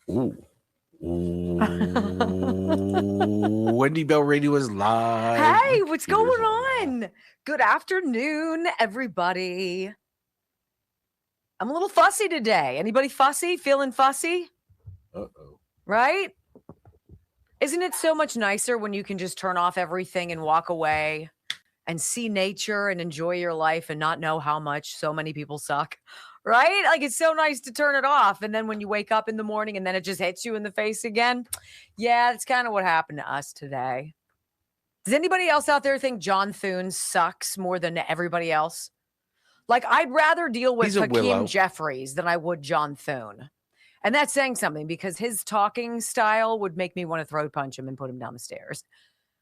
Ooh. Ooh. Wendy Bell Radio is live. Hey, what's going on? Good afternoon, everybody. I'm a little fussy today. Anybody fussy? Feeling fussy? Uh-oh. Right? Isn't it so much nicer when you can just turn off everything and walk away and see nature and enjoy your life and not know how much so many people suck? Right? Like it's so nice to turn it off. And then when you wake up in the morning and then it just hits you in the face again. Yeah, that's kind of what happened to us today. Does anybody else out there think John Thune sucks more than everybody else? Like, I'd rather deal with Hakeem Jeffries than I would John Thune. And that's saying something because his talking style would make me want to throat punch him and put him down the stairs.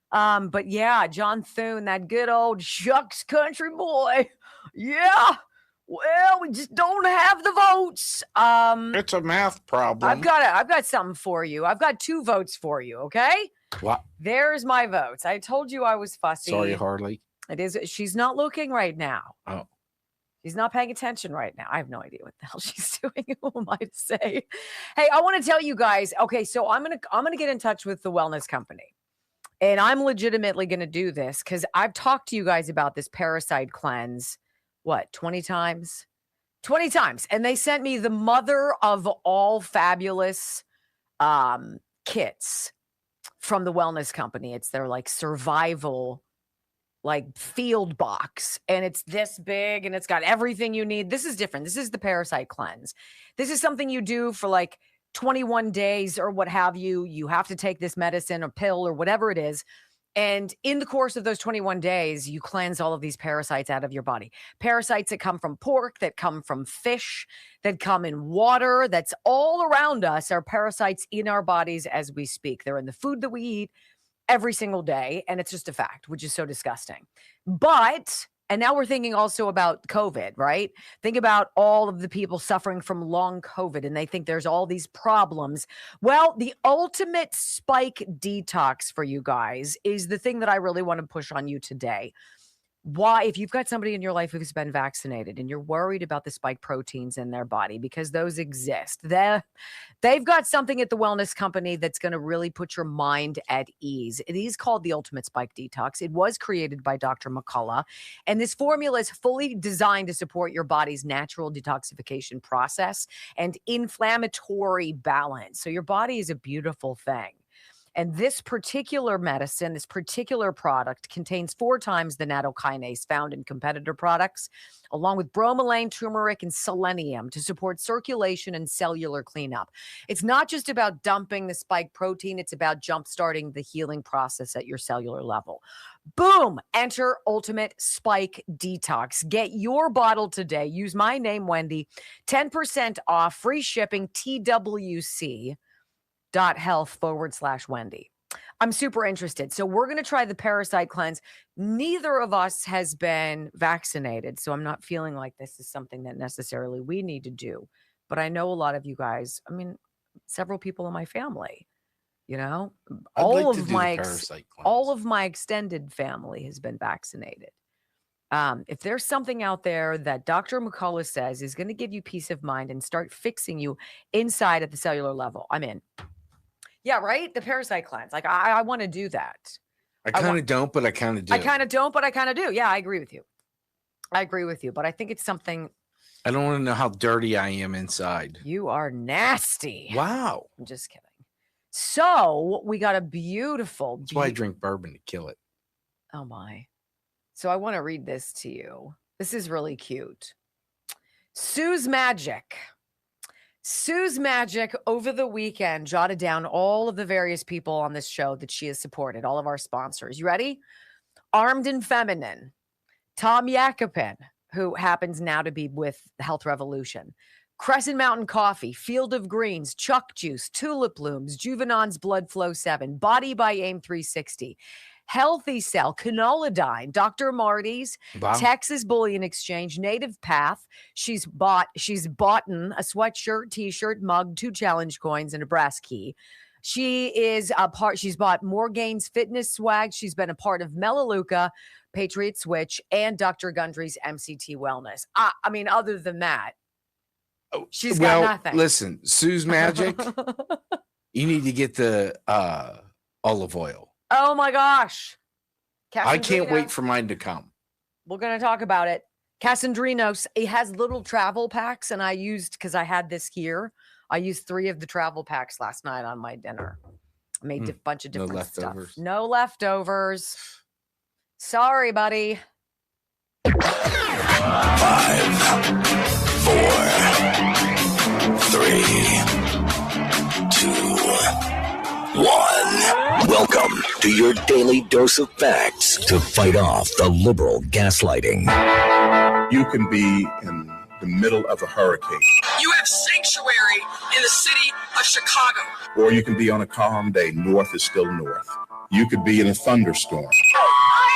But yeah, John Thune, that good old shucks country boy. Yeah. Well, we just don't have the votes. It's a math problem. I've got something for you. I've got 2 votes for you, okay? What? There's my votes. I told you I was fussy. Sorry, Harley. It is. She's not looking right now. Oh. She's not paying attention right now. I have no idea what the hell she's doing. Who am I to say? Hey, I want to tell you guys. Okay, so I'm gonna get in touch with the wellness company, and I'm legitimately gonna do this because I've talked to you guys about this parasite cleanse. What, 20 times? 20 times, and they sent me the mother of all fabulous kits from the wellness company. It's their like survival like field box, and it's this big and it's got everything you need. This is different. This is the parasite cleanse. This is something you do for like 21 days or what have you. You have to take this medicine or pill or whatever it is. And in the course of those 21 days, you cleanse all of these parasites out of your body. Parasites that come from pork, that come from fish, that come in water, that's all around us are parasites in our bodies as we speak. They're in the food that we eat every single day, and it's just a fact, which is so disgusting. But, and now we're thinking also about COVID, right? Think about all of the people suffering from long COVID, and they think there's all these problems. Well, the ultimate spike detox for you guys is the thing that I really want to push on you today. Why, if you've got somebody in your life who's been vaccinated and you're worried about the spike proteins in their body, because those exist, they've got something at the wellness company that's going to really put your mind at ease. It is called the Ultimate Spike Detox. It was created by Dr. McCullough, and this formula is fully designed to support your body's natural detoxification process and inflammatory balance. So your body is a beautiful thing. And this particular medicine, this particular product contains 4 times the nattokinase found in competitor products, along with bromelain, turmeric, and selenium to support circulation and cellular cleanup. It's not just about dumping the spike protein, it's about jumpstarting the healing process at your cellular level. Boom! Enter Ultimate Spike Detox. Get your bottle today. Use my name, Wendy. 10% off, free shipping, TWC. .health/Wendy. I'm super interested. So we're going to try the parasite cleanse. Neither of us has been vaccinated, so I'm not feeling like this is something that necessarily we need to do. But I know a lot of you guys, I mean, several people in my family, you know, all of my extended family has been vaccinated. If there's something out there that Dr. McCullough says is going to give you peace of mind and start fixing you inside at the cellular level, I'm in. Yeah, right? The parasite cleanse. Like, I want to do that. I kind of don't, but I kind of do. I kind of don't, but I kind of do. Yeah, I agree with you. But I think it's something. I don't want to know how dirty I am inside. You are nasty. Wow. I'm just kidding. So we got a beautiful. That's why I drink bourbon to kill it. Oh, my. So I want to read this to you. This is really cute. Sue's Magic. Sue's Magic over the weekend jotted down all of the various people on this show that she has supported, all of our sponsors. You ready? Armed and Feminine, Tom Yakupin, who happens now to be with Health Revolution, Crescent Mountain Coffee, Field of Greens, Chuck Juice, Tulip Blooms, Juvenon's Blood Flow 7, Body by Aim 360, Healthy Cell, Canolidine, Dr. Marty's, wow. Texas Bullion Exchange, Native Path. She's bought a sweatshirt, t-shirt, mug, 2 challenge coins, and a brass key. She's bought Morgane's Fitness Swag. She's been a part of Melaleuca, Patriot Switch, and Dr. Gundry's MCT Wellness. I mean, other than that, She's got nothing. Listen, Sue's Magic, you need to get the olive oil. Oh my gosh. I can't wait for mine to come. We're going to talk about it. Casandrinos, it has little travel packs, and I used, because I had this here, I used 3 of the travel packs last night on my dinner. I made a bunch of different stuff. No leftovers. Sorry, buddy. 5, 4, 3, 2, 1. Welcome to your daily dose of facts to fight off the liberal gaslighting. You can be in the middle of a hurricane. You have sanctuary in the city of Chicago. Or you can be on a calm day. North is still north. You could be in a thunderstorm. I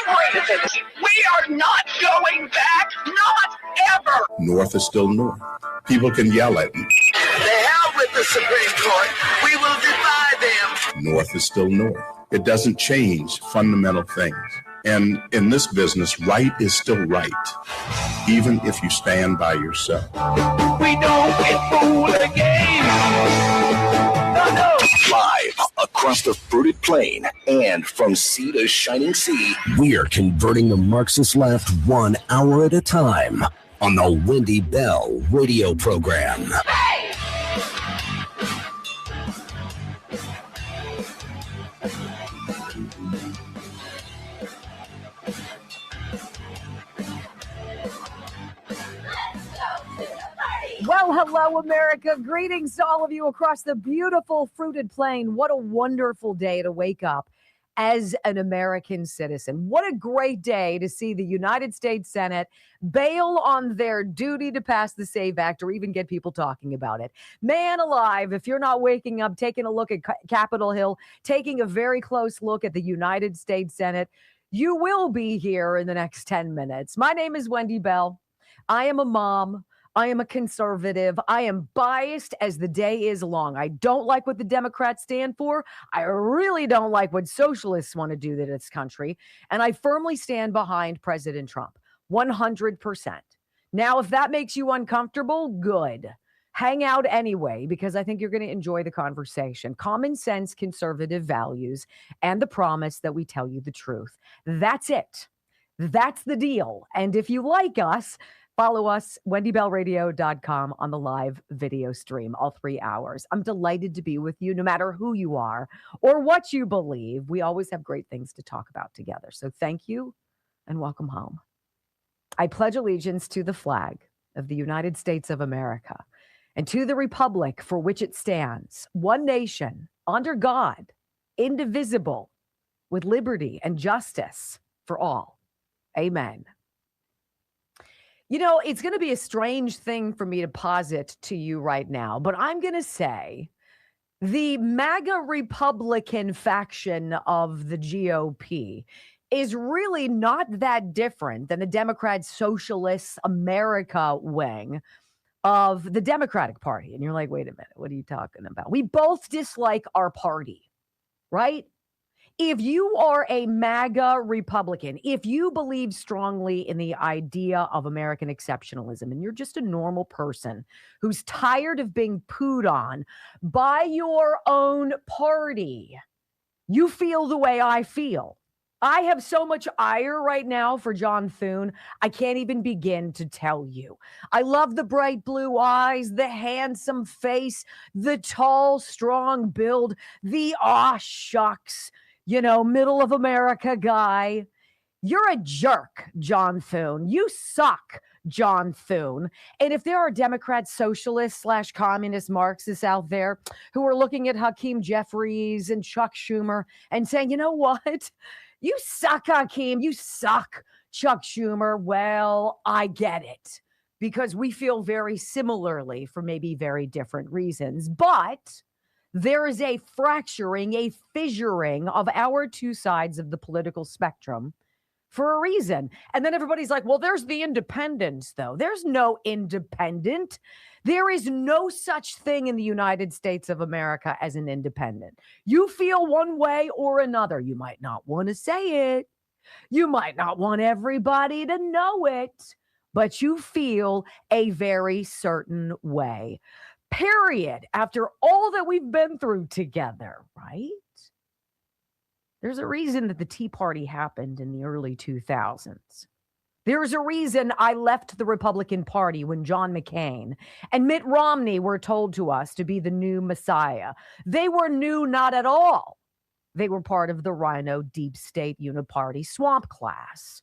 am angry. We are not going back. Not ever. North is still north. People can yell at me. The hell with the Supreme Court. We will defy them. North is still north. It doesn't change fundamental things. And in this business, right is still right, even if you stand by yourself. We don't get fooled again. No. Live across the fruited plain and from sea to shining sea, we're converting the Marxist left 1 hour at a time on the Wendy Bell radio program. Hey! Well, hello, America. Greetings to all of you across the beautiful fruited plain. What a wonderful day to wake up as an American citizen. What a great day to see the United States Senate bail on their duty to pass the SAVE Act or even get people talking about it. Man alive, if you're not waking up, taking a look at Capitol Hill, taking a very close look at the United States Senate, you will be here in the next 10 minutes. My name is Wendy Bell. I am a mom. I am a conservative. I am biased as the day is long. I don't like what the Democrats stand for. I really don't like what socialists want to do to this country. And I firmly stand behind President Trump, 100%. Now, if that makes you uncomfortable, good. Hang out anyway, because I think you're going to enjoy the conversation. Common sense, conservative values, and the promise that we tell you the truth. That's it. That's the deal. And if you like us, follow us, wendybellradio.com, on the live video stream, all 3 hours. I'm delighted to be with you, no matter who you are or what you believe. We always have great things to talk about together. So thank you and welcome home. I pledge allegiance to the flag of the United States of America and to the republic for which it stands, one nation, under God, indivisible, with liberty and justice for all. Amen. You know, it's going to be a strange thing for me to posit to you right now, but I'm going to say the MAGA Republican faction of the GOP is really not that different than the Democrat Socialist America wing of the Democratic Party. And you're like, wait a minute, what are you talking about? We both dislike our party, right? If you are a MAGA Republican, if you believe strongly in the idea of American exceptionalism, and you're just a normal person who's tired of being pooed on by your own party, you feel the way I feel. I have so much ire right now for John Thune, I can't even begin to tell you. I love the bright blue eyes, the handsome face, the tall, strong build, the aw shucks, middle of America guy. You're a jerk, John Thune. You suck, John Thune. And if there are Democrat socialists / communist Marxists out there who are looking at Hakeem Jeffries and Chuck Schumer and saying, you know what? You suck, Hakeem. You suck, Chuck Schumer. Well, I get it, because we feel very similarly for maybe very different reasons. But there is a fracturing, a fissuring of our two sides of the political spectrum for a reason. And then everybody's like, well, there's the independents, though. There's no independent. There is no such thing in the United States of America as an independent. You feel one way or another. You might not want to say it. You might not want everybody to know it. but you feel a very certain way. Period. After all that we've been through together, right? There's a reason that the Tea Party happened in the early 2000s. There's a reason I left the Republican Party when John McCain and Mitt Romney were told to us to be the new messiah. They were new not at all. They were part of the Rhino Deep State Uniparty swamp class.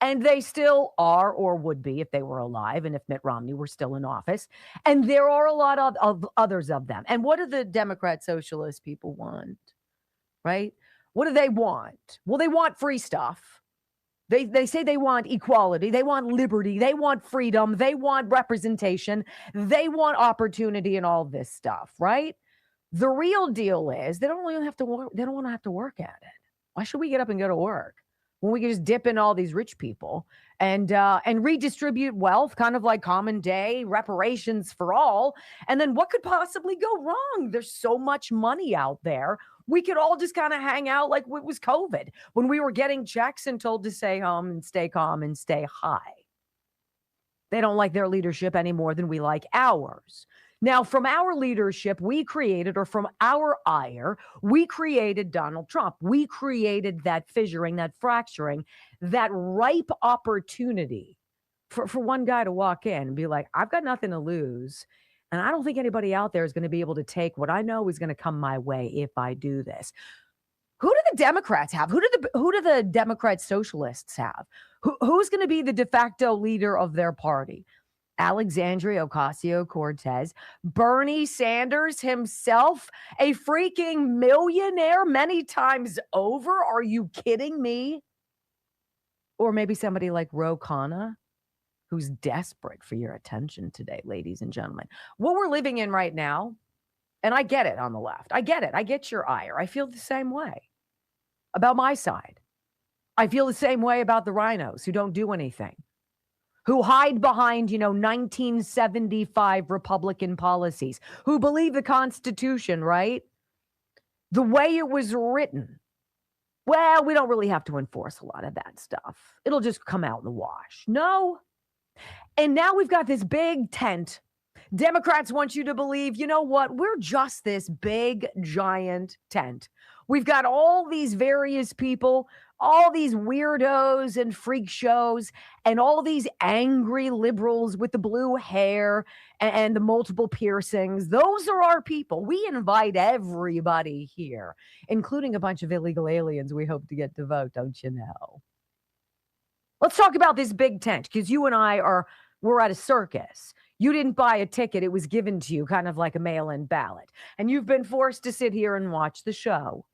And they still are, or would be if they were alive and if Mitt Romney were still in office. And there are a lot of others of them. And what do the Democrat socialist people want? Right? What do they want? Well, they want free stuff. They say they want equality. They want liberty. They want freedom. They want representation. They want opportunity and all this stuff, right? The real deal is they don't really have to work. They don't want to have to work at it. Why should we get up and go to work when we can just dip in all these rich people and redistribute wealth, kind of like common day reparations for all? And then what could possibly go wrong? There's so much money out there. We could all just kind of hang out like it was COVID when we were getting checks and told to stay home and stay calm and stay high. They don't like their leadership any more than we like ours. Now, from our leadership, we created, or from our ire, we created Donald Trump. We created that fissuring, that fracturing, that ripe opportunity for one guy to walk in and be like, I've got nothing to lose. And I don't think anybody out there is going to be able to take what I know is going to come my way if I do this. Who do the Democrats have? Who do the Democrat socialists have? Who's going to be the de facto leader of their party? Alexandria Ocasio-Cortez, Bernie Sanders himself, a freaking millionaire many times over. Are you kidding me? Or maybe somebody like Ro Khanna, who's desperate for your attention today, ladies and gentlemen. What we're living in right now, and I get it on the left. I get it. I get your ire. I feel the same way about my side. I feel the same way about the rhinos who don't do anything, who hide behind, 1975 Republican policies, who believe the Constitution, right? The way it was written. Well, we don't really have to enforce a lot of that stuff. It'll just come out in the wash. No. And now we've got this big tent. Democrats want you to believe, you know what? We're just this big, giant tent. We've got all these various people, all these weirdos and freak shows, and all these angry liberals with the blue hair and the multiple piercings. Those are our people. We invite everybody here, including a bunch of illegal aliens we hope to get to vote, don't you know? Let's talk about this big tent, because you and we're at a circus. You didn't buy a ticket. It was given to you, kind of like a mail-in ballot. And you've been forced to sit here and watch the show.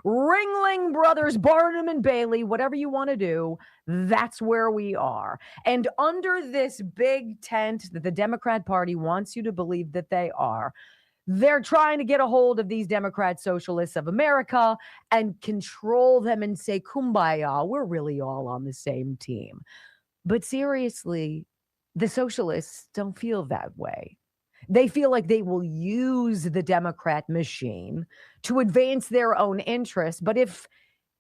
Ringling Brothers, Barnum and Bailey, whatever you want to do, that's where we are. And under this big tent that the Democrat Party wants you to believe that they are, they're trying to get a hold of these Democrat socialists of America and control them and say, kumbaya, we're really all on the same team. But seriously, the socialists don't feel that way. They feel like they will use the Democrat machine to advance their own interests. But if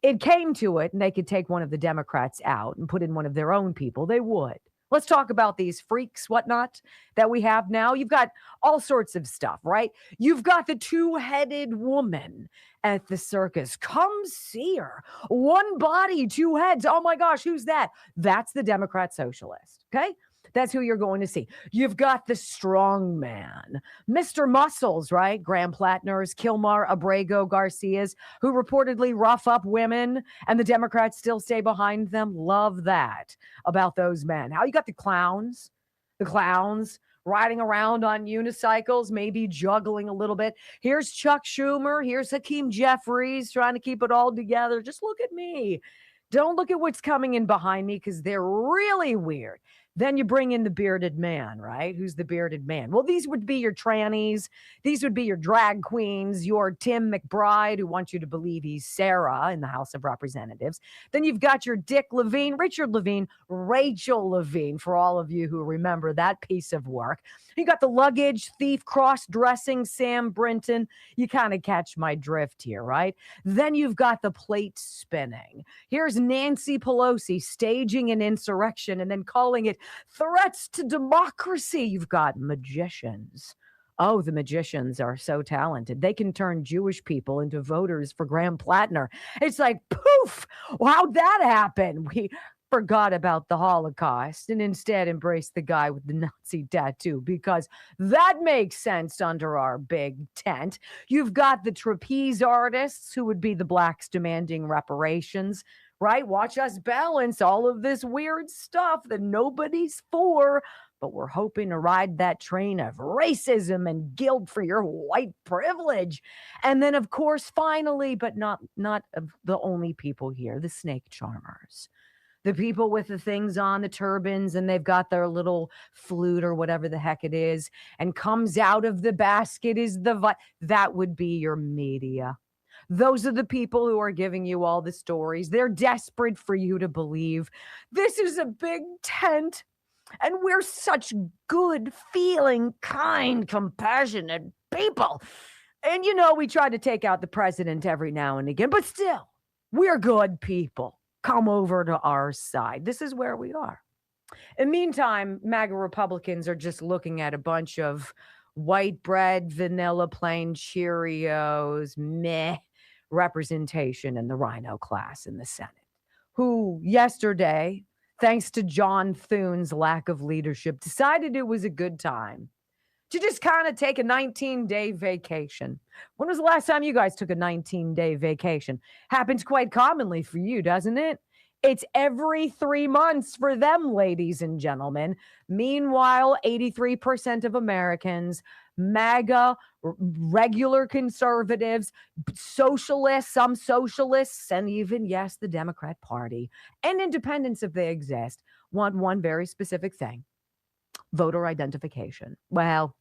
it came to it and they could take one of the Democrats out and put in one of their own people, they would. Let's talk about these freaks, whatnot, that we have now. You've got all sorts of stuff, right? You've got the two-headed woman at the circus. Come see her. One body, two heads. Oh my gosh, who's that? That's the Democrat socialist, okay? That's who you're going to see. You've got the strong man, Mr. Muscles, right? Graham Plattner's, Kilmar Abrego Garcia's, who reportedly rough up women, and the Democrats still stay behind them. Love that about those men. How you got the clowns riding around on unicycles, maybe juggling a little bit. Here's Chuck Schumer. Here's Hakeem Jeffries trying to keep it all together. Just look at me. Don't look at what's coming in behind me, because they're really weird. Then you bring in the bearded man, right? Who's the bearded man? Well, these would be your trannies. These would be your drag queens, your Tim McBride, who wants you to believe he's Sarah in the House of Representatives. Then you've got your Dick Levine, Richard Levine, Rachel Levine, for all of you who remember that piece of work. You got the luggage thief, cross-dressing Sam Brinton. You kind of catch my drift here, right? Then you've got the plate spinning. Here's Nancy Pelosi staging an insurrection and then calling it threats to democracy. You've got magicians. Oh, the magicians are so talented. They can turn Jewish people into voters for Graham Plattner. It's like, poof, how'd that happen? We forgot about the Holocaust and instead embraced the guy with the Nazi tattoo because that makes sense under our big tent. You've got the trapeze artists who would be the blacks demanding reparations, right? Watch us balance all of this weird stuff that nobody's for, but we're hoping to ride that train of racism and guilt for your white privilege. And then, of course, finally, but not the only people here, the snake charmers. The people with the things on, the turbans, and they've got their little flute or whatever the heck it is, and comes out of the basket is that would be your media. Those are the people who are giving you all the stories. They're desperate for you to believe this is a big tent, and we're such good feeling, kind, compassionate people. And, we try to take out the president every now and again, but still, we're good people. Come over to our side. This is where we are. In the meantime, MAGA Republicans are just looking at a bunch of white bread, vanilla plain Cheerios, meh representation in the Rhino class in the Senate, who yesterday, thanks to John Thune's lack of leadership, decided it was a good time to just kind of take a 19-day vacation. When was the last time you guys took a 19-day vacation? Happens quite commonly for you, doesn't it? It's every 3 months for them, ladies and gentlemen. Meanwhile, 83% of Americans, MAGA, regular conservatives, socialists, some socialists, and even, yes, the Democrat Party, and independents if they exist, want one very specific thing: voter identification. Well,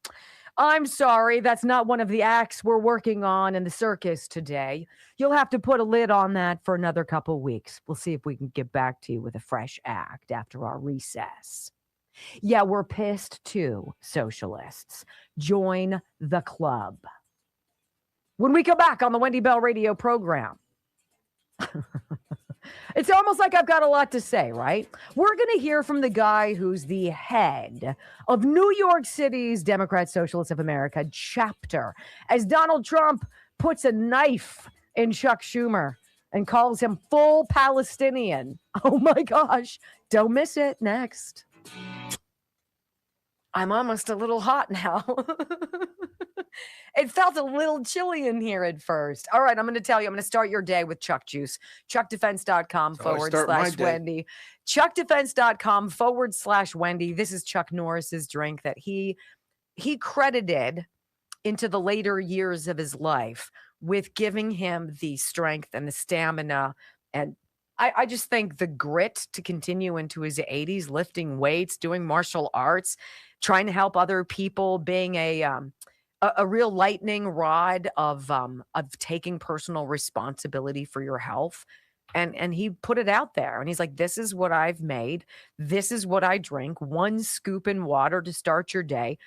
I'm sorry, that's not one of the acts we're working on in the circus today. You'll have to put a lid on that for another couple weeks. We'll see if we can get back to you with a fresh act after our recess. Yeah, we're pissed too, socialists. Join the club. When we come back on the Wendy Bell radio program, it's almost like I've got a lot to say, right? We're going to hear from the guy who's the head of New York City's Democrat Socialists of America chapter, as Donald Trump puts a knife in Chuck Schumer and calls him full Palestinian. Oh my gosh. Don't miss it. Next. I'm almost a little hot now. It felt a little chilly in here at first. All right, I'm going to tell you, I'm going to start your day with Chuck Juice. ChuckDefense.com/Wendy. ChuckDefense.com/Wendy. This is Chuck Norris's drink that he credited into the later years of his life with giving him the strength and the stamina. And I just think the grit to continue into his 80s, lifting weights, doing martial arts, trying to help other people, being a real lightning rod of taking personal responsibility for your health. And he put it out there and he's like, this is what I've made. This is what I drink. 1 scoop in water to start your day.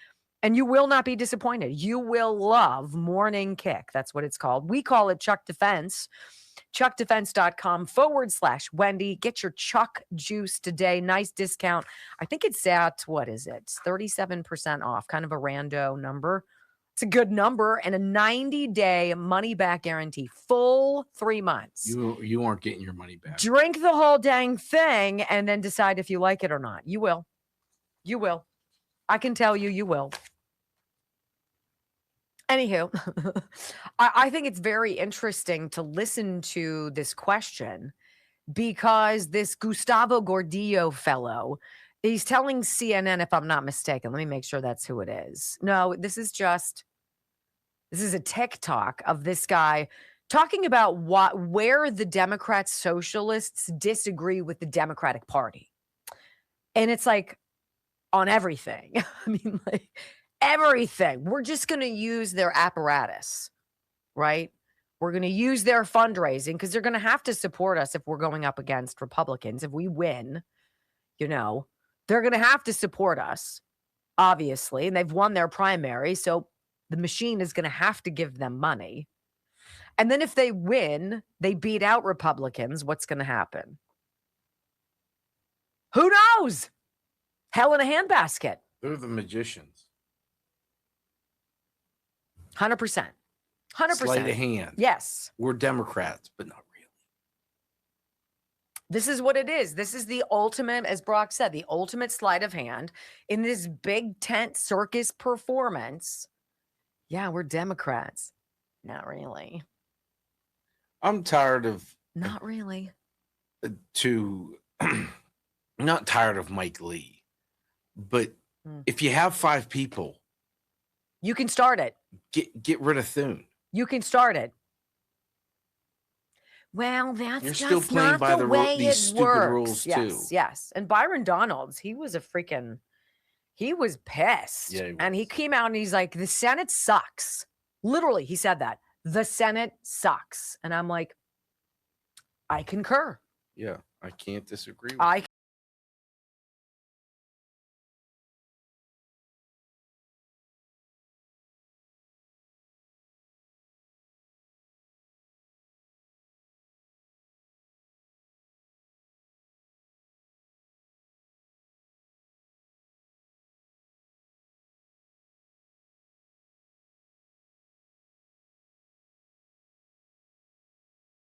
And you will not be disappointed. You will love Morning Kick. That's what it's called. We call it Chuck Defense. ChuckDefense.com/Wendy. Get your Chuck Juice today. Nice discount. I think it's at, what is it? 37% off. Kind of a rando number. It's a good number, and a 90-day money-back guarantee, full 3 months. You aren't getting your money back. Drink the whole dang thing and then decide if you like it or not. You will. You will. I can tell you, you will. Anywho, I think it's very interesting to listen to this question because this Gustavo Gordillo fellow, he's telling CNN, if I'm not mistaken, let me make sure that's who it is. No, this is a TikTok of this guy talking about where the Democrat socialists disagree with the Democratic Party. And it's like, on everything. I mean, like everything. We're just going to use their apparatus, right? We're going to use their fundraising because they're going to have to support us if we're going up against Republicans. If we win, you know, they're going to have to support us, obviously. And they've won their primary. So the machine is going to have to give them money. And then if they win, they beat out Republicans. What's going to happen? Who knows? Hell in a handbasket. They're the magicians. 100%. 100%. Sleight of hand. Yes. We're Democrats, but not really. This is what it is. This is the ultimate, as Brock said, the ultimate sleight of hand in this big tent circus performance. Yeah, we're Democrats. Not really. I'm tired of Not really. Not tired of Mike Lee, but if you have 5 people, you can start it. Get rid of Thune. You can start it. Well, that's You're just still playing not by the the way these it stupid works. rules yes, too. Yes. And Byron Donalds, he was pissed. Yeah, and he came out and he's like, the Senate sucks. Literally, he said that. The Senate sucks. And I'm like, I concur. Yeah, I can't disagree with I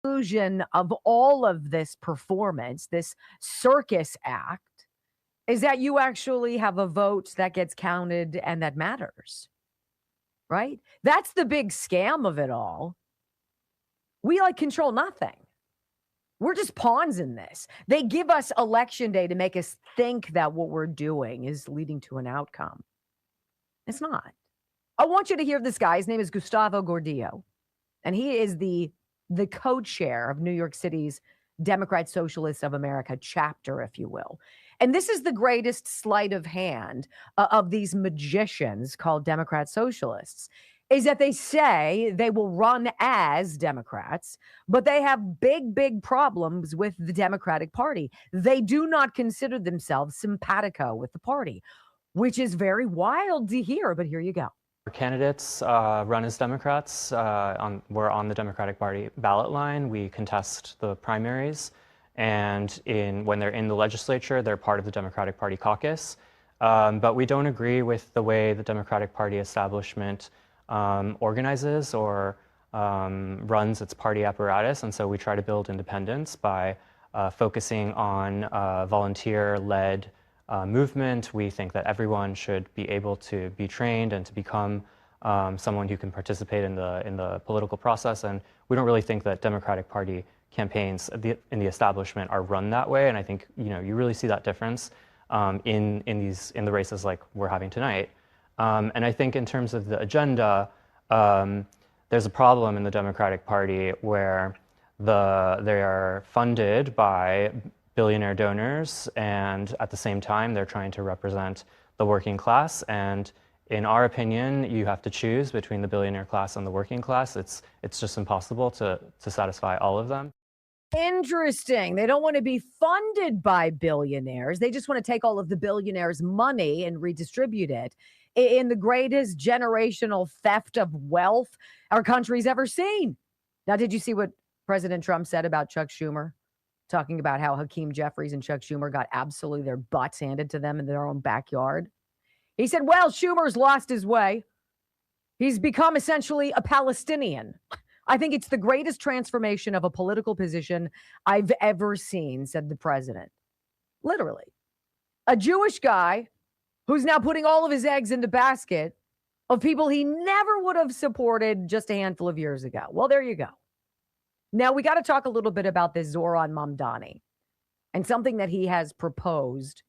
conclusion of all of this performance, this circus act, is that you actually have a vote that gets counted and that matters, right? That's the big scam of it all. We control nothing. We're just pawns in this. They give us election day to make us think that what we're doing is leading to an outcome. It's not. I want you to hear this guy. His name is Gustavo Gordillo, and he is the co-chair of New York City's Democrat Socialists of America chapter, if you will. And this is the greatest sleight of hand of these magicians called Democrat Socialists, is that they say they will run as Democrats, but they have big, big problems with the Democratic Party. They do not consider themselves simpatico with the party, which is very wild to hear, but here you go. Candidates run as Democrats. We're on the Democratic Party ballot line. We contest the primaries. And when they're in the legislature, they're part of the Democratic Party caucus. But we don't agree with the way the Democratic Party establishment organizes or runs its party apparatus. And so we try to build independence by focusing on volunteer-led movement. We think that everyone should be able to be trained and to become someone who can participate in the political process. And we don't really think that Democratic Party campaigns in the establishment are run that way. And I think you really see that difference in the races like we're having tonight. And I think in terms of the agenda, there's a problem in the Democratic Party where they are funded by billionaire donors, and at the same time, they're trying to represent the working class. And in our opinion, you have to choose between the billionaire class and the working class. It's just impossible to satisfy all of them. Interesting. They don't want to be funded by billionaires. They just want to take all of the billionaires' money and redistribute it in the greatest generational theft of wealth our country's ever seen. Now, did you see what President Trump said about Chuck Schumer? Talking about how Hakeem Jeffries and Chuck Schumer got absolutely their butts handed to them in their own backyard. He said, well, Schumer's lost his way. He's become essentially a Palestinian. I think it's the greatest transformation of a political position I've ever seen, said the president. Literally. A Jewish guy who's now putting all of his eggs in the basket of people he never would have supported just a handful of years ago. Well, there you go. Now, we got to talk a little bit about this Zohran Mamdani and something that he has proposed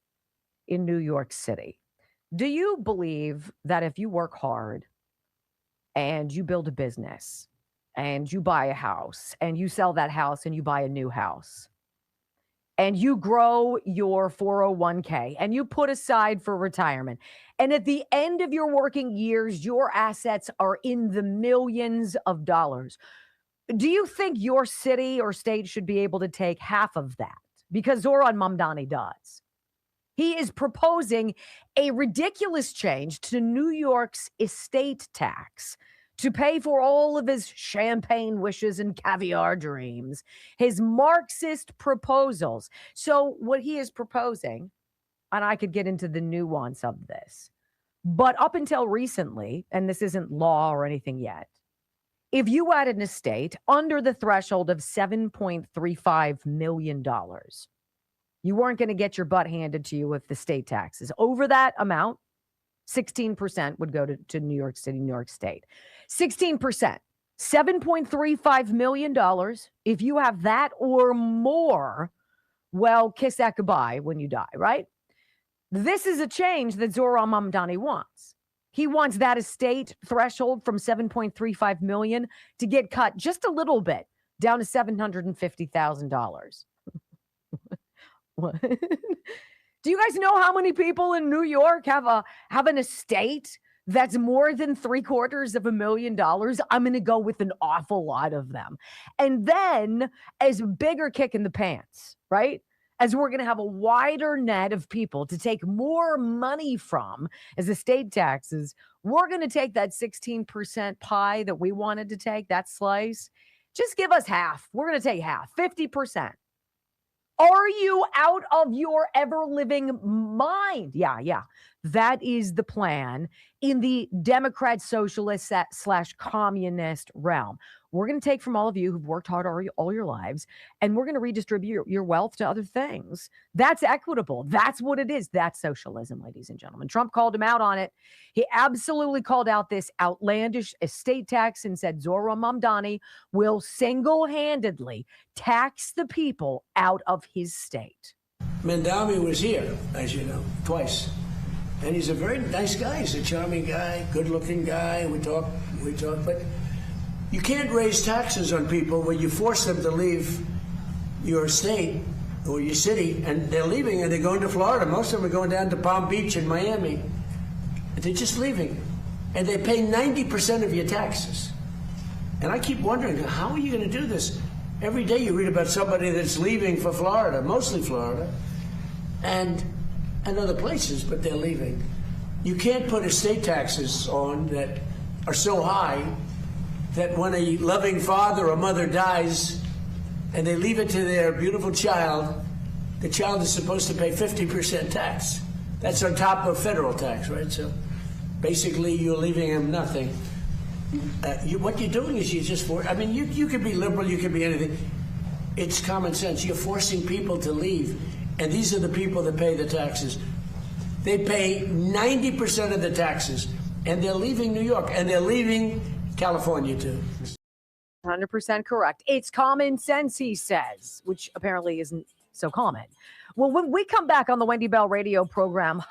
in New York City. Do you believe that if you work hard and you build a business and you buy a house and you sell that house and you buy a new house and you grow your 401k and you put aside for retirement. And at the end of your working years, your assets are in the millions of dollars. Do you think your city or state should be able to take half of that? Because Zoran Mamdani does. He is proposing a ridiculous change to New York's estate tax to pay for all of his champagne wishes and caviar dreams, his Marxist proposals. So what he is proposing, and I could get into the nuance of this, but up until recently, and this isn't law or anything yet, if you had an estate under the threshold of $7.35 million, you weren't going to get your butt handed to you with the state taxes. Over that amount, 16% would go to New York City, New York State. 16%, $7.35 million. If you have that or more, well, kiss that goodbye when you die, right? This is a change that Zoran Mamdani wants. He wants that estate threshold from $7.35 million to get cut just a little bit down to $750,000. What? Do you guys know how many people in New York have an estate that's more than $750,000? I'm going to go with an awful lot of them. And then as a bigger kick in the pants, right? As we're going to have a wider net of people to take more money from as estate taxes, we're going to take that 16% pie that we wanted to take, that slice. Just give us half. We're going to take half, 50%. Are you out of your ever-living mind? Yeah. That is the plan in the Democrat socialist / communist realm. We're going to take from all of you who've worked hard all your lives, and we're going to redistribute your wealth to other things. That's equitable. That's what it is. That's socialism, ladies and gentlemen. Trump called him out on it. He absolutely called out this outlandish estate tax and said Zoran Mamdani will single-handedly tax the people out of his state. Mamdani was here, as you know, twice. And he's a very nice guy. He's a charming guy, good-looking guy. We talk, but you can't raise taxes on people when you force them to leave your state or your city, and they're leaving and they're going to Florida. Most of them are going down to Palm Beach and Miami. They're just leaving. And they pay 90% of your taxes. And I keep wondering, how are you going to do this? Every day you read about somebody that's leaving for Florida, mostly Florida, and other places, but they're leaving. You can't put estate taxes on that are so high that when a loving father or mother dies and they leave it to their beautiful child, the child is supposed to pay 50% tax. That's on top of federal tax, right? So basically you're leaving them nothing. What you're doing is you could be liberal, you could be anything. It's common sense. You're forcing people to leave. And these are the people that pay the taxes. They pay 90% of the taxes, and they're leaving New York, and they're leaving California too. 100% correct. It's common sense, he says, which apparently isn't so common. Well, when we come back on the Wendy Bell radio program,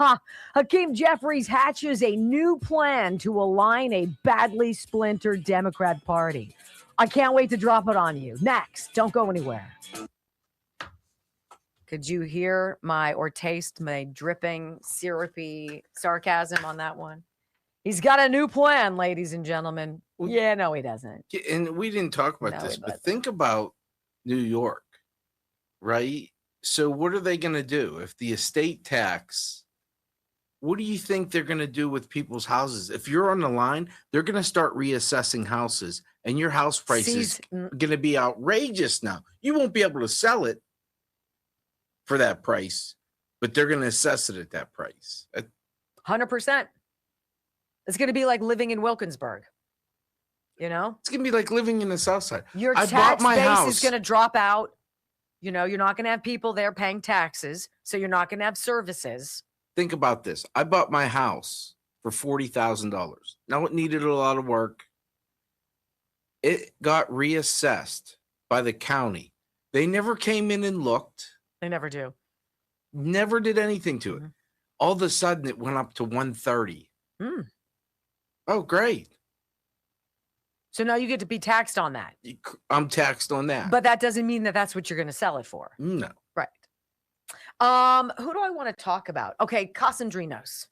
Hakeem Jeffries hatches a new plan to align a badly splintered Democrat Party. I can't wait to drop it on you. Next, don't go anywhere. Could you hear or taste my dripping, syrupy sarcasm on that one? He's got a new plan, ladies and gentlemen. Yeah, no, he doesn't. And we didn't talk about this, but think about New York, right? So what are they going to do if the estate tax? What do you think they're going to do with people's houses? If you're on the line, they're going to start reassessing houses, and your house price is going to be outrageous now. You won't be able to sell it for that price, but they're going to assess it at that price. 100%. It's going to be like living in Wilkinsburg. You know? It's going to be like living in the South Side. Your tax base is going to drop out. You know, you're not going to have people there paying taxes, so you're not going to have services. Think about this. I bought my house for $40,000. Now it needed a lot of work. It got reassessed by the county. They never came in and looked. They never do. Never did anything to it. All of a sudden, it went up to 130. Oh, great. So now you get to be taxed on that. I'm taxed on that. But that doesn't mean that that's what you're going to sell it for. No. Right. Who do I want to talk about? Okay, Casandrinos.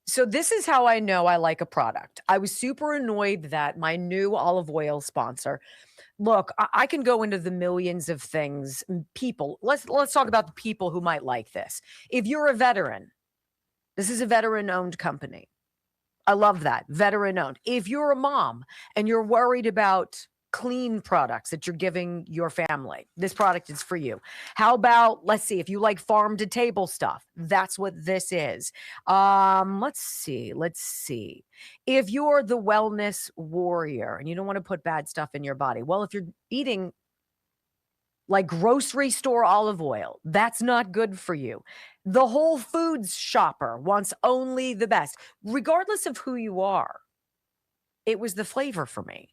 So this is how I know I like a product. I was super annoyed that my new olive oil sponsor. Look, I can go into the millions of things. People, let's talk about the people who might like this. If you're a veteran, this is a veteran-owned company. I love that. Veteran-owned. If you're a mom and you're worried about clean products that you're giving your family, this product is for you. How about, let's see, if you like farm to table stuff, that's what this is. Let's see. If you're the wellness warrior and you don't want to put bad stuff in your body, well, if you're eating like grocery store olive oil, that's not good for you. The Whole Foods shopper wants only the best, regardless of who you are. It was the flavor for me.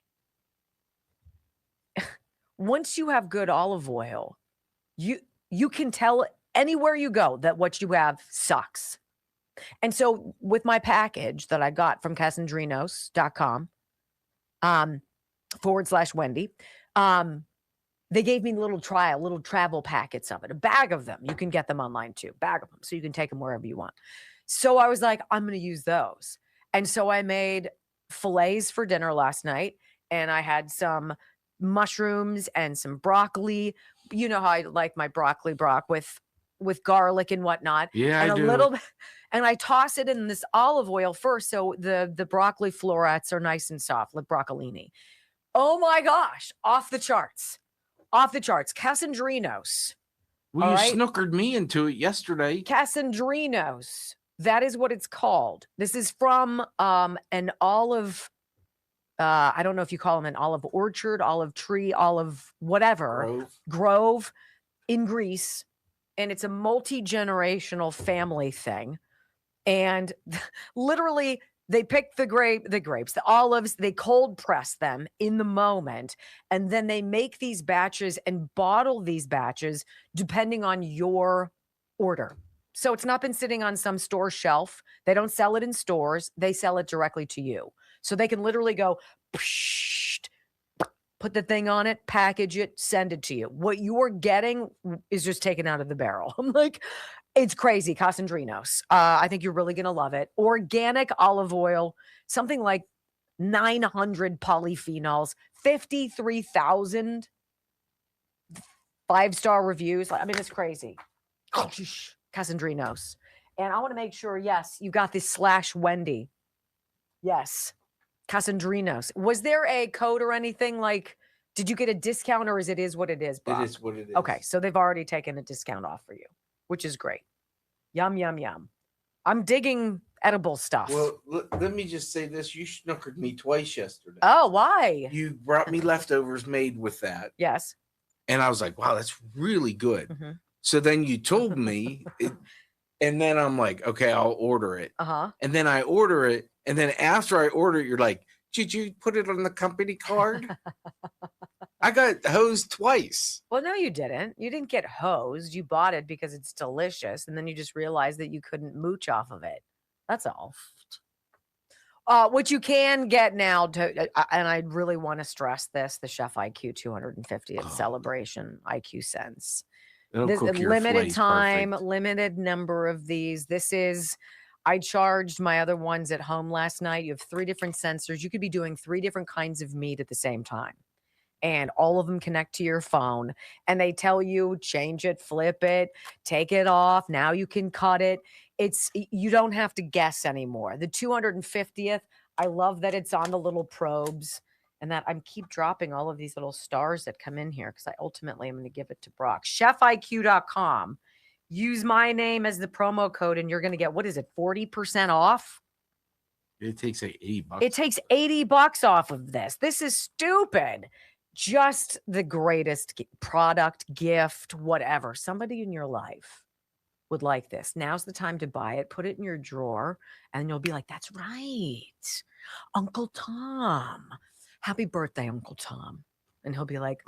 Once you have good olive oil, you can tell anywhere you go that what you have sucks. And so with my package that I got from casandrinos.com /Wendy, they gave me little travel packets of it, a bag of them. You can get them online too, bag of them. So you can take them wherever you want. So I was like, I'm going to use those. And so I made fillets for dinner last night, and I had some mushrooms and some broccoli. You know how I like my broccoli brock with garlic and whatnot. Yeah, and I a do. little, and I toss it in this olive oil first, so the broccoli florets are nice and soft, like broccolini. Oh my gosh, off the charts. Casandrinos. Well, you right. snookered me into it yesterday. Casandrinos. That is what it's called. This is from an olive. I don't know if you call them an olive orchard, olive tree, olive whatever. Grove in Greece. And it's a multi-generational family thing. And literally, they pick the olives, they cold press them in the moment, and then they make these batches and bottle these batches depending on your order. So it's not been sitting on some store shelf. They don't sell it in stores. They sell it directly to you. So they can literally go, put the thing on it, package it, send it to you. What you're getting is just taken out of the barrel. I'm like, it's crazy. Casandrinos. I think you're really going to love it. Organic olive oil, something like 900 polyphenols, 53,000 5-star reviews. I mean, it's crazy. Casandrinos. And I want to make sure, yes, you got this /Wendy. Yes. Casandrinos. Was there a code or anything like, did you get a discount, or is what it is, Brock? It is what it is. Okay. So they've already taken a discount off for you, which is great. Yum, yum, yum. I'm digging edible stuff. Well, let me just say this. You snookered me twice yesterday. Oh, why? You brought me leftovers made with that. Yes. And I was like, wow, that's really good. Mm-hmm. So then you told me, and then I'm like, okay, I'll order it. Uh-huh. And then I order it. And then after I order it, you're like, did you put it on the company card? I got hosed twice. Well, no, you didn't. You didn't get hosed. You bought it because it's delicious. And then you just realized that you couldn't mooch off of it. That's all. What you can get now, and I really want to stress this, the Chef IQ 250th celebration IQ Sense. This limited time, limited number of these. I charged my other ones at home last night. You have 3 different sensors. You could be doing 3 different kinds of meat at the same time. And all of them connect to your phone. And they tell you, change it, flip it, take it off. Now you can cut it. You don't have to guess anymore. The 250th, I love that it's on the little probes, and that I keep dropping all of these little stars that come in here because I ultimately am going to give it to Brock. ChefIQ.com. Use my name as the promo code, and you're going to get, what is it, 40% off? It takes like $80. It takes $80 off of this. This is stupid. Just the greatest product, gift, whatever. Somebody in your life would like this. Now's the time to buy it. Put it in your drawer, and you'll be like, that's right. Uncle Tom. Happy birthday, Uncle Tom. And he'll be like,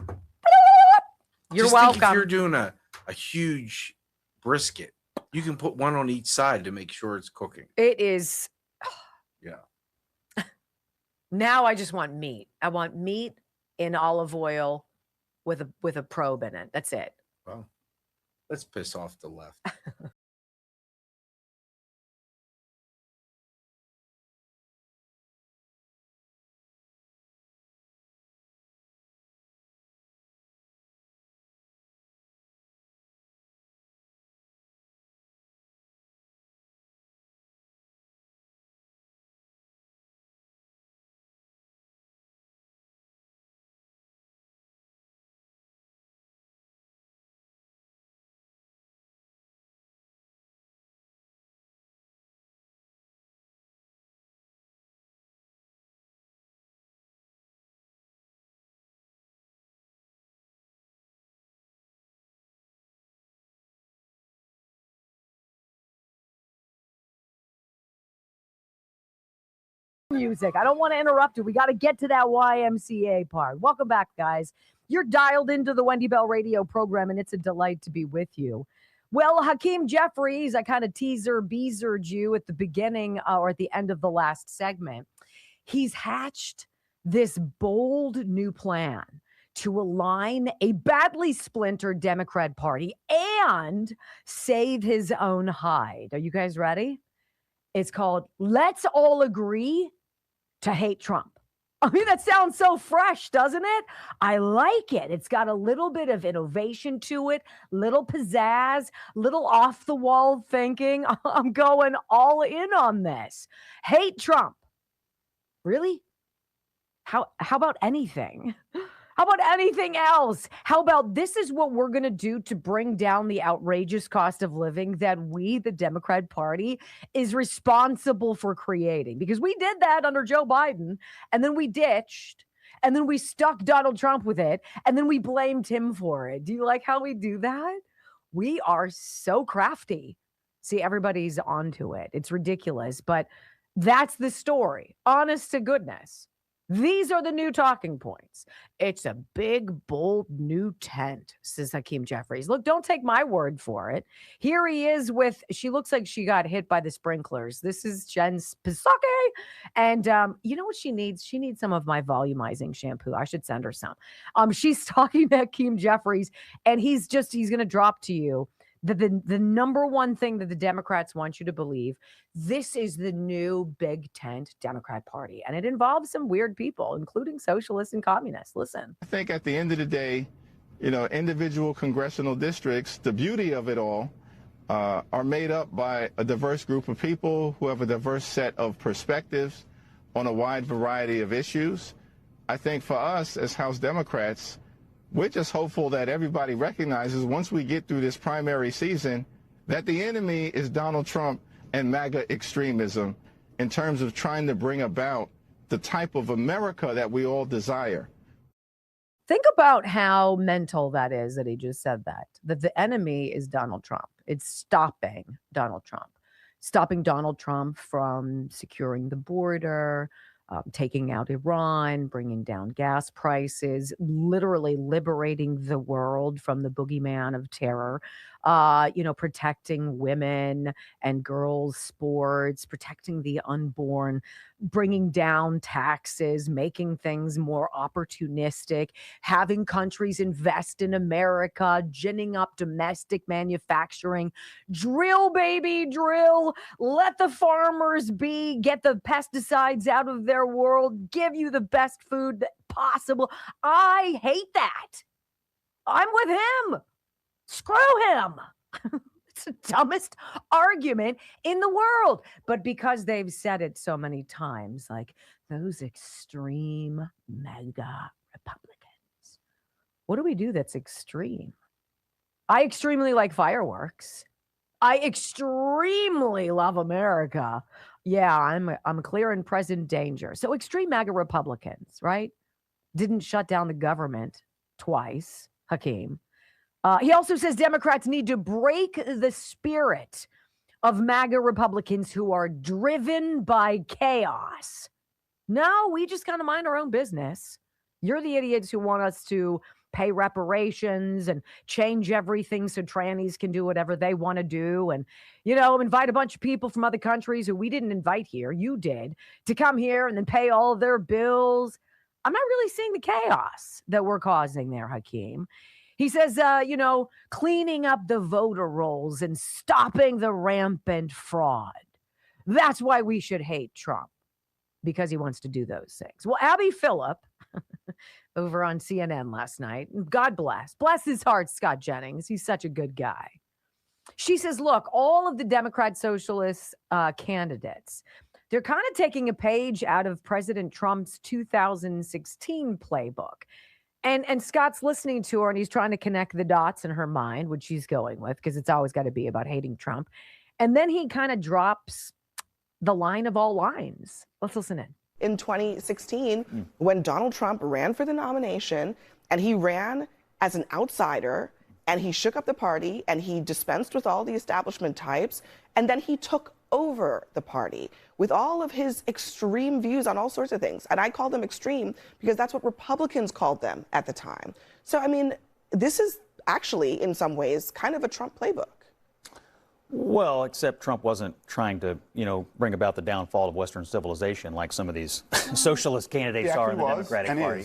you're Just welcome. Think if you're doing a huge brisket, you can put one on each side to make sure it's cooking. It is. Yeah. Now I just want meat. I want meat in olive oil with a probe in it. That's it. Wow. Let's piss off the left. Music. I don't want to interrupt you. We got to get to that YMCA part. Welcome back, guys. You're dialed into the Wendy Bell radio program, and it's a delight to be with you. Well, Hakeem Jeffries, I kind of beazered you at the beginning or at the end of the last segment. He's hatched this bold new plan to align a badly splintered Democrat Party and save his own hide. Are you guys ready? It's called Let's All Agree to Hate Trump. I mean, that sounds so fresh, doesn't it? I like it. It's got a little bit of innovation to it, little pizzazz, little off the wall thinking. I'm going all in on this. Hate Trump. Really? How about anything? How about anything else? How about this is what we're going to do to bring down the outrageous cost of living that we, the Democrat Party, is responsible for creating? Because we did that under Joe Biden, and then we ditched, and then we stuck Donald Trump with it, and then we blamed him for it. Do you like how we do that? We are so crafty. See, everybody's onto it. It's ridiculous, but that's the story. Honest to goodness. These are the new talking points. It's a big, bold new tent, says Hakeem Jeffries. Look, don't take my word for it. Here he is with, she looks like she got hit by the sprinklers. This is Jen Psaki. And you know what she needs? She needs some of my volumizing shampoo. I should send her some. She's talking to Hakeem Jeffries, and he's going to drop to you the number one thing that the Democrats want you to believe. This is the new big tent Democrat Party, and it involves some weird people, including socialists and communists. Listen. I think at the end of the day, individual congressional districts, the beauty of it all, are made up by a diverse group of people who have a diverse set of perspectives on a wide variety of issues. I think for us as House Democrats, we're just hopeful that everybody recognizes once we get through this primary season that the enemy is Donald Trump and MAGA extremism in terms of trying to bring about the type of America that we all desire. Think about how mental that is that he just said that the enemy is Donald Trump. It's stopping Donald Trump from securing the border, taking out Iran, bringing down gas prices, literally liberating the world from the boogeyman of terror, protecting women and girls' sports, protecting the unborn, bringing down taxes, making things more opportunistic, having countries invest in America, ginning up domestic manufacturing. Drill, baby, drill. Let the farmers be. Get the pesticides out of their world. Give you the best food possible. I hate that. I'm with him. Screw him. It's the dumbest argument in the world. But because they've said it so many times, like those extreme MAGA Republicans. What do we do that's extreme? I extremely like fireworks. I extremely love America. Yeah, I'm clear and present danger. So extreme MAGA Republicans, right? Didn't shut down the government twice, Hakeem. He also says Democrats need to break the spirit of MAGA Republicans who are driven by chaos. No, we just kind of mind our own business. You're the idiots who want us to pay reparations and change everything so trannies can do whatever they want to do. And, invite a bunch of people from other countries who we didn't invite here. You did, to come here and then pay all of their bills. I'm not really seeing the chaos that we're causing there, Hakeem. He says, cleaning up the voter rolls and stopping the rampant fraud. That's why we should hate Trump, because he wants to do those things. Well, Abby Phillip over on CNN last night, God bless his heart, Scott Jennings. He's such a good guy. She says, look, all of the Democrat socialist candidates, they're kind of taking a page out of President Trump's 2016 playbook. And Scott's listening to her and he's trying to connect the dots in her mind, which she's going with, because it's always got to be about hating Trump. And then he kind of drops the line of all lines. Let's listen in. In 2016, when Donald Trump ran for the nomination, and he ran as an outsider, and he shook up the party, and he dispensed with all the establishment types, and then he took over the party with all of his extreme views on all sorts of things. And I call them extreme because that's what Republicans called them at the time. So, I mean, this is actually, in some ways, kind of a Trump playbook. Well, except Trump wasn't trying to, bring about the downfall of Western civilization like some of these socialist candidates are in the Democratic Party.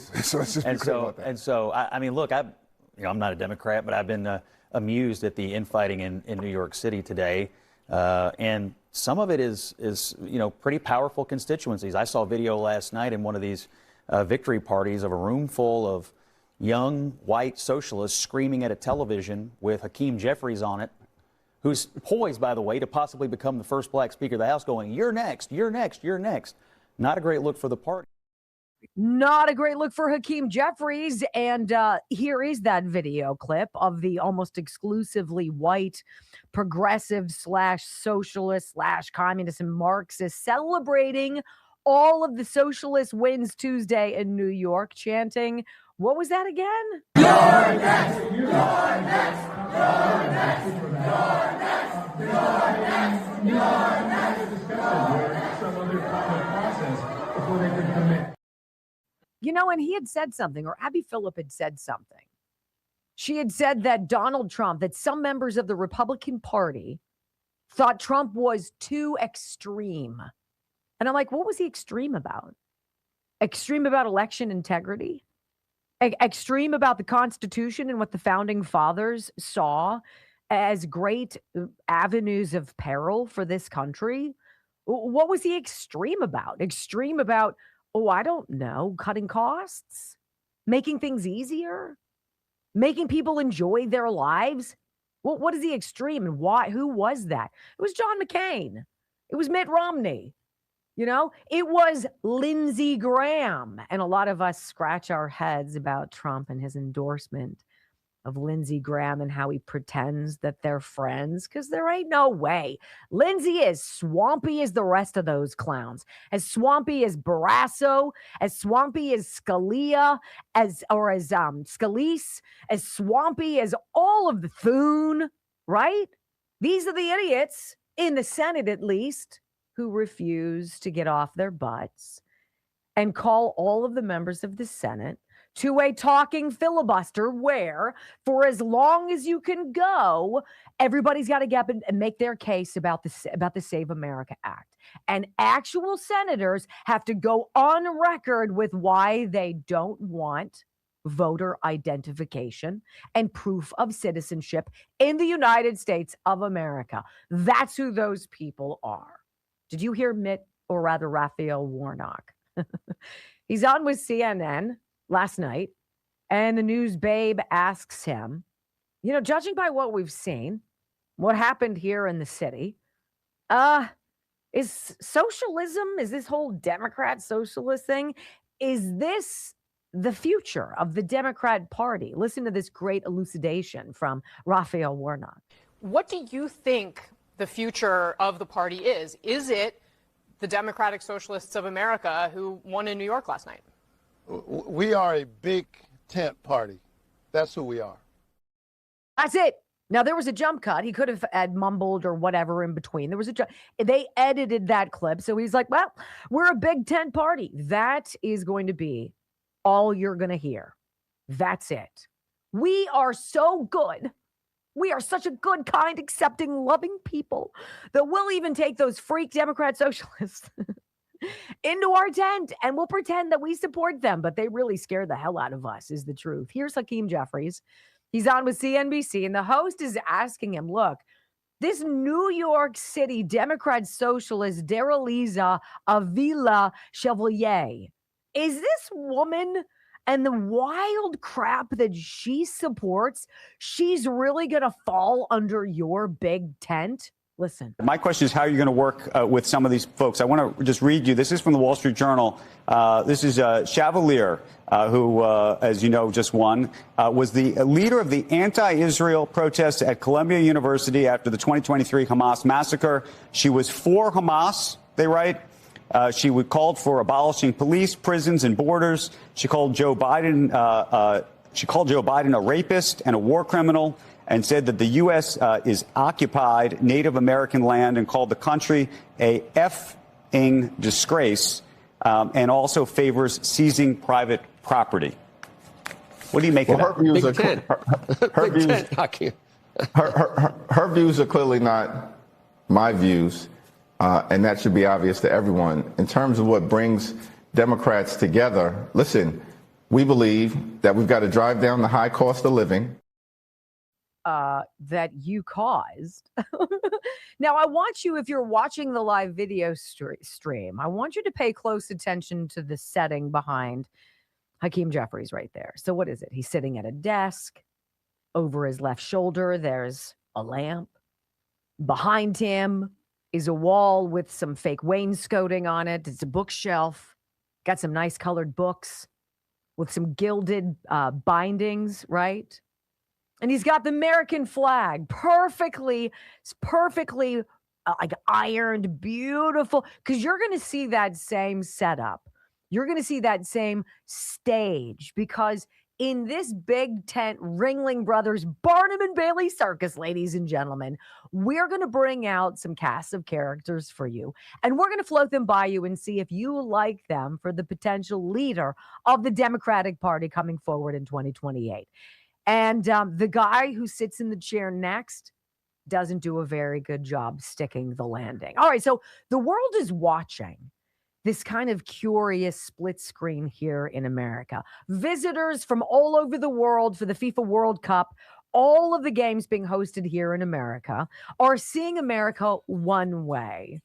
And so, I mean, look, I'm not a Democrat, but I've been amused at the infighting in New York City today. And some of it is pretty powerful constituencies. I saw a video last night in one of these victory parties of a room full of young white socialists screaming at a television with Hakeem Jeffries on it, who's poised, by the way, to possibly become the first black Speaker of the House, going, "You're next, you're next, you're next." Not a great look for the party. Not a great look for Hakeem Jeffries. And here is that video clip of the almost exclusively white progressive / socialist / communist and Marxist celebrating all of the socialist wins Tuesday in New York, chanting, what was that again? You're next, you're next, you're next, you're next, you're next, you're next. Some other common process before they could commit. And he had said something, or Abby Phillip had said something. She had said that Donald Trump, that some members of the Republican Party thought Trump was too extreme. And I'm like, what was he extreme about? Extreme about election integrity? Extreme about the Constitution and what the founding fathers saw as great avenues of peril for this country? What was he extreme about? Extreme about, I don't know, cutting costs, making things easier, making people enjoy their lives? What is the extreme and why? Who was that? It was John McCain. It was Mitt Romney. It was Lindsey Graham. And a lot of us scratch our heads about Trump and his endorsement of Lindsey Graham and how he pretends that they're friends, because there ain't no way. Lindsey is swampy as the rest of those clowns, as swampy as Barrasso, as swampy as Scalia, as Scalise, as swampy as all of the Thune, right? These are the idiots, in the Senate at least, who refuse to get off their butts and call all of the members of the Senate to a talking filibuster where, for as long as you can go, everybody's got to get up and make their case about the Save America Act. And actual senators have to go on record with why they don't want voter identification and proof of citizenship in the United States of America. That's who those people are. Did you hear Raphael Warnock? He's on with CNN last night, and the news babe asks him, judging by what we've seen, what happened here in the city, is socialism, is this whole Democrat socialist thing, is this the future of the Democrat Party? Listen to this great elucidation from Raphael Warnock. What do you think the future of the party is? Is it the Democratic Socialists of America who won in New York last night? We are a big tent party. That's who we are. That's it. Now, there was a jump cut. He could have had mumbled or whatever in between. There was a jump. They edited that clip. So he's like, well, we're a big tent party. That is going to be all you're going to hear. That's it. We are so good. We are such a good, kind, accepting, loving people that we'll even take those freak Democrat socialists into our tent and we'll pretend that we support them, but they really scare the hell out of us, is the truth. Here's Hakeem Jeffries He's on with CNBC, and the host is asking him, look, this New York City Democrat socialist, Daraliza Avila Chevalier, is this woman and the wild crap that she supports, she's really going to fall under your big tent? Listen. My question is how you're going to work with some of these folks. I want to just read you. This is from the Wall Street Journal. This is Chevalier, who, as you know, just won, was the leader of the anti-Israel protests at Columbia University after the 2023 Hamas massacre. She was for Hamas, they write. She called for abolishing police, prisons, and borders. She called Joe Biden a rapist and a war criminal, and said that the U.S. Is occupied Native American land, and called the country a effing disgrace, and also favors seizing private property. What do you make of that? Her views are clearly not my views, and that should be obvious to everyone. In terms of what brings Democrats together, listen, we believe that we've got to drive down the high cost of living. That you caused. Now, I want you, if you're watching the live video stream, I want you to pay close attention to the setting behind Hakeem Jeffries right there. So what is it? He's sitting at a desk. Over his left shoulder, there's a lamp. Behind him is a wall with some fake wainscoting on it. It's a bookshelf. Got some nice colored books with some gilded bindings, right? And he's got the American flag perfectly like ironed, beautiful. Because you're going to see that same setup. You're going to see that same stage. Because in this big tent, Ringling Brothers, Barnum and Bailey Circus, ladies and gentlemen, we're going to bring out some cast of characters for you. And we're going to float them by you and see if you like them for the potential leader of the Democratic Party coming forward in 2028. And the guy who sits in the chair next doesn't do a very good job sticking the landing. All right, so the world is watching this kind of curious split screen here in America. Visitors from all over the world for the FIFA World Cup, all of the games being hosted here in America, are seeing America one way.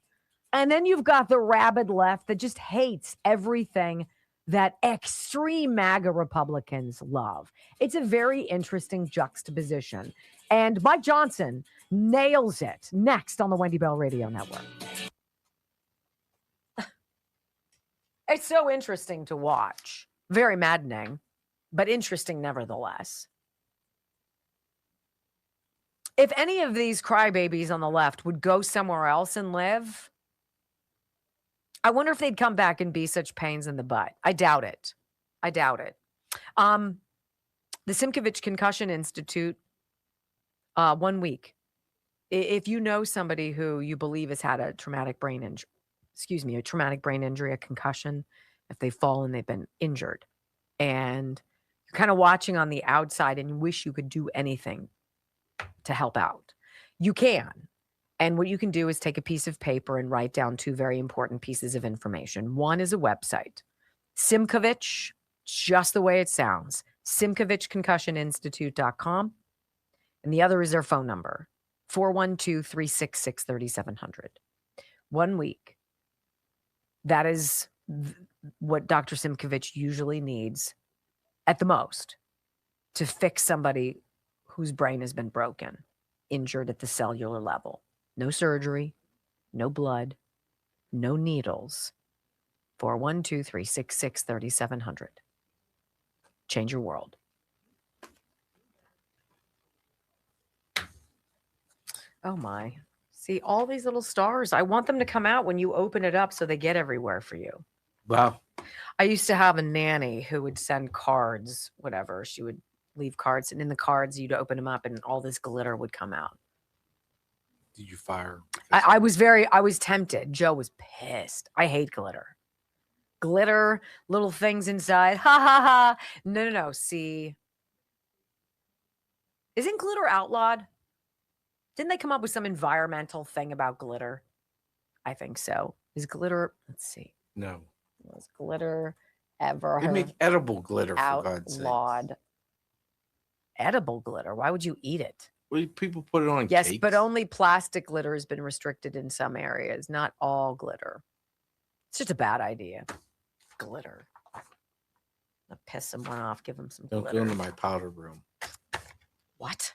And then you've got the rabid left that just hates everything that extreme MAGA Republicans love. It's a very interesting juxtaposition. And Mike Johnson nails it next on the Wendy Bell Radio Network. It's so interesting to watch. Very maddening, but interesting nevertheless. If any of these crybabies on the left would go somewhere else and live, I wonder if they'd come back and be such pains in the butt. I doubt it. I doubt it. The Simkovich Concussion Institute, 1 week. If you know somebody who you believe has had a traumatic brain injury, a concussion, if they fall and they've been injured, and you're kind of watching on the outside and you wish you could do anything to help out, you can. And what you can do is take a piece of paper and write down two very important pieces of information. One is a website, Simkovich, just the way it sounds, SimkovichConcussionInstitute.com. And the other is their phone number, 412-366-3700. 1 week. That is what Dr. Simkovich usually needs at the most to fix somebody whose brain has been broken, injured at the cellular level. No surgery, no blood, no needles. 412-366-3700. Change your world. Oh my. See, all these little stars. I want them to come out when you open it up so they get everywhere for you. Wow. I used to have a nanny who would send cards, whatever. She would leave cards, and in the cards, you'd open them up and all this glitter would come out. Did you fire? I was tempted. Joe was pissed. I hate glitter. Glitter, little things inside. Ha ha ha. No. See, isn't glitter outlawed? Didn't they come up with some environmental thing about glitter? I think so. Is glitter, let's see. No. Was glitter ever They make edible glitter, for God's sake. Outlawed edible glitter. Why would you eat it? Well, people put it on Yes, cakes. but only plastic glitter has been restricted in some areas, not all glitter. It's just a bad idea. Glitter. I'll piss someone off, give them some Don't glitter. go into my powder room. What?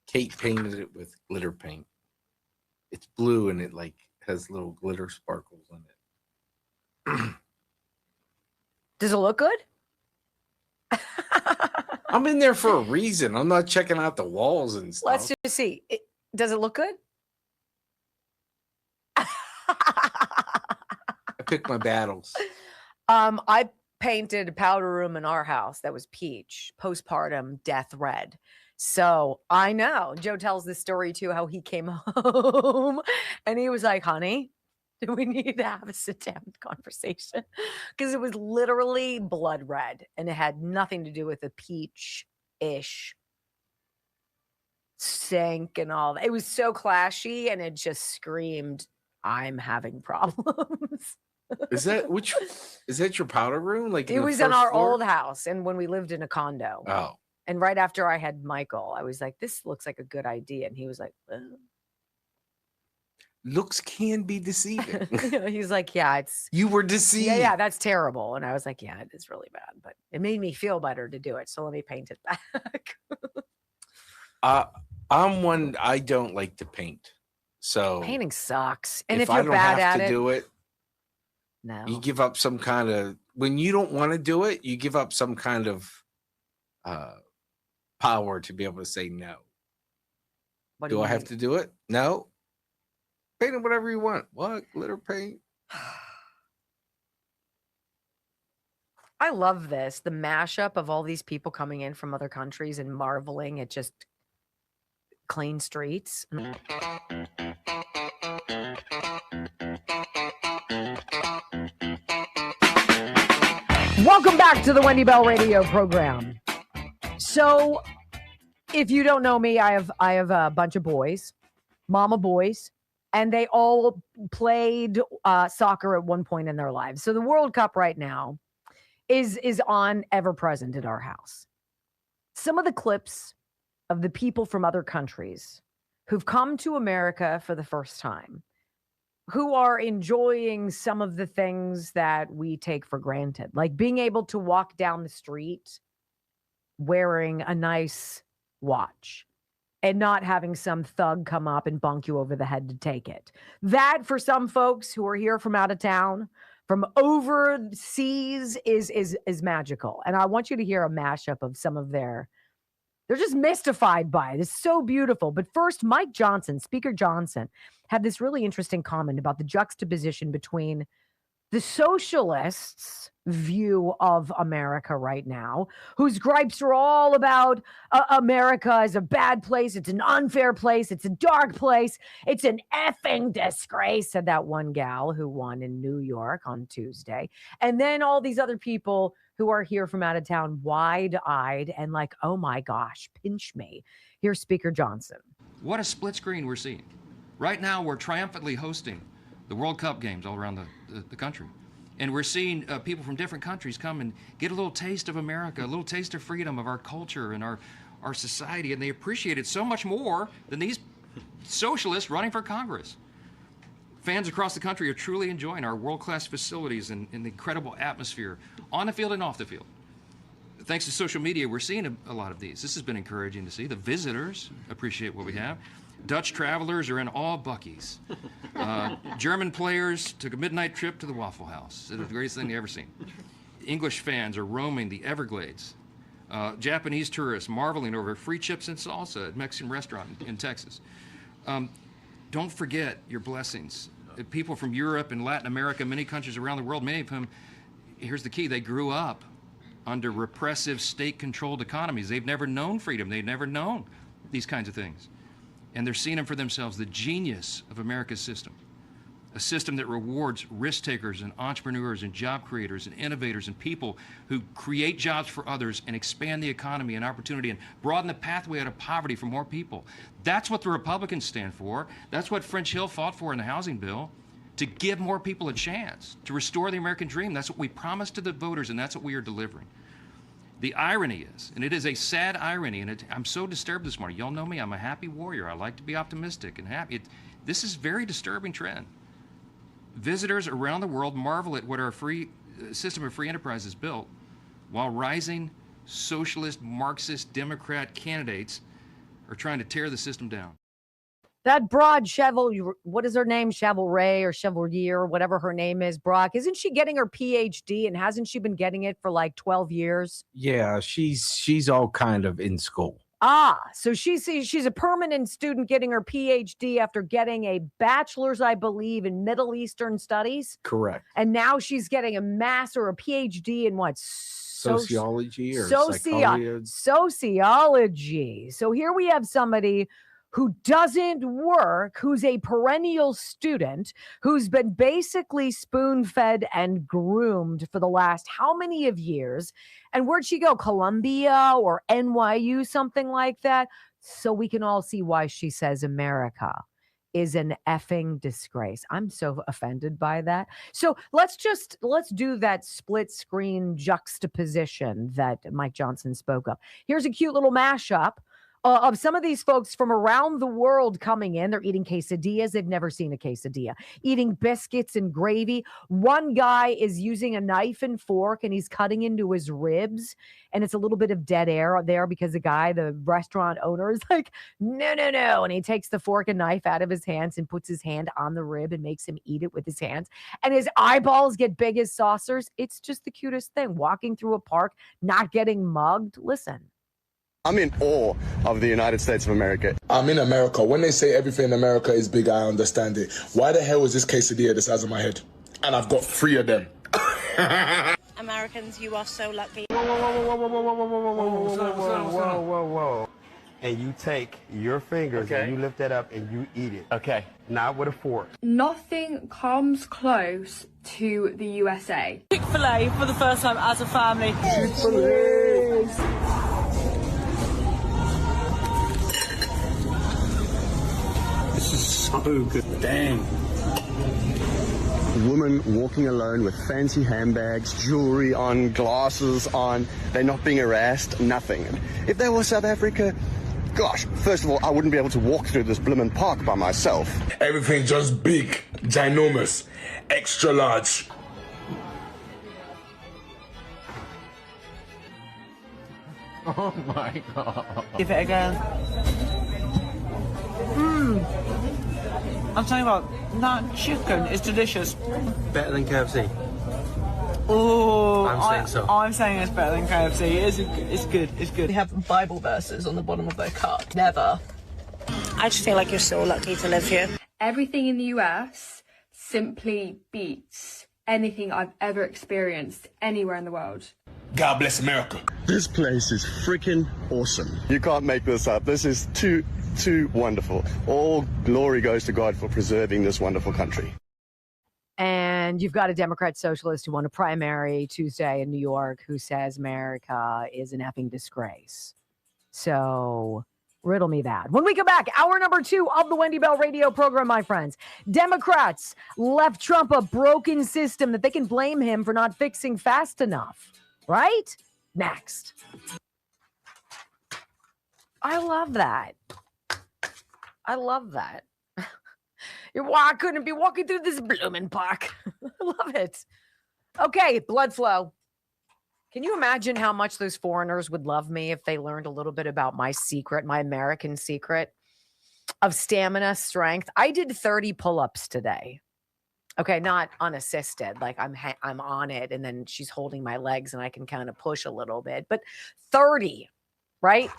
Kate painted it with glitter paint. It's blue and it like has little glitter sparkles in it. Does it look good? I'm in there for a reason. I'm not checking out the walls and stuff. Let's just see. Does it look good? I pick my battles. I painted a powder room in our house that was peach, postpartum death red. So I know Joe tells this story too, how he came home and he was like, honey, do we need to have a sit down conversation? Because it was literally blood red and it had nothing to do with the peach-ish sink and all that. It was so clashy and it just screamed, I'm having problems. Is that your powder room? Like it was in our old house and when we lived in a condo. Oh. And right after I had Michael, I was like, this looks like a good idea. And he was like, looks can be deceiving. He's like, yeah, it's. You were deceived. Yeah, that's terrible. And I was like, yeah, it is really bad. But it made me feel better to do it. So let me paint it back. I'm one, I don't like to paint. So painting sucks. And if I you're don't bad have at to do it, no. You give up some kind of, when you don't want to do it, you give up some kind of power to be able to say no. What do I have to do it? No. Paint it whatever you want. What? Glitter paint? I love this. The mashup of all these people coming in from other countries and marveling at just clean streets. Welcome back to the Wendy Bell radio program. So if you don't know me, I have a bunch of boys, mama boys, and they all played soccer at one point in their lives. So the World Cup right now is on ever present at our house. Some of the clips of the people from other countries who've come to America for the first time, who are enjoying some of the things that we take for granted, like being able to walk down the street wearing a nice watch and not having some thug come up and bonk you over the head to take it. That, for some folks who are here from out of town, from overseas, is magical. And I want you to hear a mashup of some of they're just mystified by it. It's so beautiful. But first, Mike Johnson, Speaker Johnson, had this really interesting comment about the juxtaposition between the socialists' view of America right now, whose gripes are all about America is a bad place, it's an unfair place, it's a dark place, it's an effing disgrace, said that one gal who won in New York on Tuesday. And then all these other people who are here from out of town, wide-eyed and like, oh my gosh, pinch me. Here's Speaker Johnson. What a split screen we're seeing. Right now, we're triumphantly hosting the World Cup games all around the country. And we're seeing people from different countries come and get a little taste of America, a little taste of freedom, of our culture and our society, and they appreciate it so much more than these socialists running for Congress. Fans across the country are truly enjoying our world-class facilities and the incredible atmosphere on the field and off the field. Thanks to social media, we're seeing a lot of these. This has been encouraging to see. The visitors appreciate what we have. Dutch travelers are in all Buc-ee's. German players took a midnight trip to the Waffle House. It's the greatest thing they've ever seen. English fans are roaming the Everglades. Japanese tourists marveling over free chips and salsa at a Mexican restaurant in Texas. Don't forget your blessings. People from Europe and Latin America, many countries around the world, many of whom, here's the key, they grew up under repressive state-controlled economies. They've never known freedom. They've never known these kinds of things. And they're seeing them for themselves, the genius of America's system. A system that rewards risk takers and entrepreneurs and job creators and innovators and people who create jobs for others and expand the economy and opportunity and broaden the pathway out of poverty for more people. That's what the Republicans stand for. That's what French Hill fought for in the housing bill, to give more people a chance, to restore the American dream. That's what we promised to the voters, and that's what we are delivering. The irony is, and it is a sad irony, and I'm so disturbed this morning. Y'all know me. I'm a happy warrior. I like to be optimistic and happy. This is a very disturbing trend. Visitors around the world marvel at what our free system of free enterprise has built, while rising socialist, Marxist, Democrat candidates are trying to tear the system down. That broad what is her name? Chevalier or Chevalier, or whatever her name is, Brock. Isn't she getting her PhD, and hasn't she been getting it for like 12 years? Yeah, she's all kind of in school. So she's a permanent student getting her PhD after getting a bachelor's, I believe, in Middle Eastern studies. Correct. And now she's getting a master or a PhD in what? Sociology or psychology. Sociology. So here we have somebody who doesn't work, who's a perennial student, who's been basically spoon-fed and groomed for the last how many of years? And where'd she go? Columbia or NYU, something like that? So we can all see why she says America is an effing disgrace. I'm so offended by that. So let's do that split screen juxtaposition that Mike Johnson spoke of. Here's a cute little mashup of some of these folks from around the world coming in. They're eating quesadillas. They've never seen a quesadilla. Eating biscuits and gravy. One guy is using a knife and fork, and he's cutting into his ribs. And it's a little bit of dead air there because the restaurant owner is like, no. And he takes the fork and knife out of his hands and puts his hand on the rib and makes him eat it with his hands. And his eyeballs get big as saucers. It's just the cutest thing. Walking through a park, not getting mugged. Listen. I'm in awe of the United States of America. I'm in America. When they say everything in America is big, I understand it. Why the hell is this quesadilla the size of my head? And I've got 3 of them. Americans, you are so lucky. Whoa. And you take your fingers and you lift that up and you eat it. Okay. Not with a fork. Nothing comes close to the USA. Chick-fil-A for the first time as a family. Chick-fil-A. This is so good. Dang. Women walking alone with fancy handbags, jewelry on, glasses on. They're not being harassed, nothing. If they were South Africa, gosh, first of all, I wouldn't be able to walk through this blimmin' park by myself. Everything just big, ginormous, extra large. Oh my God. Give it a go. I'm telling you what, that chicken is delicious. Better than KFC. Oh, I'm saying so. I'm saying it's better than KFC. It's good. They have Bible verses on the bottom of their cup. Never. I just feel like you're so lucky to live here. Everything in the US simply beats anything I've ever experienced anywhere in the world. God bless America. This place is freaking awesome. You can't make this up. This is too wonderful. All glory goes to God for preserving this wonderful country. And you've got a Democrat socialist who won a primary Tuesday in New York who says America is an effing disgrace. So riddle me that. When we come back, hour number 2 of the Wendy Bell radio program, my friends. Democrats left Trump a broken system that they can blame him for not fixing fast enough. Right? Next. I love that. I couldn't be walking through this blooming park. I love it. Okay, blood flow. Can you imagine how much those foreigners would love me if they learned a little bit about my secret, my American secret of stamina, strength? I did 30 pull-ups today. Okay, not unassisted. Like I'm on it, and then she's holding my legs, and I can kind of push a little bit. But 30, right?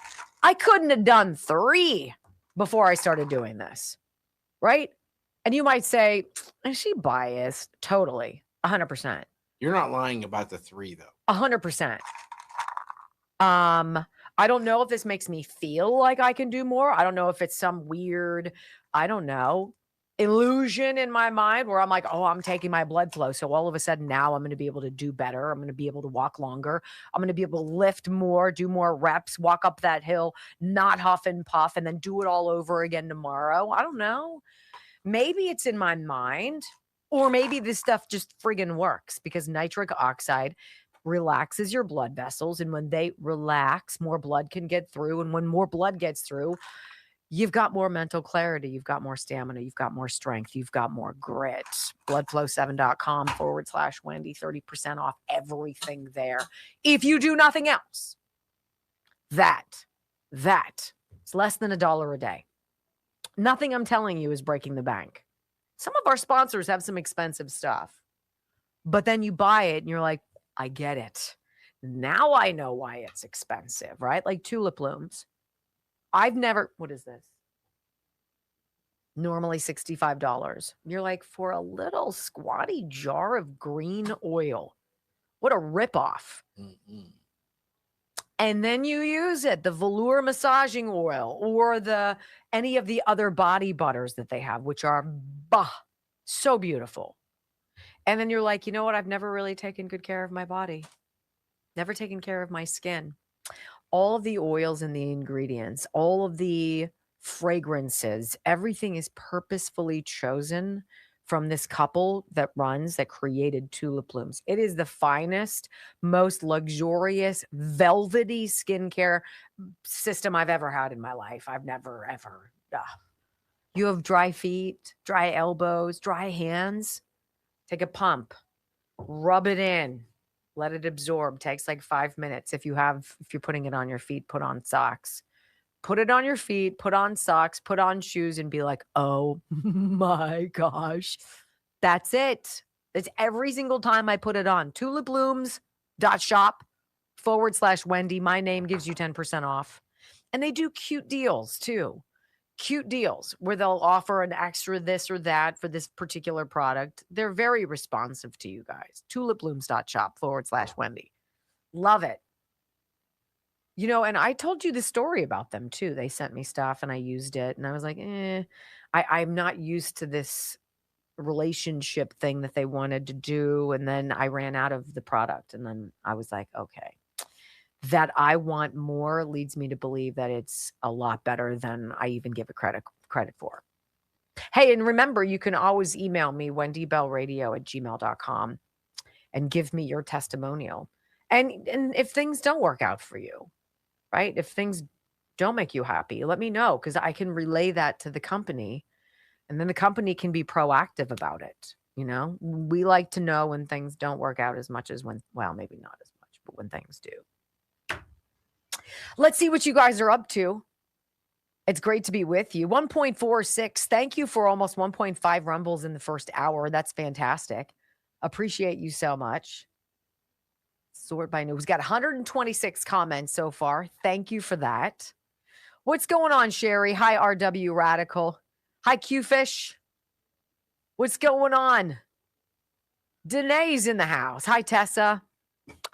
I couldn't have done 3 before I started doing this, right? And you might say, is she biased? Totally, 100%. You're not lying about the 3, though. 100%. I don't know if this makes me feel like I can do more. I don't know if it's some weird, illusion in my mind where I'm like, oh, I'm taking my blood flow. So all of a sudden now I'm going to be able to do better. I'm going to be able to walk longer. I'm going to be able to lift more, do more reps, walk up that hill, not huff and puff, and then do it all over again tomorrow. I don't know. Maybe it's in my mind, or maybe this stuff just friggin' works because nitric oxide relaxes your blood vessels. And when they relax, more blood can get through. And when more blood gets through, you've got more mental clarity. You've got more stamina. You've got more strength. You've got more grit. Bloodflow7.com/Wendy, 30% off everything there. If you do nothing else, that it's less than $1 a day. Nothing I'm telling you is breaking the bank. Some of our sponsors have some expensive stuff, but then you buy it and you're like, I get it. Now I know why it's expensive, right? Like tulip blooms. What is this? Normally $65. You're like, for a little squatty jar of green oil. What a ripoff. Mm-mm. And then you use it, the velour massaging oil or any of the other body butters that they have, which are so beautiful. And then you're like, you know what? I've never really taken good care of my body. Never taken care of my skin. All of the oils and the ingredients, all of the fragrances, everything is purposefully chosen from this couple that created tulip blooms. It is the finest, most luxurious, velvety skincare system I've ever had in my life. I've never, ever. You have dry feet, dry elbows, dry hands. Take a pump, rub it in, let it absorb. Takes like 5 minutes. If you're putting it on your feet, put on socks. Put it on your feet, put on socks, put on shoes, and be like, oh my gosh. That's it. It's every single time I put it on. tulipblooms.shop/Wendy. My name gives you 10% off. And they do cute deals too. Cute deals where they'll offer an extra this or that for this particular product. They're very responsive to you guys. tulipblooms.shop/Wendy. Love it. You know, and I told you the story about them too. They sent me stuff and I used it and I was like, I'm not used to this relationship thing that they wanted to do. And then I ran out of the product and then I was like, okay, that I want more leads me to believe that it's a lot better than I even give it credit for. Hey, and remember, you can always email me, wendybellradio@gmail.com, and give me your testimonial. And if things don't work out for you, right? If things don't make you happy, let me know because I can relay that to the company and then the company can be proactive about it. You know, we like to know when things don't work out as much as maybe not as much, but when things do. Let's see what you guys are up to. It's great to be with you. 1.46. Thank you for almost 1.5 rumbles in the first hour. That's fantastic. Appreciate you so much. Sort by news. Got 126 comments so far. Thank you for that. What's going on, Sherry? Hi, RW Radical. Hi, Qfish. What's going on? Danae's in the house. Hi, Tessa.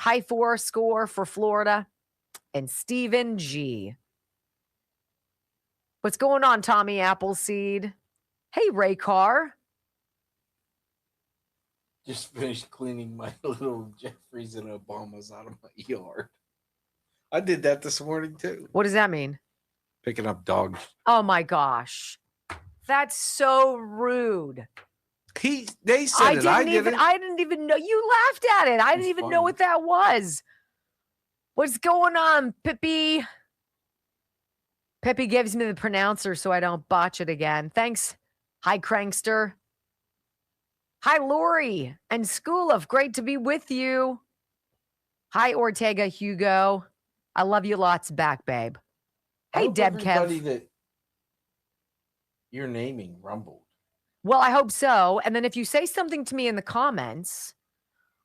Hi, 4 score for Florida. And Stephen G. What's going on, Tommy Appleseed? Hey, Ray Carr. Just finished cleaning my little Jeffries and Obamas out of my yard. I did that this morning too. What does that mean? Picking up dogs. Oh my gosh. That's so rude. They said it. I didn't even know. You laughed at it. I didn't even know what that was. What's going on, Pippi? Pippi gives me the pronouncer so I don't botch it again. Thanks. Hi, Crankster. Hi, Lori and Schoolov. Great to be with you. Hi, Ortega Hugo. I love you lots back, babe. Hey, Deb Kev. That you're naming rumbled. Well, I hope so. And then if you say something to me in the comments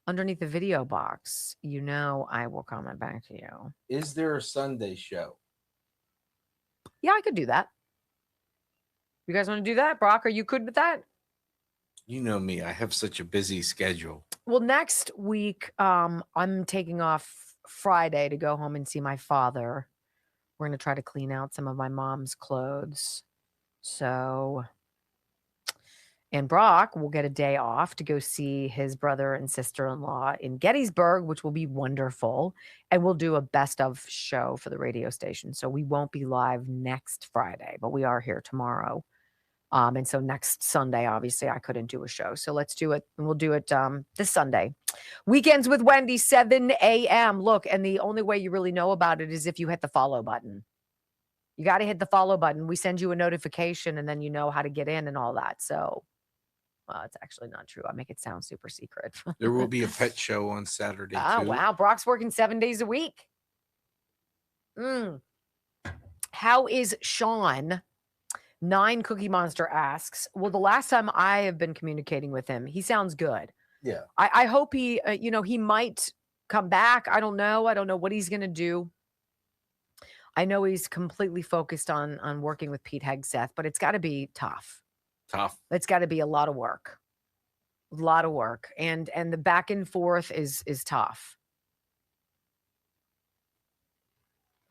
underneath the video box, you know I will comment back to you. Is there a Sunday show? Yeah, I could do that. You guys want to do that? Brock, are you good with that? You know me. I have such a busy schedule. Well, next week, I'm taking off Friday to go home and see my father. We're going to try to clean out some of my mom's clothes. So, and Brock will get a day off to go see his brother and sister-in-law in Gettysburg, which will be wonderful. And we'll do a best of show for the radio station. So we won't be live next Friday, but we are here tomorrow And so next Sunday, obviously, I couldn't do a show. So let's do it. And we'll do it this Sunday. Weekends with Wendy, 7 a.m. Look, and the only way you really know about it is if you hit the follow button. You got to hit the follow button. We send you a notification, and then you know how to get in and all that. So, well, it's actually not true. I make it sound super secret. There will be a pet show on Saturday, Oh, too. wow. Brock's working 7 days a week. How is Sean? 9 Cookie Monster asks, well, the last time I have been communicating with him, he sounds good. Yeah. I hope he, he might come back. I don't know. I don't know what he's going to do. I know he's completely focused on working with Pete Hegseth, but it's got to be tough. It's got to be a lot of work. A lot of work. And the back and forth is tough.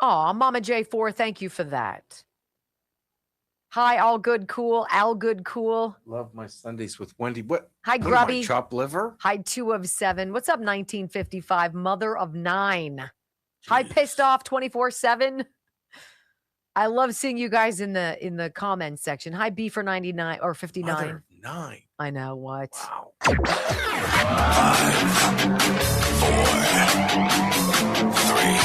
Oh, Mama J4, thank you for that. Hi, all good, cool. Al good, cool. Love my Sundays with Wendy. What? Hi, What am I, Grubby. chopped liver? Hi, 2 of 7. What's up, 1955? Mother of 9. Hi, pissed off 24/7. I love seeing you guys in the comments section. Hi, B for 99 or 59. Mother of 9. I know what. Wow. 5, 4, 3,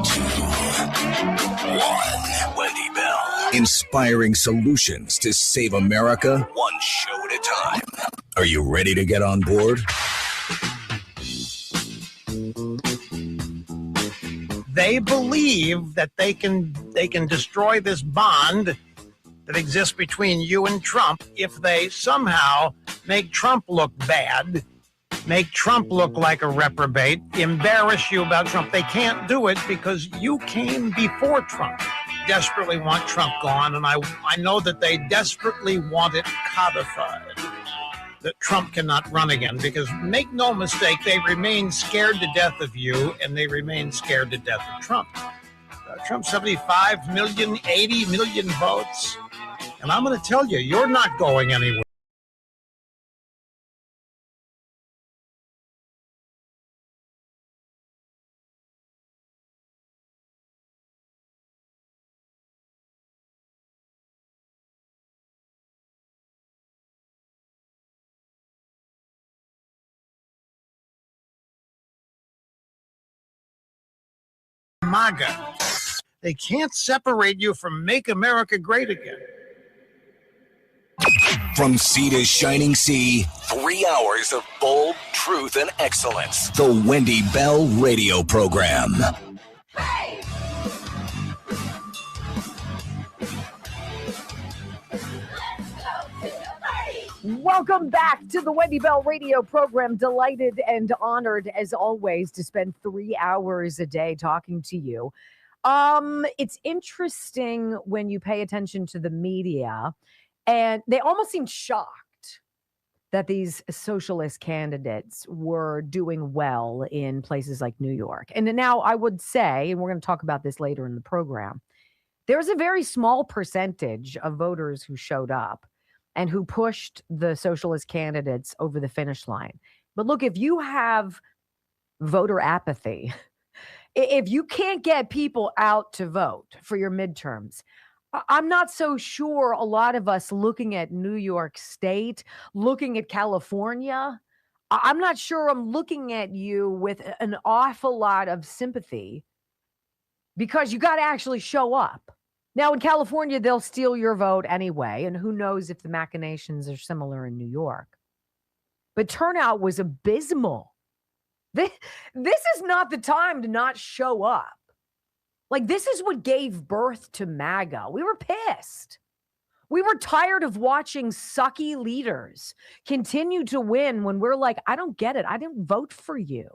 2, 1. Wendy Bell. Inspiring solutions to save America, one show at a time. Are you ready to get on board? They believe that they can destroy this bond that exists between you and Trump if they somehow make Trump look bad, make Trump look like a reprobate, embarrass you about Trump. They can't do it because you came before Trump. Desperately want Trump gone, and I know that they desperately want it codified, that Trump cannot run again, because make no mistake, they remain scared to death of you, and they remain scared to death of Trump. Trump, 75 million, 80 million votes, and I'm going to tell you, you're not going anywhere. MAGA. They can't separate you from Make America Great Again. From sea to shining sea, 3 hours of bold truth and excellence. The Wendy Bell Radio Program. Welcome back to the Wendy Bell Radio Program. Delighted and honored, as always, to spend 3 hours a day talking to you. It's interesting when you pay attention to the media, and they almost seem shocked that these socialist candidates were doing well in places like New York. And now I would say, and we're going to talk about this later in the program, there's a very small percentage of voters who showed up and who pushed the socialist candidates over the finish line. But look, if you have voter apathy, if you can't get people out to vote for your midterms, I'm not so sure a lot of us looking at New York State, looking at California, I'm not sure I'm looking at you with an awful lot of sympathy, because you got to actually show up. Now, in California, they'll steal your vote anyway, and who knows if the machinations are similar in New York. But turnout was abysmal. This is not the time to not show up. Like, this is what gave birth to MAGA. We were pissed. We were tired of watching sucky leaders continue to win when we're like, I don't get it. I didn't vote for you.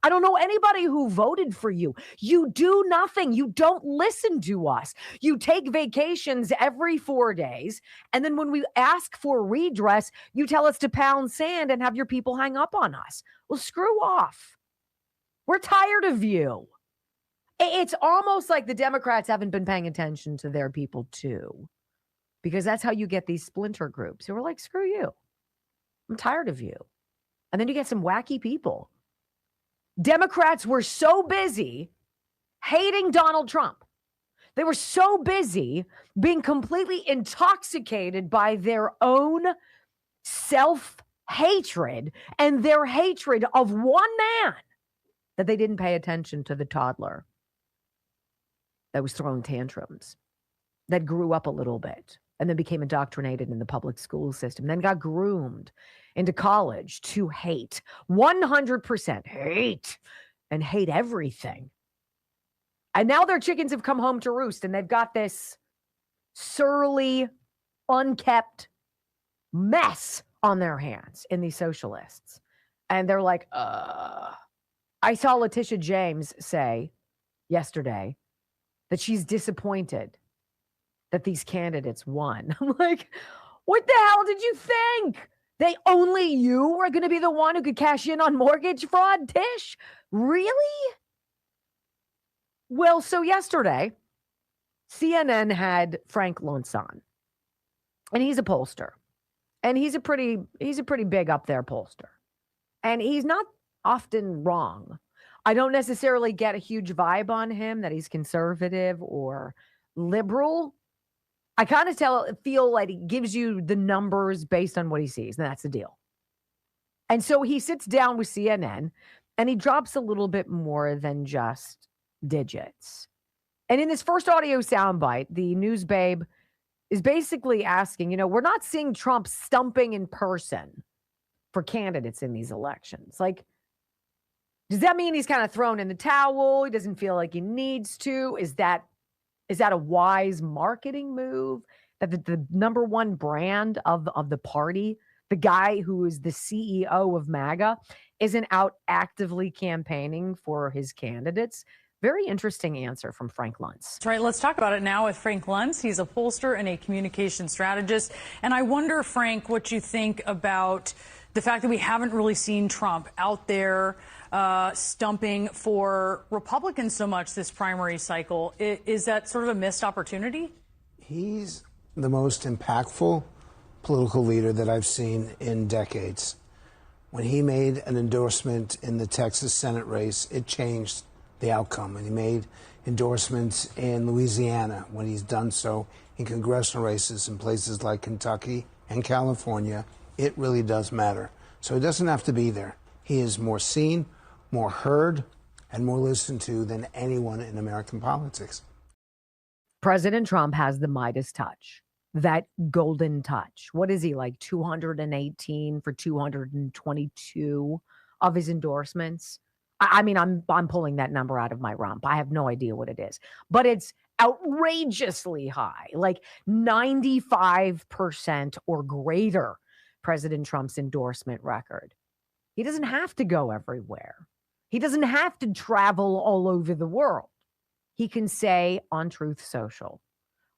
I don't know anybody who voted for you. You do nothing. You don't listen to us. You take vacations every 4 days. And then when we ask for redress, you tell us to pound sand and have your people hang up on us. Well, screw off. We're tired of you. It's almost like the Democrats haven't been paying attention to their people too. Because that's how you get these splinter groups who are like, screw you. I'm tired of you. And then you get some wacky people. Democrats were so busy hating Donald Trump They were so busy being completely intoxicated by their own self-hatred and their hatred of one man that they didn't pay attention to the toddler that was throwing tantrums, that grew up a little bit and then became indoctrinated in the public school system, then got groomed into college to hate, 100% hate, and hate everything. And now their chickens have come home to roost, and they've got this surly, unkept mess on their hands in these socialists. And they're like, I saw Letitia James say yesterday that she's disappointed that these candidates won. I'm like, what the hell did you think? Only you were going to be the one who could cash in on mortgage fraud, Tish? Really? Well, so yesterday, CNN had Frank Luntz on, and he's a pollster, and he's a pretty big up there pollster, and he's not often wrong. I don't necessarily get a huge vibe on him that he's conservative or liberal. I kind of feel like he gives you the numbers based on what he sees, and that's the deal. And so he sits down with CNN, and he drops a little bit more than just digits. And in this first audio soundbite, the news babe is basically asking, we're not seeing Trump stumping in person for candidates in these elections. Like, does that mean he's kind of thrown in the towel? He doesn't feel like he needs to? Is that a wise marketing move? That the number one brand of the party, the guy who is the CEO of MAGA, isn't out actively campaigning for his candidates? Very interesting answer from Frank Luntz. That's right. Let's talk about it now with Frank Luntz. He's a pollster and a communication strategist. And I wonder, Frank, what you think about the fact that we haven't really seen Trump out there stumping for Republicans so much this primary cycle. Is that sort of a missed opportunity? He's the most impactful political leader that I've seen in decades. When he made an endorsement in the Texas Senate race, it changed the outcome. And he made endorsements in Louisiana when he's done so in congressional races in places like Kentucky and California. It really does matter. So he doesn't have to be there. He is more seen, more heard, and more listened to than anyone in American politics. President Trump has the Midas touch, that golden touch. What is he, like 218 for 222 of his endorsements? I mean, I'm pulling that number out of my rump. I have no idea what it is, but it's outrageously high, like 95% or greater President Trump's endorsement record. He doesn't have to go everywhere. He doesn't have to travel all over the world. He can say on Truth Social,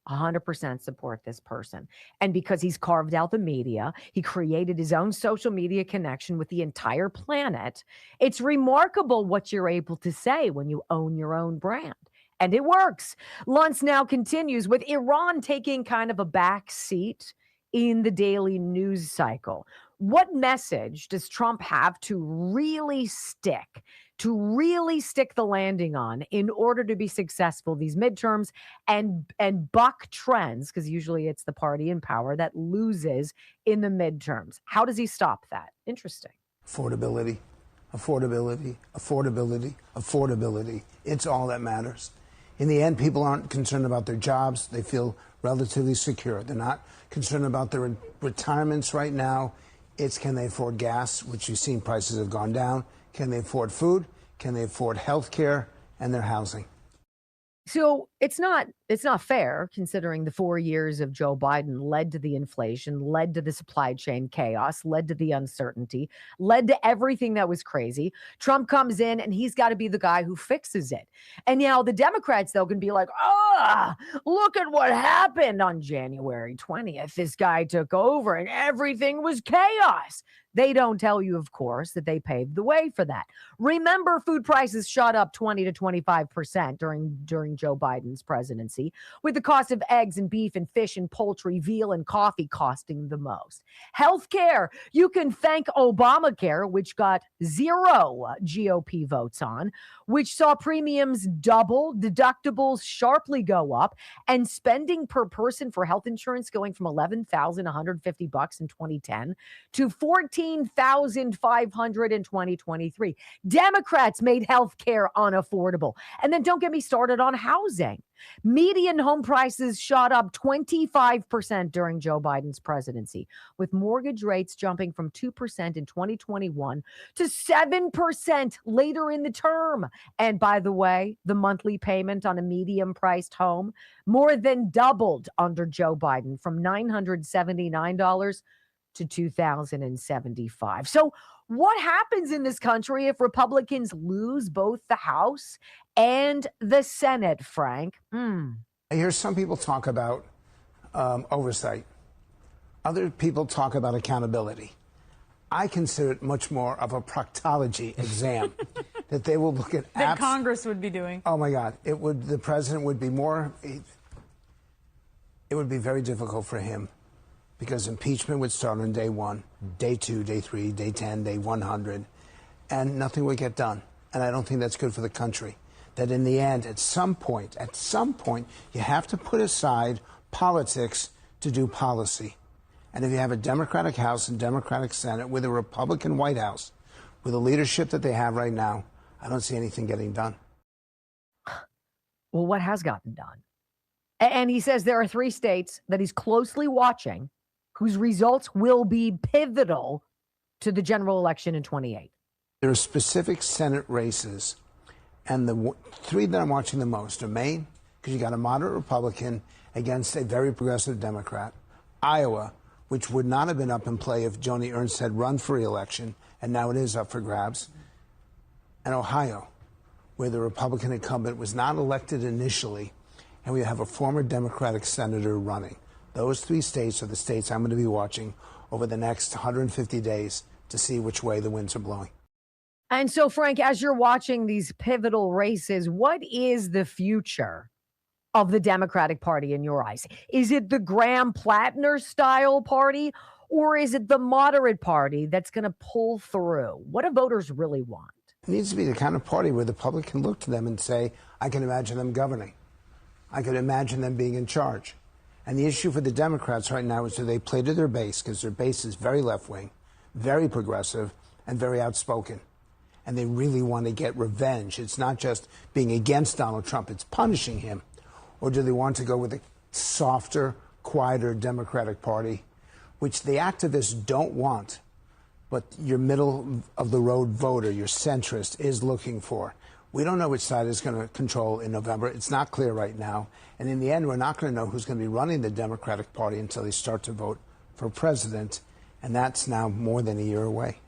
100% support this person. And because he's carved out the media, he created his own social media connection with the entire planet. It's remarkable what you're able to say when you own your own brand. And it works. Luntz now continues with Iran taking kind of a back seat in the daily news cycle. What message does Trump have to really stick the landing on in order to be successful these midterms and buck trends? Because usually it's the party in power that loses in the midterms. How does he stop that? Interesting. Affordability, affordability, affordability, affordability. It's all that matters. In the end, people aren't concerned about their jobs. They feel relatively secure. They're not concerned about their retirements right now. It's can they afford gas, which you've seen prices have gone down. Can they afford food? Can they afford health care and their housing? So it's not fair, considering the 4 years of Joe Biden led to the inflation, led to the supply chain chaos, led to the uncertainty, led to everything that was crazy. Trump comes in and he's got to be the guy who fixes it. And now the Democrats, though, can be like, look at what happened on January 20th. This guy took over and everything was chaos. They don't tell you, of course, that they paved the way for that. Remember, food prices shot up 20 to 25% during Joe Biden's Biden's presidency, with the cost of eggs and beef and fish and poultry, veal and coffee costing the most. Healthcare, you can thank Obamacare, which got 0 GOP votes on, which saw premiums double, deductibles sharply go up, and spending per person for health insurance going from $11,150 in 2010 to $14,500 in 2023. Democrats made health care unaffordable. And then don't get me started on housing. Median home prices shot up 25% during Joe Biden's presidency, with mortgage rates jumping from 2% in 2021 to 7% later in the term. And by the way, the monthly payment on a medium-priced home more than doubled under Joe Biden, from $979 to $2,075. So what happens in this country if Republicans lose both the House and the Senate, Frank? I hear some people talk about oversight. Other people talk about accountability. I consider it much more of a proctology exam that they will look at. That Congress would be doing. Oh my God! The president would be more. It would be very difficult for him, because impeachment would start on day 1, day 2, day 3, day 10, day 100, and nothing would get done. And I don't think that's good for the country. That in the end, at some point, you have to put aside politics to do policy. And if you have a Democratic House and Democratic Senate with a Republican White House, with the leadership that they have right now, I don't see anything getting done. Well, what has gotten done? And he says there are 3 states that he's closely watching, whose results will be pivotal to the general election in 28. There are specific Senate races, and the 3 that I'm watching the most are Maine, because you got a moderate Republican against a very progressive Democrat; Iowa, which would not have been up in play if Joni Ernst had run for re-election, and now it is up for grabs; and Ohio, where the Republican incumbent was not elected initially, and we have a former Democratic senator running. Those 3 states are the states I'm going to be watching over the next 150 days to see which way the winds are blowing. And so, Frank, as you're watching these pivotal races, what is the future of the Democratic Party in your eyes? Is it the Graham Plattner style party, or is it the moderate party that's going to pull through? What do voters really want? It needs to be the kind of party where the public can look to them and say, I can imagine them governing. I could imagine them being in charge. And the issue for the Democrats right now is that they play to their base, because their base is very left-wing, very progressive, and very outspoken. And they really want to get revenge. It's not just being against Donald Trump, it's punishing him. Or do they want to go with a softer, quieter Democratic Party, which the activists don't want, but your middle-of-the-road voter, your centrist, is looking for? We don't know which side is going to control in November. It's not clear right now. And in the end, we're not going to know who's going to be running the Democratic Party until they start to vote for president. And that's now more than a year away.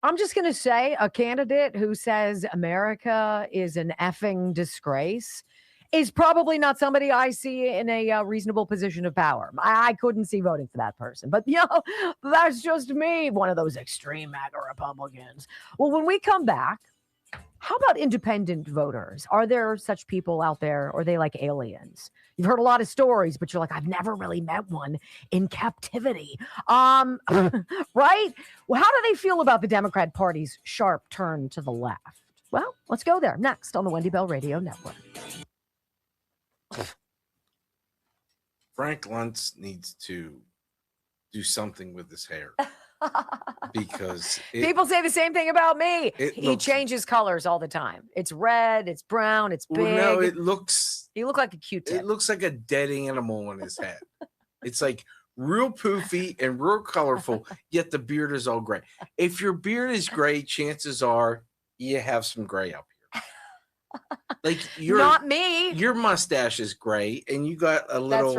I'm just going to say, a candidate who says America is an effing disgrace is probably not somebody I see in a reasonable position of power. I couldn't see voting for that person. But, that's just me, one of those extreme MAGA Republicans. Well, when we come back, how about independent voters? Are there such people out there, or are they like aliens? You've heard a lot of stories, but you're like, I've never really met one in captivity. Right? Well, how do they feel about the Democrat Party's sharp turn to the left? Well, let's go there next on the Wendy Bell Radio Network. Frank Luntz needs to do something with his hair. Because people say the same thing about me. He changes colors all the time. It's red, it's brown, it's big. No, you look like a Q-tip. It looks like a dead animal on his head. It's like real poofy and real colorful, yet the beard is all gray. If your beard is gray, chances are you have some gray up here. Like not me. Your mustache is gray, and you got a little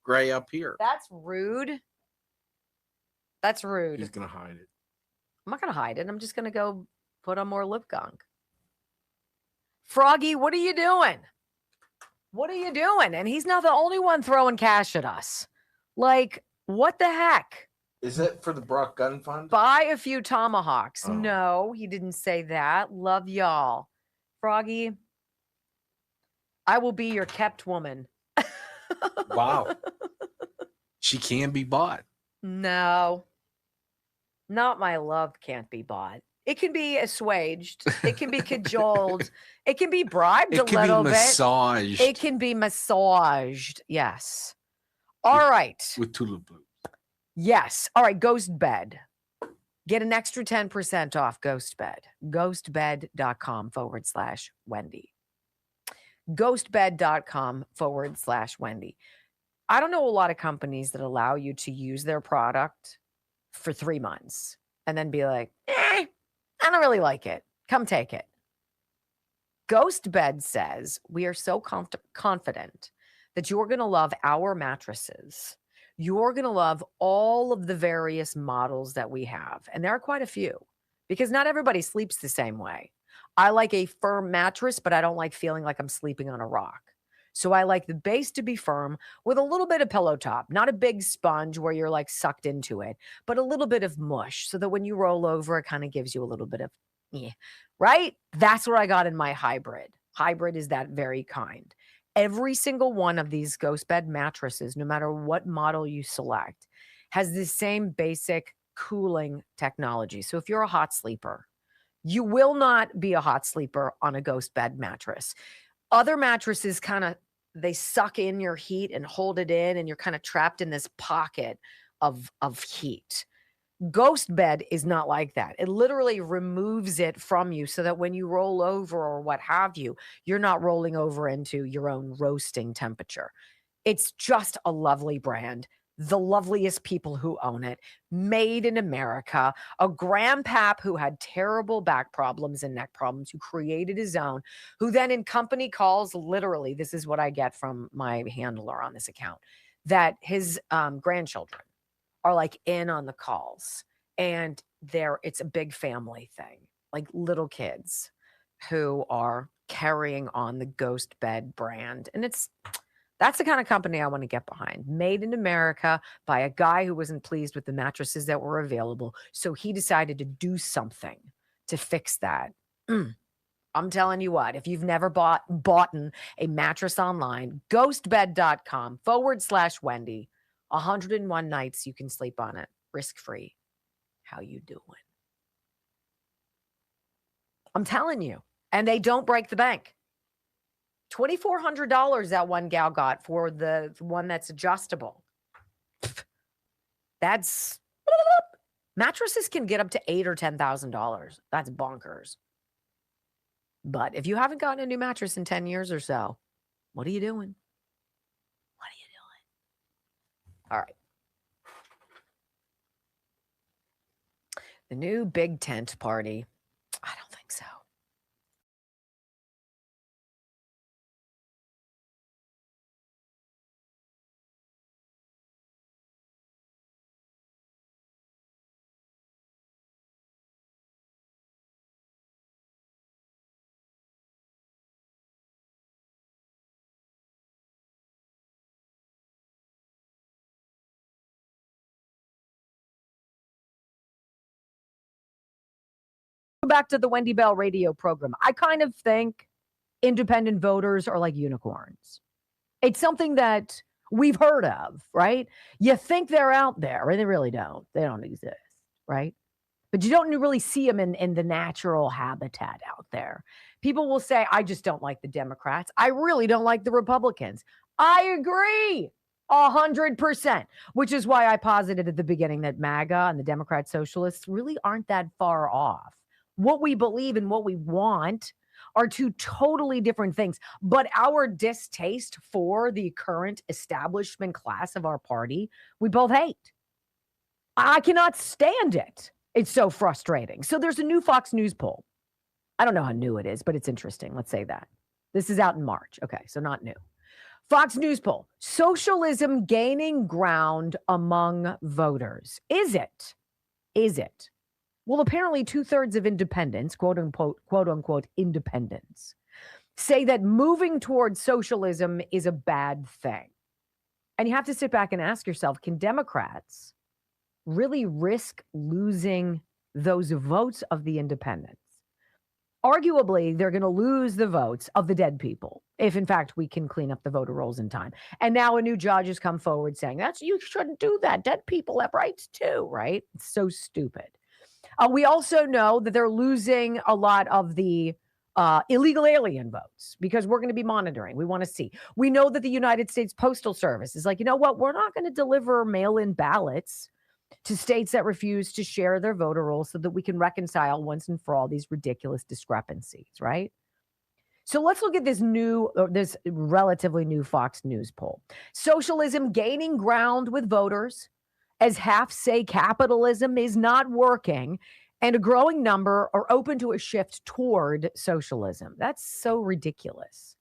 gray up here. That's rude. That's rude. He's gonna hide it. I'm not gonna hide it. I'm just gonna go put on more lip gunk. Froggy, what are you doing? What are you doing? And he's not the only one throwing cash at us. Like, what the heck? Is it for the Brock Gun Fund? Buy a few tomahawks. Oh. No, he didn't say that. Love y'all. Froggy, I will be your kept woman. Wow. She can be bought. No. Not my love can't be bought. It can be assuaged. It can be cajoled. It can be bribed a little bit. It can be massaged. It can be massaged. Yes. All right. With tulip blue. Yes. All right. Ghost Bed. Get an extra 10% off Ghost Bed. Ghostbed.com/Wendy. Ghostbed.com/Wendy. I don't know a lot of companies that allow you to use their product for 3 months and then be like, I don't really like it. Come take it. Ghost Bed says, we are so confident that you're going to love our mattresses. You're going to love all of the various models that we have. And there are quite a few because not everybody sleeps the same way. I like a firm mattress, but I don't like feeling like I'm sleeping on a rock. So I like the base to be firm with a little bit of pillow top, not a big sponge where you're like sucked into it, but a little bit of mush so that when you roll over, it kind of gives you a little bit of, right? That's what I got in my hybrid. Hybrid is that very kind. Every single one of these Ghost Bed mattresses, no matter what model you select, has the same basic cooling technology. So if you're a hot sleeper, you will not be a hot sleeper on a Ghost Bed mattress. Other mattresses they suck in your heat and hold it in, and you're kind of trapped in this pocket of heat. Ghost Bed is not like that. It literally removes it from you so that when you roll over or what have you, you're not rolling over into your own roasting temperature. It's just a lovely brand. The loveliest people who own it, made in America, a grandpap who had terrible back problems and neck problems, who created his own, who then in company calls, literally, this is what I get from my handler on this account, that his grandchildren are like in on the calls, and it's a big family thing, like little kids who are carrying on the Ghost Bed brand. And that's the kind of company I want to get behind. Made in America by a guy who wasn't pleased with the mattresses that were available. So he decided to do something to fix that. I'm telling you what, if you've never bought a mattress online, ghostbed.com/Wendy, 101 nights you can sleep on it, risk-free. How you doing? I'm telling you. And they don't break the bank. $2,400 that one gal got for the one that's adjustable. That's mattresses can get up to $8,000 or $10,000. That's bonkers. But if you haven't gotten a new mattress in 10 years or so, what are you doing? What are you doing? All right. The new big tent party. I don't think so. Back to the Wendy Bell radio program. I kind of think independent voters are like unicorns. It's something that we've heard of, right? You think they're out there, and they really don't. They don't exist, right? But you don't really see them in the natural habitat out there. People will say, I just don't like the Democrats. I really don't like the Republicans. I agree 100%, which is why I posited at the beginning that MAGA and the Democrat socialists really aren't that far off. What we believe and what we want are two totally different things. But our distaste for the current establishment class of our party, we both hate. I cannot stand it. It's so frustrating. So there's a new Fox News poll. I don't know how new it is, but it's interesting. Let's say that. This is out in March. Okay, so not new. Fox News poll. Socialism gaining ground among voters. Is it? Is it? Well, apparently 2/3 of independents, quote unquote, independents, say that moving towards socialism is a bad thing. And you have to sit back and ask yourself, can Democrats really risk losing those votes of the independents arguably, they're going to lose the votes of the dead people if, in fact, we can clean up the voter rolls in time. And now a new judge has come forward saying, you shouldn't do that. Dead people have rights too, right? It's so stupid. We also know that they're losing a lot of the illegal alien votes because we're going to be monitoring. We want to see. We know that the United States Postal Service is like, you know what? We're not going to deliver mail-in ballots to states that refuse to share their voter rolls so that we can reconcile once and for all these ridiculous discrepancies, right? So let's look at this relatively new Fox News poll. Socialism gaining ground with voters as half say capitalism is not working, and a growing number are open to a shift toward socialism. That's so ridiculous.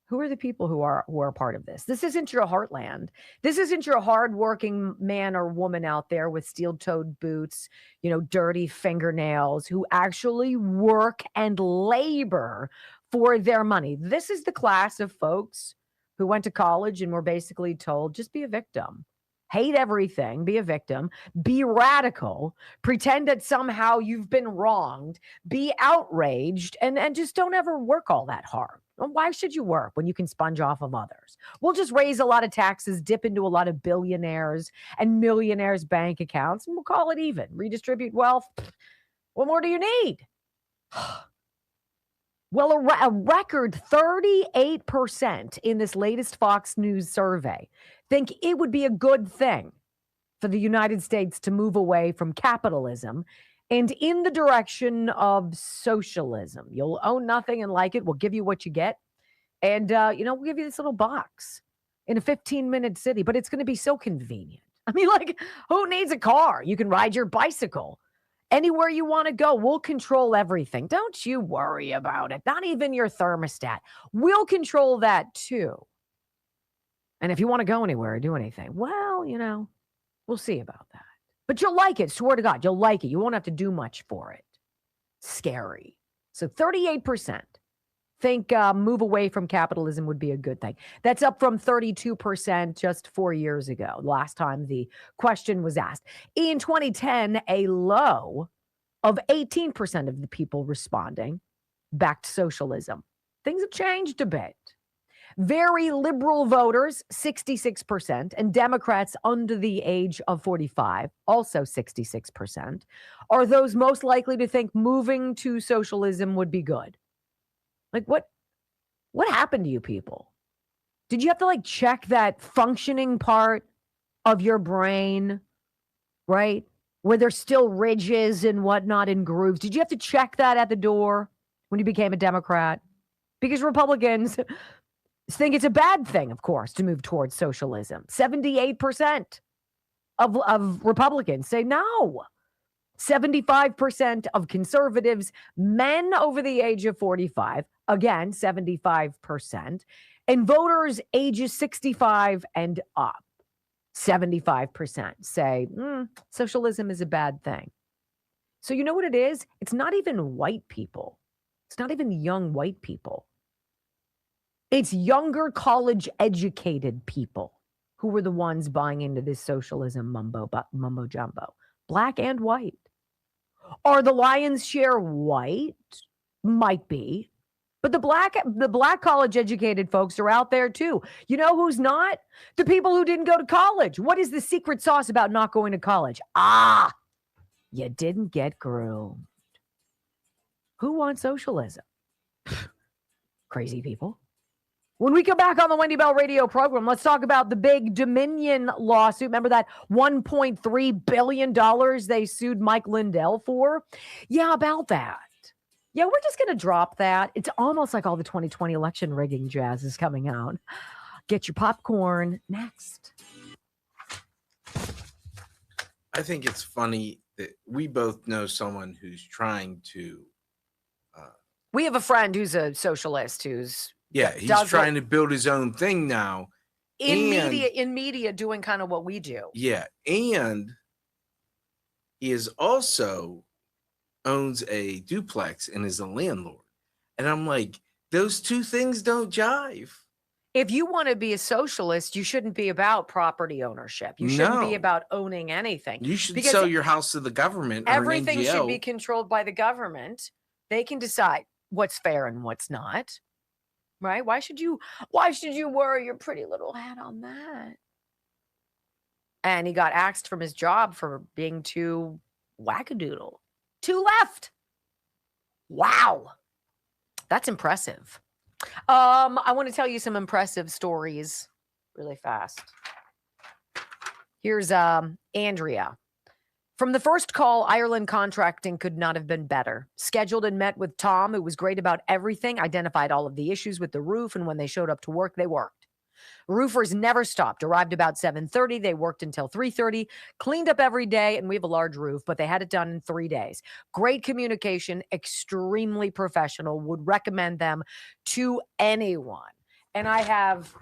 Who are the people who are part of this? This isn't your heartland. This isn't your hardworking man or woman out there with steel-toed boots, dirty fingernails, who actually work and labor for their money. This is the class of folks who went to college and were basically told, just be a victim. Hate everything, be a victim, be radical, pretend that somehow you've been wronged, be outraged, and just don't ever work all that hard. Why should you work when you can sponge off of others? We'll just raise a lot of taxes, dip into a lot of billionaires and millionaires' bank accounts, and we'll call it even. Redistribute wealth. What more do you need? Well, a record 38% in this latest Fox News survey think it would be a good thing for the United States to move away from capitalism and in the direction of socialism. You'll own nothing and like it. We'll give you what you get. And, we'll give you this little box in a 15-minute city, but it's going to be so convenient. I mean, who needs a car? You can ride your bicycle anywhere you want to go. We'll control everything. Don't you worry about it. Not even your thermostat. We'll control that too. And if you want to go anywhere or do anything, well, we'll see about that. But you'll like it. Swear to God, you'll like it. You won't have to do much for it. Scary. So 38% think move away from capitalism would be a good thing. That's up from 32% just 4 years ago, last time the question was asked. In 2010, a low of 18% of the people responding backed socialism. Things have changed a bit. Very liberal voters, 66%, and Democrats under the age of 45, also 66%, are those most likely to think moving to socialism would be good. What happened to you people? Did you have to check that functioning part of your brain, right? Where there's still ridges and whatnot and grooves. Did you have to check that at the door when you became a Democrat? Because Republicans think it's a bad thing, of course, to move towards socialism. 78% of Republicans say no. 75% of conservatives, men over the age of 45, again, 75%, and voters ages 65 and up, 75% say socialism is a bad thing. So you know what it is? It's not even white people. It's not even young white people. It's younger college-educated people who were the ones buying into this socialism mumbo jumbo, black and white. Are the lion's share white? Might be. But the black college-educated folks are out there too. You know who's not? The people who didn't go to college. What is the secret sauce about not going to college? You didn't get groomed. Who wants socialism? Crazy people. When we come back on the Wendy Bell radio program, let's talk about the big Dominion lawsuit. Remember that $1.3 billion they sued Mike Lindell for? Yeah, about that. Yeah, we're just going to drop that. It's almost like all the 2020 election rigging jazz is coming out. Get your popcorn next. I think it's funny that we both know someone who's trying to. We have a friend who's a socialist who's. Yeah, he's trying to build his own thing now. In media, doing kind of what we do. Yeah, and he is also owns a duplex and is a landlord. And I'm like, those two things don't jive. If you want to be a socialist, you shouldn't be about property ownership. You shouldn't be about owning anything. You should sell your house to the government. Everything should be controlled by the government. They can decide what's fair and what's not. Right? Why should you worry your pretty little head on that? And he got axed from his job for being too wackadoodle. Too left. Wow. That's impressive. I want to tell you some impressive stories really fast. Here's Andrea. From the first call, Ireland Contracting could not have been better. Scheduled and met with Tom, who was great about everything, identified all of the issues with the roof, and when they showed up to work, they worked. Roofers never stopped. Arrived about 7:30. They worked until 3:30, cleaned up every day, and we have a large roof, but they had it done in 3 days. Great communication, extremely professional. Would recommend them to anyone. And I have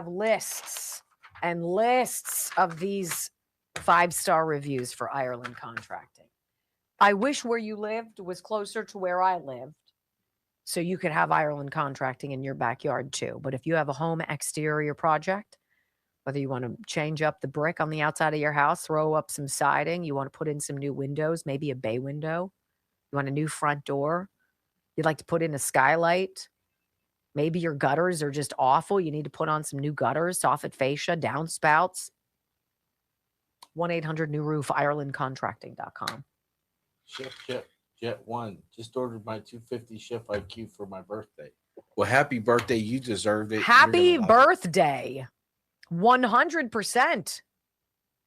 lists and lists of these 5-star reviews for Ireland Contracting. I wish where you lived was closer to where I lived, so you could have Ireland Contracting in your backyard too. But if you have a home exterior project, whether you want to change up the brick on the outside of your house, throw up some siding, you want to put in some new windows, maybe a bay window, you want a new front door, you'd like to put in a skylight, maybe your gutters are just awful, you need to put on some new gutters, soffit fascia, downspouts, 1-800-NEW-ROOF, IrelandContracting.com. Chef Jet 1 just ordered my 250 Chef IQ for my birthday. Well, happy birthday. You deserved it. Happy birthday. 100%.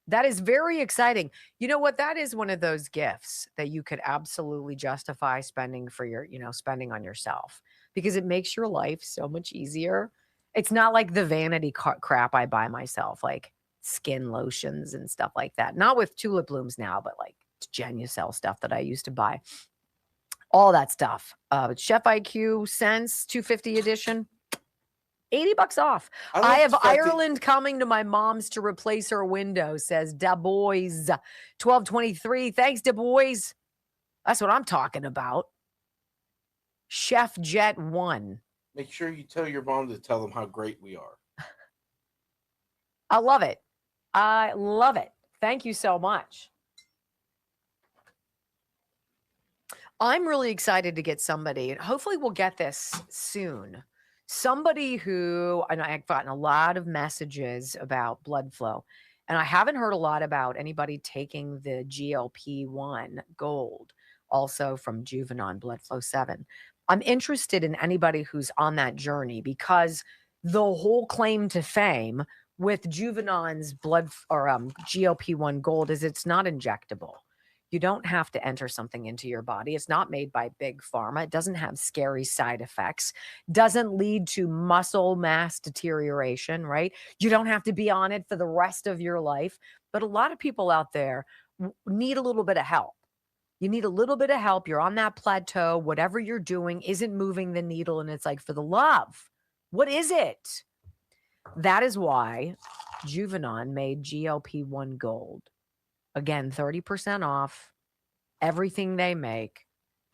That is very exciting. You know what? That is one of those gifts that you could absolutely justify spending for your, spending on yourself, because it makes your life so much easier. It's not like the vanity crap I buy myself, like skin lotions and stuff like that. Not with tulip blooms now, but like Genucel stuff that I used to buy. All that stuff. Chef IQ Sense 250 edition, $80 off. I have Ireland coming to my mom's to replace her window, says Da Boys 1223. Thanks, Da Boys. That's what I'm talking about. Chef Jet 1. Make sure you tell your mom to tell them how great we are. I love it. I love it. Thank you so much. I'm really excited to get somebody, and hopefully we'll get this soon. Somebody who, and I've gotten a lot of messages about blood flow, and I haven't heard a lot about anybody taking the GLP-1 Gold, also from Juvenon Blood Flow 7. I'm interested in anybody who's on that journey, because the whole claim to fame with Juvenon's GLP-1 Gold is it's not injectable. You don't have to enter something into your body. It's not made by big pharma. It doesn't have scary side effects, doesn't lead to muscle mass deterioration, right? You don't have to be on it for the rest of your life. But a lot of people out there need a little bit of help. You need a little bit of help. You're on that plateau. Whatever you're doing isn't moving the needle. And it's like, for the love, what is it? That is why Juvenon made GLP-1 Gold. Again, 30% off everything they make.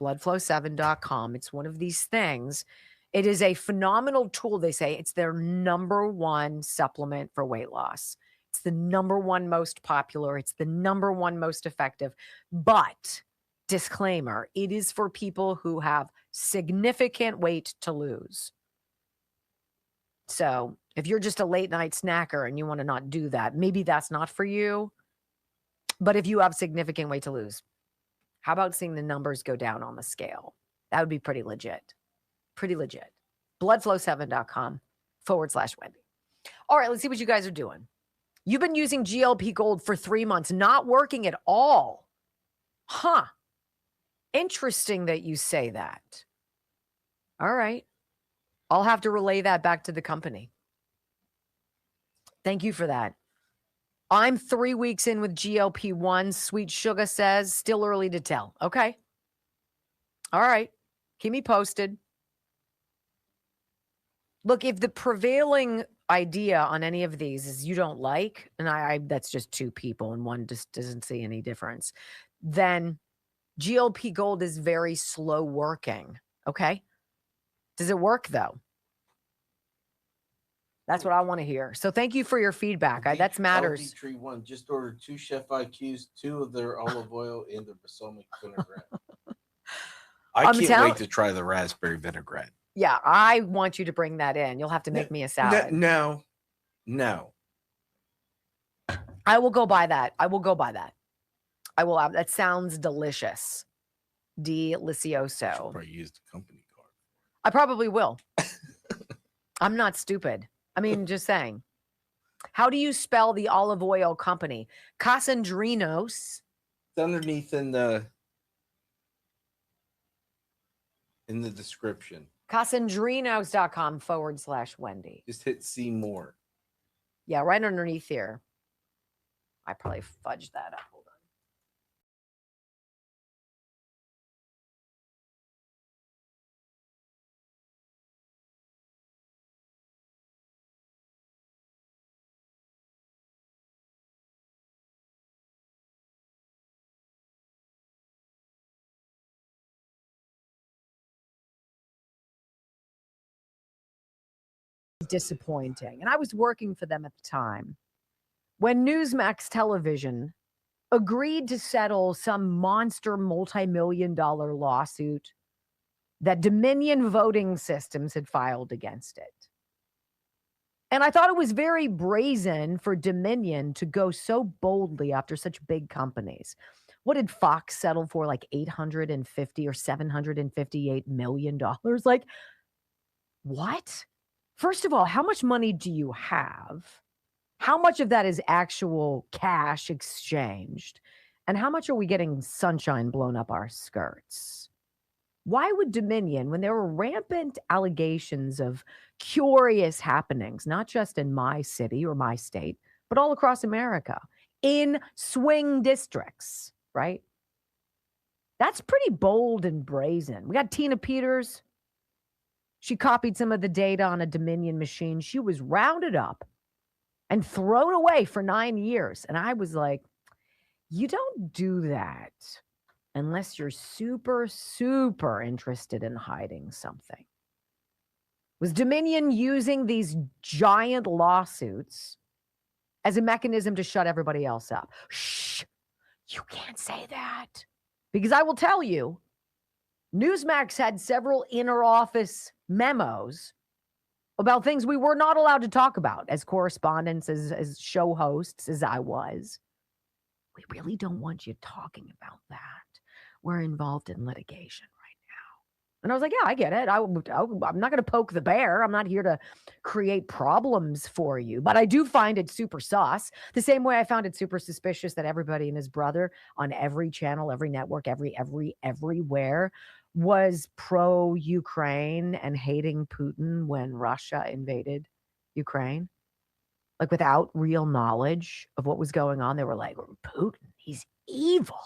Bloodflow7.com. It's one of these things. It is a phenomenal tool. They say it's their #1 supplement for weight loss. It's the #1 most popular. It's the #1 most effective. But disclaimer, it is for people who have significant weight to lose. So if you're just a late night snacker and you want to not do that, maybe that's not for you. But if you have significant weight to lose, how about seeing the numbers go down on the scale? That would be pretty legit. Pretty legit. Bloodflow7.com/Wendy. All right, let's see what you guys are doing. You've been using GLP Gold for 3 months, not working at all. Huh. Interesting that you say that. All right. I'll have to relay that back to the company. Thank you for that. I'm 3 weeks in with GLP-1. Sweet Sugar says, still early to tell. Okay. All right. Keep me posted. Look, if the prevailing idea on any of these is you don't like, and that's just two people and one just doesn't see any difference, then GLP Gold is very slow working. Okay. Does it work though? That's what I want to hear. So thank you for your feedback. That matters. Tree 1 just ordered 2 Chef IQs, 2 of their olive oil, and their balsamic vinaigrette. I can't wait to try the raspberry vinaigrette. Yeah, I want you to bring that in. You'll have to make me a salad. No. I will go buy that. I will have that. Sounds delicious. Delicioso. Probably use the company card. I probably will. I'm not stupid. I mean, just saying. How do you spell the olive oil company? Casandrinos. It's underneath in the description. Casandrinos.com/Wendy. Just hit see more. Yeah, right underneath here. I probably fudged that up. Hold on. Disappointing. And I was working for them at the time when Newsmax Television agreed to settle some monster multi-million-dollar lawsuit that Dominion Voting Systems had filed against it. And I thought it was very brazen for Dominion to go so boldly after such big companies. What did Fox settle for? Like $850 or $758 million? Like, what? First of all, how much money do you have? How much of that is actual cash exchanged? And how much are we getting sunshine blown up our skirts? Why would Dominion, when there were rampant allegations of curious happenings, not just in my city or my state, but all across America, in swing districts, right? That's pretty bold and brazen. We got Tina Peters. She copied some of the data on a Dominion machine. She was rounded up and thrown away for 9 years. And I was like, you don't do that unless you're super, super interested in hiding something. Was Dominion using these giant lawsuits as a mechanism to shut everybody else up? Shh, you can't say that. Because I will tell you, Newsmax had several inner office memos about things we were not allowed to talk about as correspondents, as show hosts, as I was. We really don't want you talking about that. We're involved in litigation right now. And I was like, yeah, I get it. I'm not going to poke the bear. I'm not here to create problems for you. But I do find it super sus. The same way I found it super suspicious that everybody and his brother on every channel, every network, everywhere was pro-Ukraine and hating Putin when Russia invaded Ukraine. Like without real knowledge of what was going on, they were like, Putin, he's evil.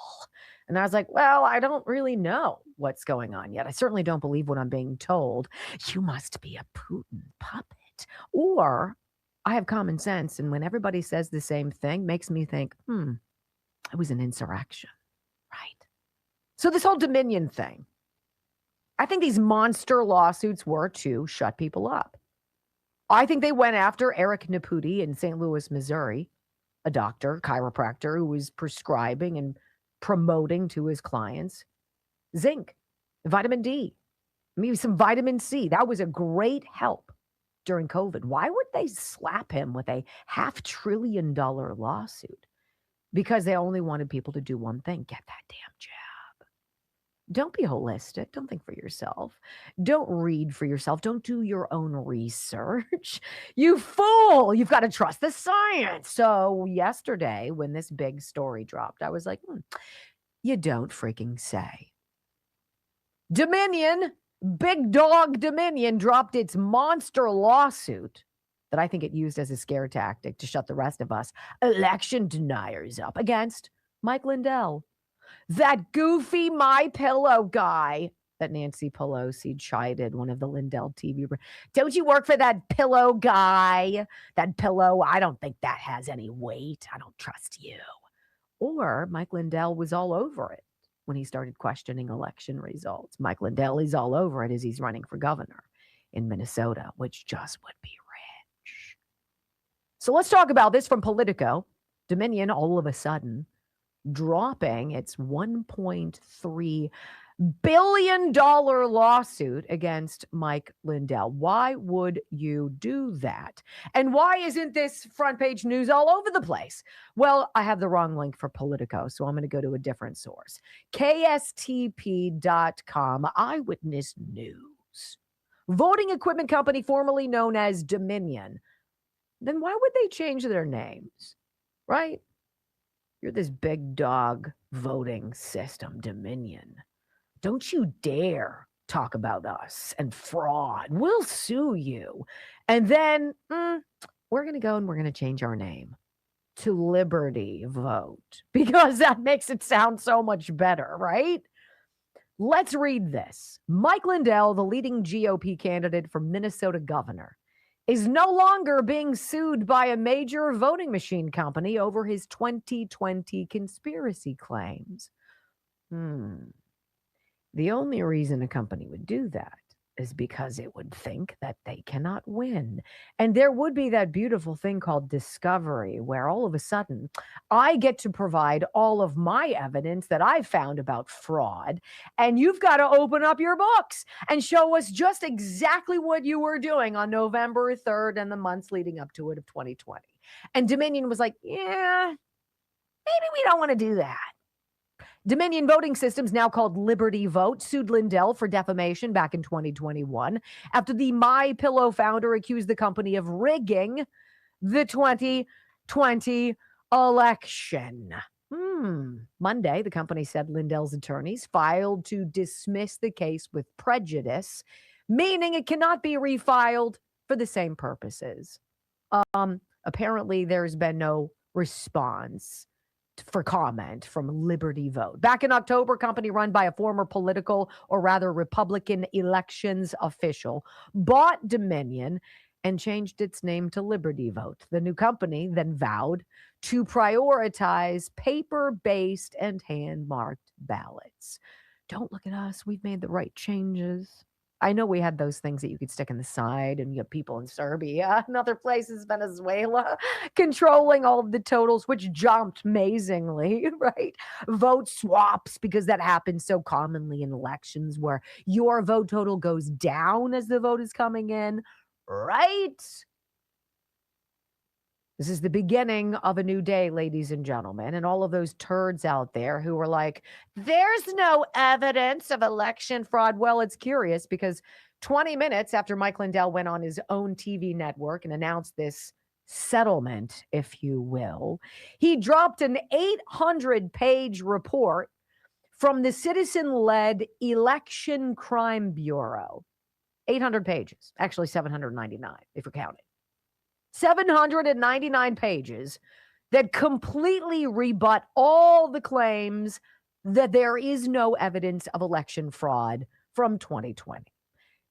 And I was like, well, I don't really know what's going on yet. I certainly don't believe what I'm being told. You must be a Putin puppet. Or I have common sense. And when everybody says the same thing, makes me think, it was an insurrection, right? So this whole Dominion thing, I think these monster lawsuits were to shut people up. I think they went after Eric Naputi in St. Louis, Missouri, a doctor, chiropractor who was prescribing and promoting to his clients zinc, vitamin D, maybe some vitamin C. That was a great help during COVID. Why would they slap him with a $500 billion lawsuit? Because they only wanted people to do one thing, get that damn jab. Don't be holistic. Don't think for yourself. Don't read for yourself. Don't do your own research. You fool. You've got to trust the science. So yesterday, when this big story dropped, I was like, you don't freaking say. Dominion, big dog Dominion, dropped its monster lawsuit that I think it used as a scare tactic to shut the rest of us election deniers up against Mike Lindell. That goofy My Pillow guy that Nancy Pelosi chided, one of the Lindell TV. Don't you work for that pillow guy? That pillow, I don't think that has any weight. I don't trust you. Or Mike Lindell was all over it when he started questioning election results. Mike Lindell is all over it as he's running for governor in Minnesota, which just would be rich. So let's talk about this from Politico. Dominion all of a sudden dropping its $1.3 billion-dollar lawsuit against Mike Lindell. Why would you do that? And why isn't this front page news all over the place? Well, I have the wrong link for Politico, so I'm going to go to a different source. KSTP.com, Eyewitness News. Voting equipment company formerly known as Dominion. Then why would they change their names? Right? You're this big dog voting system, Dominion. Don't you dare talk about us and fraud. We'll sue you. And then we're going to go and we're going to change our name to Liberty Vote because that makes it sound so much better, right? Let's read this. Mike Lindell, the leading GOP candidate for Minnesota governor, is no longer being sued by a major voting machine company over his 2020 conspiracy claims. The only reason a company would do that is because it would think that they cannot win. And there would be that beautiful thing called discovery, where all of a sudden I get to provide all of my evidence that I've found about fraud. And you've got to open up your books and show us just exactly what you were doing on November 3rd and the months leading up to it of 2020. And Dominion was like, yeah, maybe we don't want to do that. Dominion Voting Systems, now called Liberty Vote, sued Lindell for defamation back in 2021 after the MyPillow founder accused the company of rigging the 2020 election. Monday, the company said Lindell's attorneys filed to dismiss the case with prejudice, meaning it cannot be refiled for the same purposes. Apparently, there's been no response for comment from Liberty Vote. Back in October, a company run by a former political, or rather Republican elections official, bought Dominion and changed its name to Liberty Vote. The new company then vowed to prioritize paper-based and hand-marked ballots. Don't look at us. We've made the right changes. I know we had those things that you could stick in the side, and you have people in Serbia and other places, Venezuela, controlling all of the totals, which jumped amazingly, right? Vote swaps, because that happens so commonly in elections where your vote total goes down as the vote is coming in, right? This is the beginning of a new day, ladies and gentlemen. And all of those turds out there who were like, there's no evidence of election fraud. Well, it's curious because 20 minutes after Mike Lindell went on his own TV network and announced this settlement, if you will, he dropped an 800-page report from the citizen-led Election Crime Bureau. 800 pages, actually 799 if you're counting. 799 pages that completely rebut all the claims that there is no evidence of election fraud from 2020.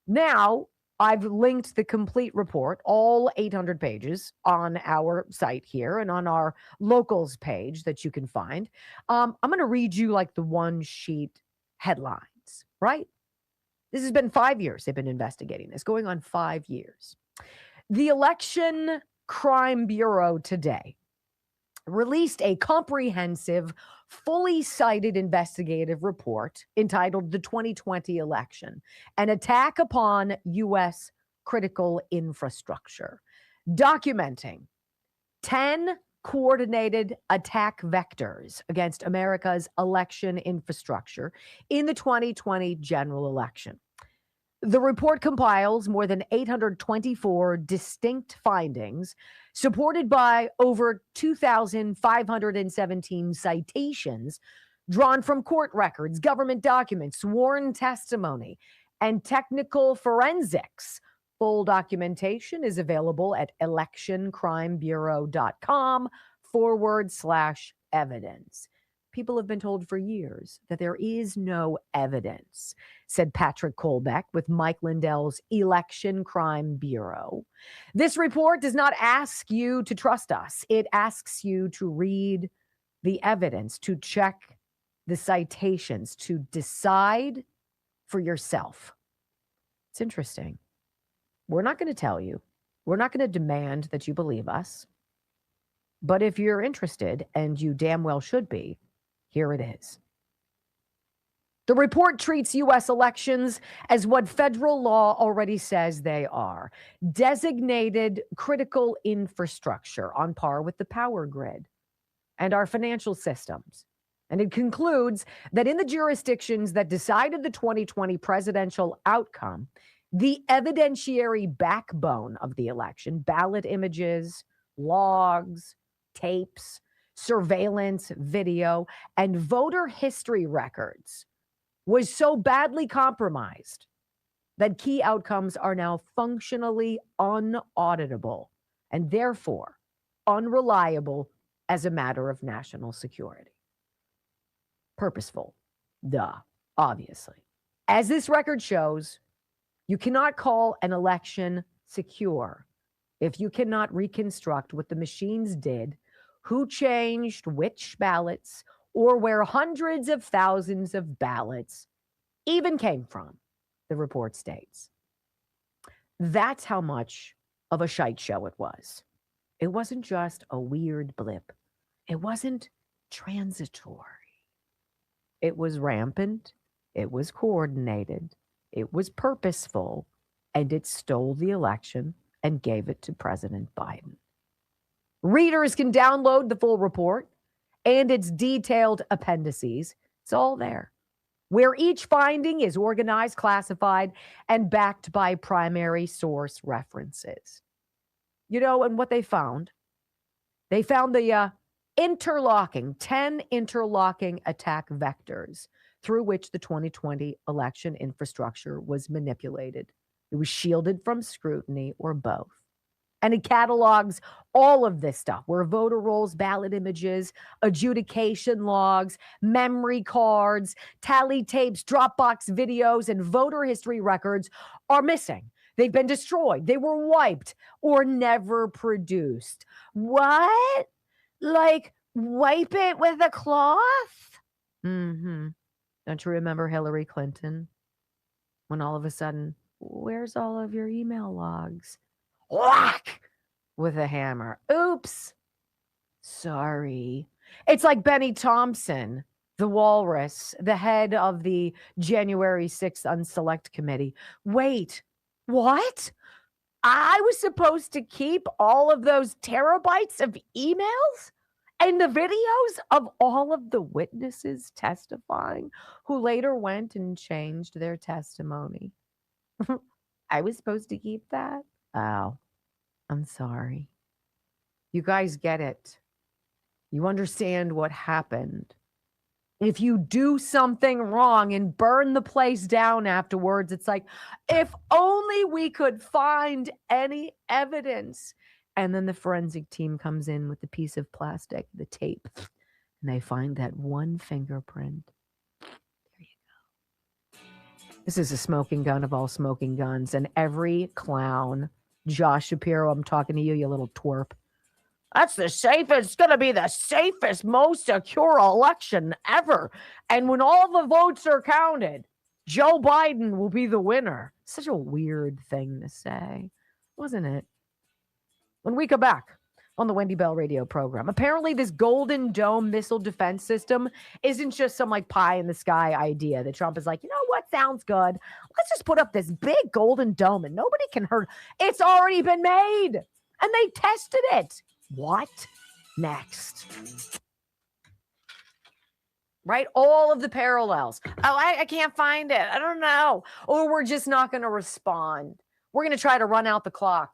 Now, I've linked the complete report, all 800 pages, on our site here and on our locals page that you can find. I'm going to read you like the one-sheet headlines, right? This has been 5 years they've been investigating this, going on 5 years. The Election Crime Bureau today released a comprehensive, fully cited investigative report entitled The 2020 Election, an Attack Upon U.S. Critical Infrastructure, documenting 10 coordinated attack vectors against America's election infrastructure in the 2020 general election. The report compiles more than 824 distinct findings, supported by over 2,517 citations drawn from court records, government documents, sworn testimony, and technical forensics. Full documentation is available at electioncrimebureau.com/evidence. People have been told for years that there is no evidence, said Patrick Colbeck with Mike Lindell's Election Crime Bureau. This report does not ask you to trust us. It asks you to read the evidence, to check the citations, to decide for yourself. It's interesting. We're not going to tell you. We're not going to demand that you believe us. But if you're interested, and you damn well should be, here it is. The report treats U.S. elections as what federal law already says they are: designated critical infrastructure on par with the power grid and our financial systems. And it concludes that in the jurisdictions that decided the 2020 presidential outcome, the evidentiary backbone of the election, ballot images, logs, tapes, surveillance video, and voter history records, was so badly compromised that key outcomes are now functionally unauditable and therefore unreliable as a matter of national security. Purposeful. Duh. Obviously. As this record shows, you cannot call an election secure if you cannot reconstruct what the machines did, who changed which ballots, or where hundreds of thousands of ballots even came from, the report states. That's how much of a shite show it was. It wasn't just a weird blip. It wasn't transitory. It was rampant. It was coordinated. It was purposeful. And it stole the election and gave it to President Biden. Readers can download the full report and its detailed appendices. It's all there, where each finding is organized, classified, and backed by primary source references. You know, and what they found the 10 interlocking attack vectors through which the 2020 election infrastructure was manipulated. It was shielded from scrutiny or both. And it catalogs all of this stuff, where voter rolls, ballot images, adjudication logs, memory cards, tally tapes, Dropbox videos, and voter history records are missing. They've been destroyed. They were wiped or never produced. What? Like, wipe it with a cloth? Mm-hmm. Don't you remember Hillary Clinton? When all of a sudden, where's all of your email logs? Whack! With a hammer. Oops. Sorry. It's like Benny Thompson, the walrus, the head of the January 6th Unselect Committee. Wait, what? I was supposed to keep all of those terabytes of emails and the videos of all of the witnesses testifying who later went and changed their testimony. I was supposed to keep that? Oh, I'm sorry. You guys get it. You understand what happened. If you do something wrong and burn the place down afterwards, it's like, if only we could find any evidence. And then the forensic team comes in with the piece of plastic, the tape, and they find that one fingerprint. There you go. This is a smoking gun of all smoking guns. And every clown, Josh Shapiro, I'm talking to you, you little twerp. That's the safest, it's going to be the safest, most secure election ever. And when all the votes are counted, Joe Biden will be the winner. Such a weird thing to say, wasn't it? When we come back on the Wendy Bell radio program, apparently this Golden Dome missile defense system isn't just some like pie in the sky idea that Trump is like, you know what, sounds good. Let's just put up this big Golden Dome and nobody can hurt. It's already been made and they tested it. What next? Right? All of the parallels. Oh, I can't find it. I don't know. Or we're just not going to respond. We're going to try to run out the clock.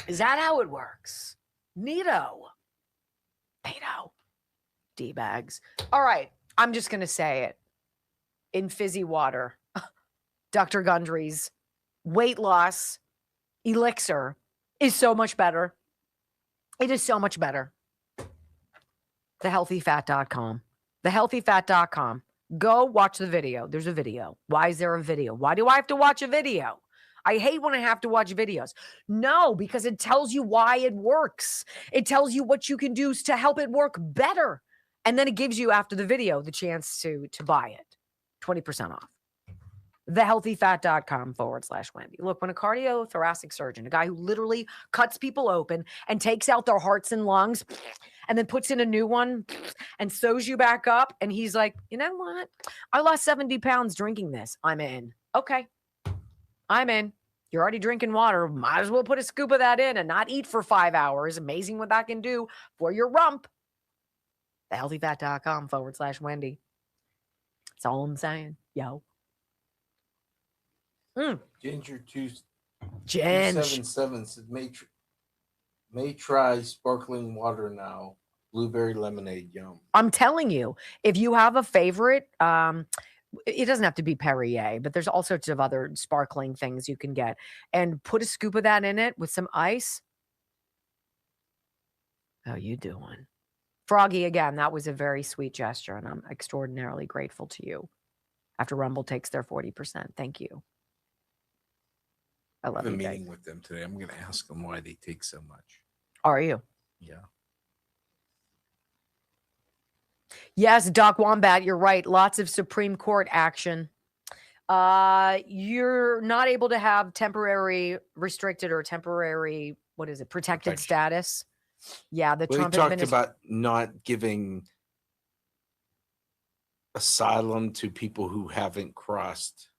Is that how it works? Neato. D-bags. All right. I'm just going to say it. In fizzy water, Dr. Gundry's weight loss elixir is so much better. It is so much better. TheHealthyFat.com. TheHealthyFat.com. Go watch the video. There's a video. Why is there a video? Why do I have to watch a video? I hate when I have to watch videos. No, because it tells you why it works. It tells you what you can do to help it work better. And then it gives you, after the video, the chance to buy it. 20% off. thehealthyfat.com/Wendy. Look, when a cardiothoracic surgeon, a guy who literally cuts people open and takes out their hearts and lungs and then puts in a new one and sews you back up, and he's like, you know what? I lost 70 pounds drinking this. I'm in. Okay. I'm in. You're already drinking water. Might as well put a scoop of that in and not eat for 5 hours. Amazing what that can do for your rump. Thehealthyfat.com/Wendy. That's all I'm saying. Yo. Ginger 277 said may try sparkling water now. Blueberry lemonade, yum. I'm telling you, if you have a favorite, it doesn't have to be Perrier, but there's all sorts of other sparkling things you can get. And put a scoop of that in it with some ice. How you doing? Froggy, again, that was a very sweet gesture, and I'm extraordinarily grateful to you. After Rumble takes their 40%. Thank you. I love you. I have a meeting with them today. I'm going to ask them why they take so much. Are you? Yeah. Yes, Doc Wombat, you're right. Lots of Supreme Court action. You're not able to have temporary restricted or temporary, protected status. Yeah, Trump talked about not giving asylum to people who haven't crossed.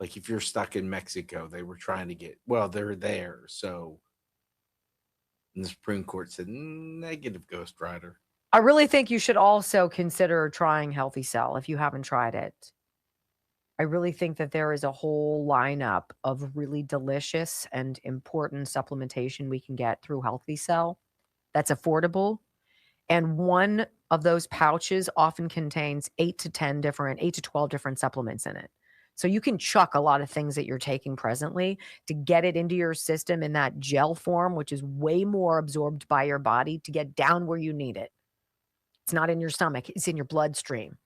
Like if you're stuck in Mexico, they were trying to they're there. So and the Supreme Court said negative, Ghost Rider. I really think you should also consider trying Healthy Cell if you haven't tried it. I really think that there is a whole lineup of really delicious and important supplementation we can get through Healthy Cell that's affordable. And one of those pouches often contains 8 to 12 different supplements in it. So you can chuck a lot of things that you're taking presently to get it into your system in that gel form, which is way more absorbed by your body to get down where you need it. It's not in your stomach. It's in your bloodstream.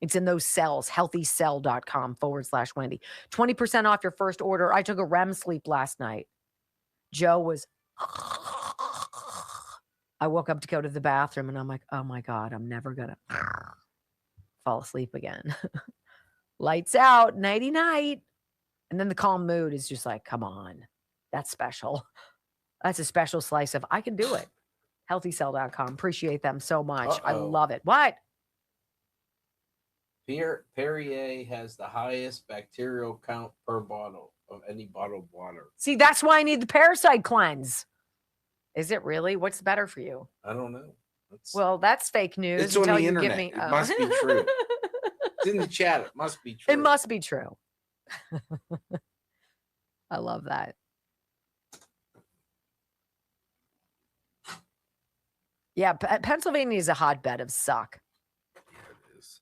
It's in those cells, healthycell.com/Wendy. 20% off your first order. I took a REM sleep last night. Joe was, I woke up to go to the bathroom and I'm like, oh my God, I'm never going to fall asleep again. Lights out, nighty night. And then the calm mood is just like, come on. That's special. That's a special slice of, I can do it. Healthycell.com. Appreciate them so much. I love it. What? Perrier has the highest bacterial count per bottle of any bottled water. See, that's why I need the parasite cleanse. Is it really? What's better for you? I don't know. Well, that's fake news. It's on the internet. It must be true. It's in the chat. It must be true. It must be true. I love that. Yeah, Pennsylvania is a hotbed of suck. Yeah, it is.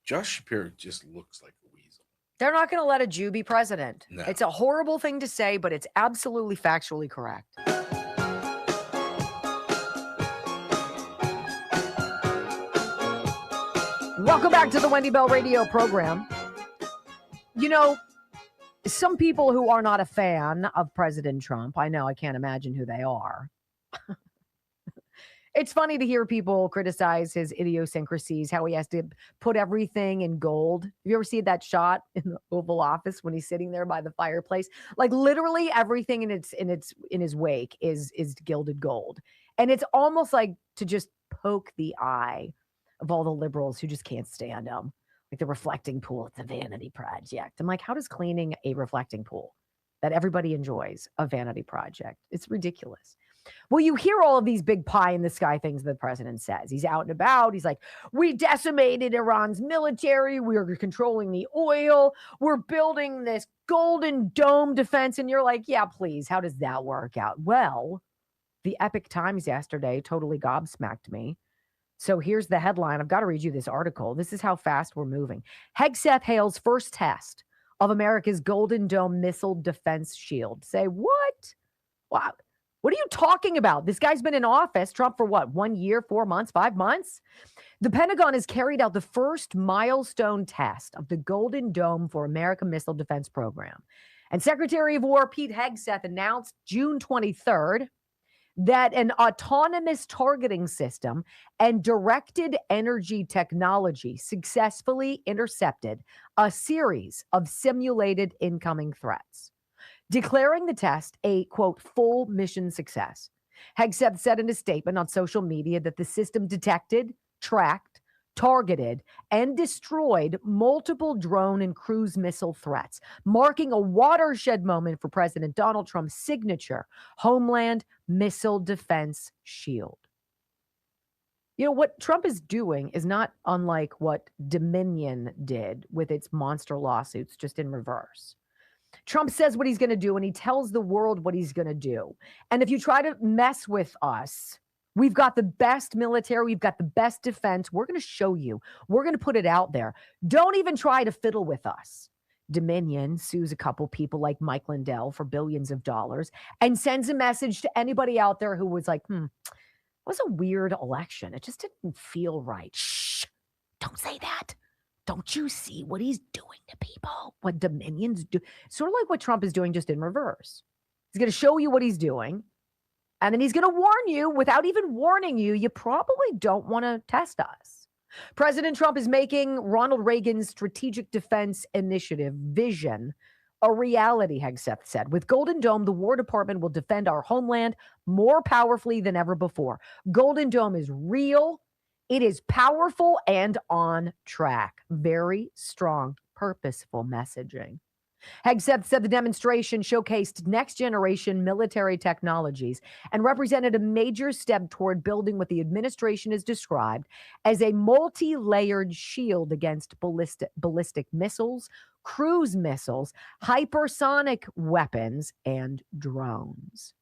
Josh Shapiro just looks like a weasel. They're not going to let a Jew be president. No. It's a horrible thing to say, but it's absolutely factually correct. Welcome back to the Wendy Bell Radio program. You know, some people who are not a fan of President Trump, I know, I can't imagine who they are. It's funny to hear people criticize his idiosyncrasies, how he has to put everything in gold. Have you ever seen that shot in the Oval Office when he's sitting there by the fireplace? Like literally everything in his wake is gilded gold. And it's almost like to just poke the eye of all the liberals who just can't stand him. Like the reflecting pool, it's a vanity project. I'm like, how does cleaning a reflecting pool that everybody enjoys a vanity project? It's ridiculous. Well, you hear all of these big pie in the sky things the president says. He's out and about. He's like, we decimated Iran's military. We're controlling the oil. We're building this golden dome defense. And you're like, yeah, please. How does that work out? Well, the Epic Times yesterday totally gobsmacked me. So here's the headline. I've got to read you this article. This is how fast we're moving. Hegseth hails first test of America's Golden Dome missile defense shield. Say what? Wow. What are you talking about? This guy's been in office, Trump, for what? 1 year, 4 months, 5 months? The Pentagon has carried out the first milestone test of the Golden Dome for American Missile Defense Program. And Secretary of War Pete Hegseth announced June 23rd that an autonomous targeting system and directed energy technology successfully intercepted a series of simulated incoming threats, declaring the test a, quote, full mission success. Hegseth said in a statement on social media that the system detected, tracked, targeted, and destroyed multiple drone and cruise missile threats, marking a watershed moment for President Donald Trump's signature Homeland Missile Defense Shield. You know, what Trump is doing is not unlike what Dominion did with its monster lawsuits, just in reverse. Trump says what he's going to do, and he tells the world what he's going to do. And if you try to mess with us, we've got the best military. We've got the best defense. We're going to show you. We're going to put it out there. Don't even try to fiddle with us. Dominion sues a couple people like Mike Lindell for billions of dollars and sends a message to anybody out there who was like, it was a weird election. It just didn't feel right. Shh, don't say that. Don't you see what he's doing to people? What Dominions do? Sort of like what Trump is doing, just in reverse. He's going to show you what he's doing, and then he's going to warn you without even warning you. You probably don't want to test us. President Trump is making Ronald Reagan's Strategic Defense Initiative vision a reality, Hegseth said. With Golden Dome, the War Department will defend our homeland more powerfully than ever before. Golden Dome is real. It is powerful and on track. Very strong, purposeful messaging. Hegseth said the demonstration showcased next-generation military technologies and represented a major step toward building what the administration has described as a multi-layered shield against ballistic missiles, cruise missiles, hypersonic weapons, and drones.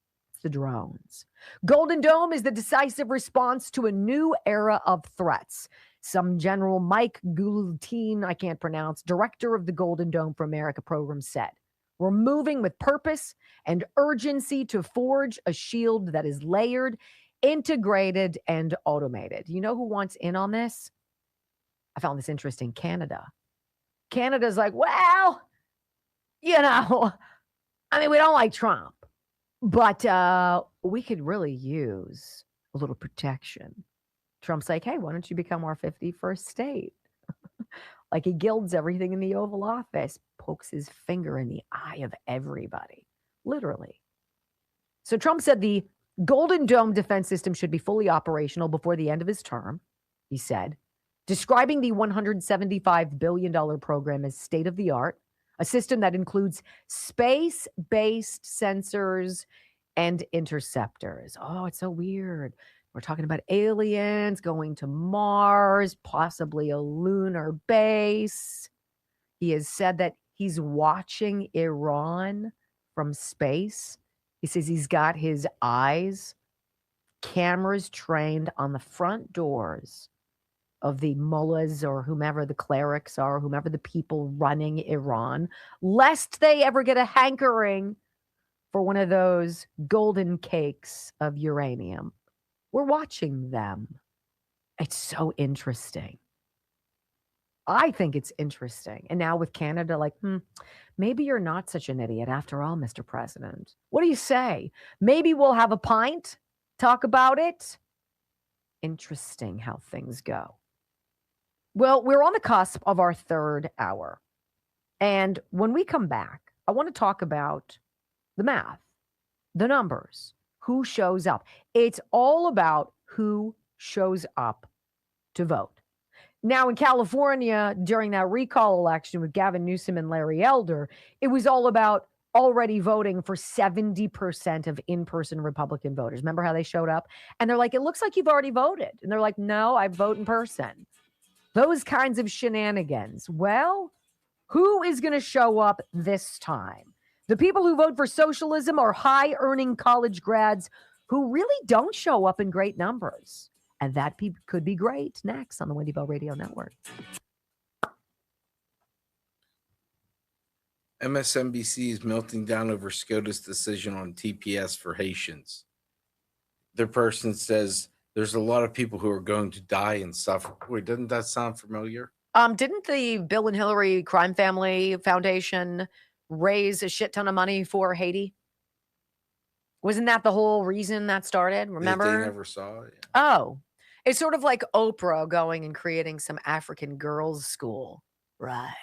The drones. Golden Dome is the decisive response to a new era of threats. Some General Mike Gouldine, I can't pronounce, director of the Golden Dome for America program, said, "We're moving with purpose and urgency to forge a shield that is layered, integrated, and automated." You know who wants in on this? I found this interesting. Canada. Canada's like, well, we don't like Trump. But we could really use a little protection. Trump's like, hey, why don't you become our 51st state? Like he gilds everything in the Oval Office, pokes his finger in the eye of everybody, literally. So Trump said the Golden Dome defense system should be fully operational before the end of his term, he said, describing the $175 billion program as state-of-the-art, a system that includes space-based sensors and interceptors. Oh, it's so weird. We're talking about aliens going to Mars, possibly a lunar base. He has said that he's watching Iran from space. He says he's got his eyes, cameras trained on the front doors of the mullahs or whomever the clerics are, whomever the people running Iran, lest they ever get a hankering for one of those golden cakes of uranium. We're watching them. It's so interesting. I think it's interesting. And now with Canada, like, maybe you're not such an idiot after all, Mr. President. What do you say? Maybe we'll have a pint, talk about it. Interesting how things go. Well, we're on the cusp of our third hour. And when we come back, I want to talk about the math, the numbers, who shows up. It's all about who shows up to vote. Now, in California, during that recall election with Gavin Newsom and Larry Elder, it was all about already voting for 70% of in-person Republican voters. Remember how they showed up? And they're like, it looks like you've already voted. And they're like, no, I vote in person. Those kinds of shenanigans. Well, who is going to show up this time? The people who vote for socialism are high-earning college grads who really don't show up in great numbers. And that could be great next on the Wendy Bell Radio Network. MSNBC is melting down over SCOTUS decision on TPS for Haitians. Their person says there's a lot of people who are going to die and suffer. Wait, doesn't that sound familiar? Didn't the Bill and Hillary Crime Family Foundation raise a shit ton of money for Haiti? Wasn't that the whole reason that started? Remember? They never saw it. Oh, it's sort of like Oprah going and creating some African girls' school. Right.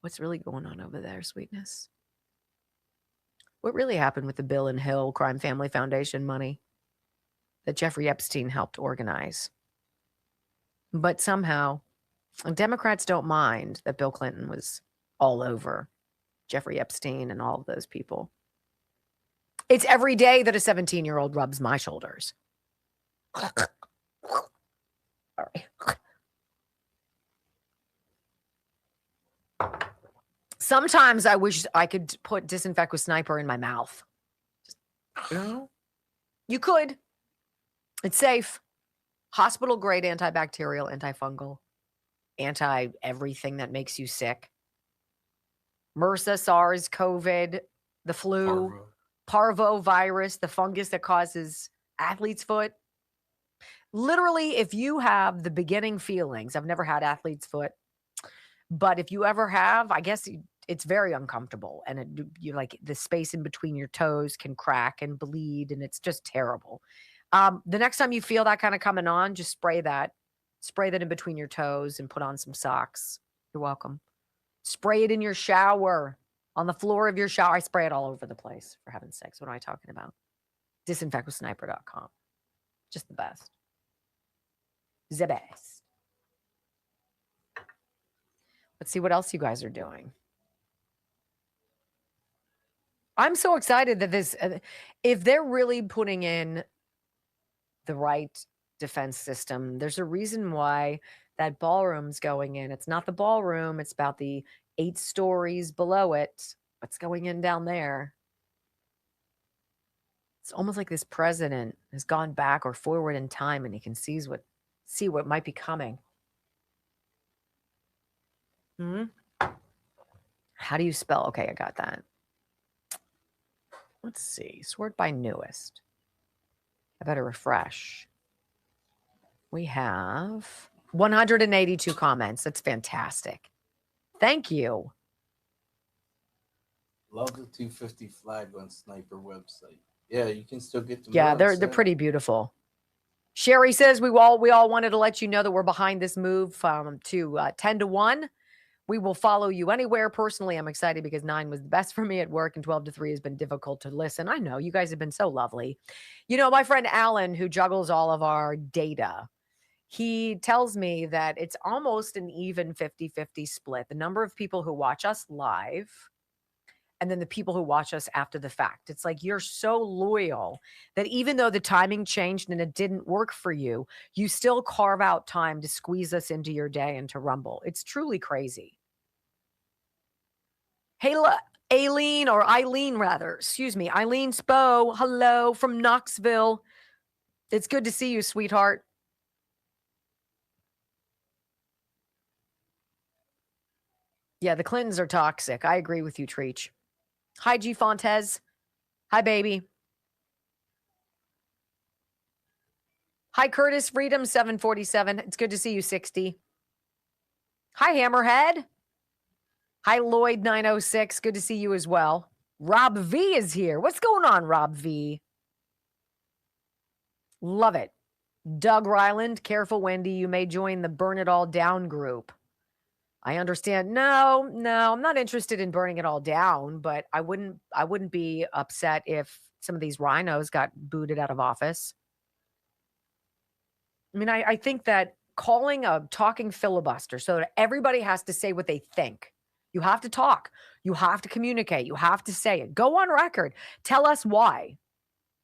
What's really going on over there, sweetness? What really happened with the Bill and Hill Crime Family Foundation money that Jeffrey Epstein helped organize? But somehow, Democrats don't mind that Bill Clinton was all over Jeffrey Epstein and all of those people. It's every day that a 17-year-old rubs my shoulders. Sorry. Sometimes I wish I could put Disinfect with Sniper in my mouth. You could. It's safe. Hospital grade antibacterial, antifungal, anti-everything that makes you sick. MRSA, SARS, COVID, the flu, parvovirus, the fungus that causes athlete's foot. Literally, if you have the beginning feelings, I've never had athlete's foot, but if you ever have, I guess it's very uncomfortable, and you like the space in between your toes can crack and bleed, and it's just terrible. The next time you feel that kind of coming on, just spray that in between your toes and put on some socks. You're welcome. Spray it in your shower, on the floor of your shower. I spray it all over the place, for heaven's sakes. What am I talking about? Disinfectwithsniper.com. Just the best. The best. Let's see what else you guys are doing. I'm so excited that this, if they're really putting in the right defense system, there's a reason why that ballroom's going in. It's not the ballroom. It's about the 8 stories below it. What's going in down there? It's almost like this president has gone back or forward in time, and he can see what might be coming. How do you spell? Okay, I got that. Let's see. Sort by newest. I better refresh. We have 182 comments. That's fantastic. Thank you. Love the 250 flag on Sniper website. Yeah, you can still get them. Yeah, they're pretty beautiful. Sherry says we all wanted to let you know that we're behind this move to 10-1. We will follow you anywhere. Personally, I'm excited because 9 was the best for me at work, and 12-3 has been difficult to listen. I know you guys have been so lovely. You know, my friend Alan, who juggles all of our data, he tells me that it's almost an even 50-50 split. The number of people who watch us live and then the people who watch us after the fact. It's like you're so loyal that even though the timing changed and it didn't work for you, you still carve out time to squeeze us into your day and to rumble. It's truly crazy. Hey, Eileen rather. Excuse me. Eileen Spo, hello from Knoxville. It's good to see you, sweetheart. Yeah, the Clintons are toxic. I agree with you, Treach. Hi, G. Fontes. Hi, baby. Hi, Curtis. Freedom 747. It's good to see you, 60. Hi, Hammerhead. Hi, Lloyd 906. Good to see you as well. Rob V is here. What's going on, Rob V? Love it. Doug Ryland. Careful, Wendy. You may join the Burn It All Down group. I understand. No, I'm not interested in burning it all down, but I wouldn't be upset if some of these rhinos got booted out of office. I mean, I think that calling a talking filibuster so that everybody has to say what they think. You have to talk. You have to communicate. You have to say it. Go on record. Tell us why.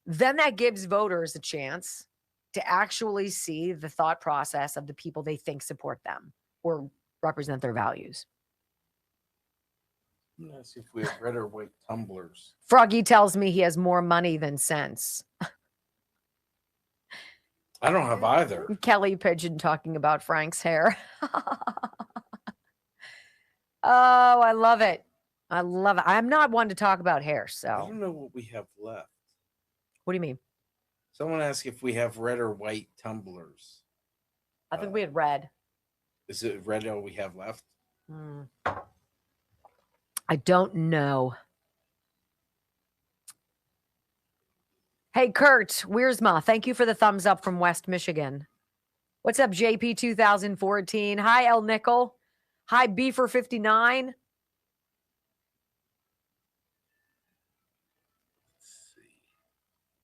Then that gives voters a chance to actually see the thought process of the people they think support them or represent their values. Let's see if we have red or white tumblers. Froggy tells me he has more money than sense. I don't have either. Kelly Pigeon talking about Frank's hair. Oh, I love it. I love it. I'm not one to talk about hair, so. I don't know what we have left. What do you mean? Someone asked if we have red or white tumblers. I think we had red. Is it red all we have left? I don't know. Hey, Kurt Wiersma, thank you for the thumbs up from West Michigan. What's up, JP 2014? Hi, El Nickel. Hi, Beefer59.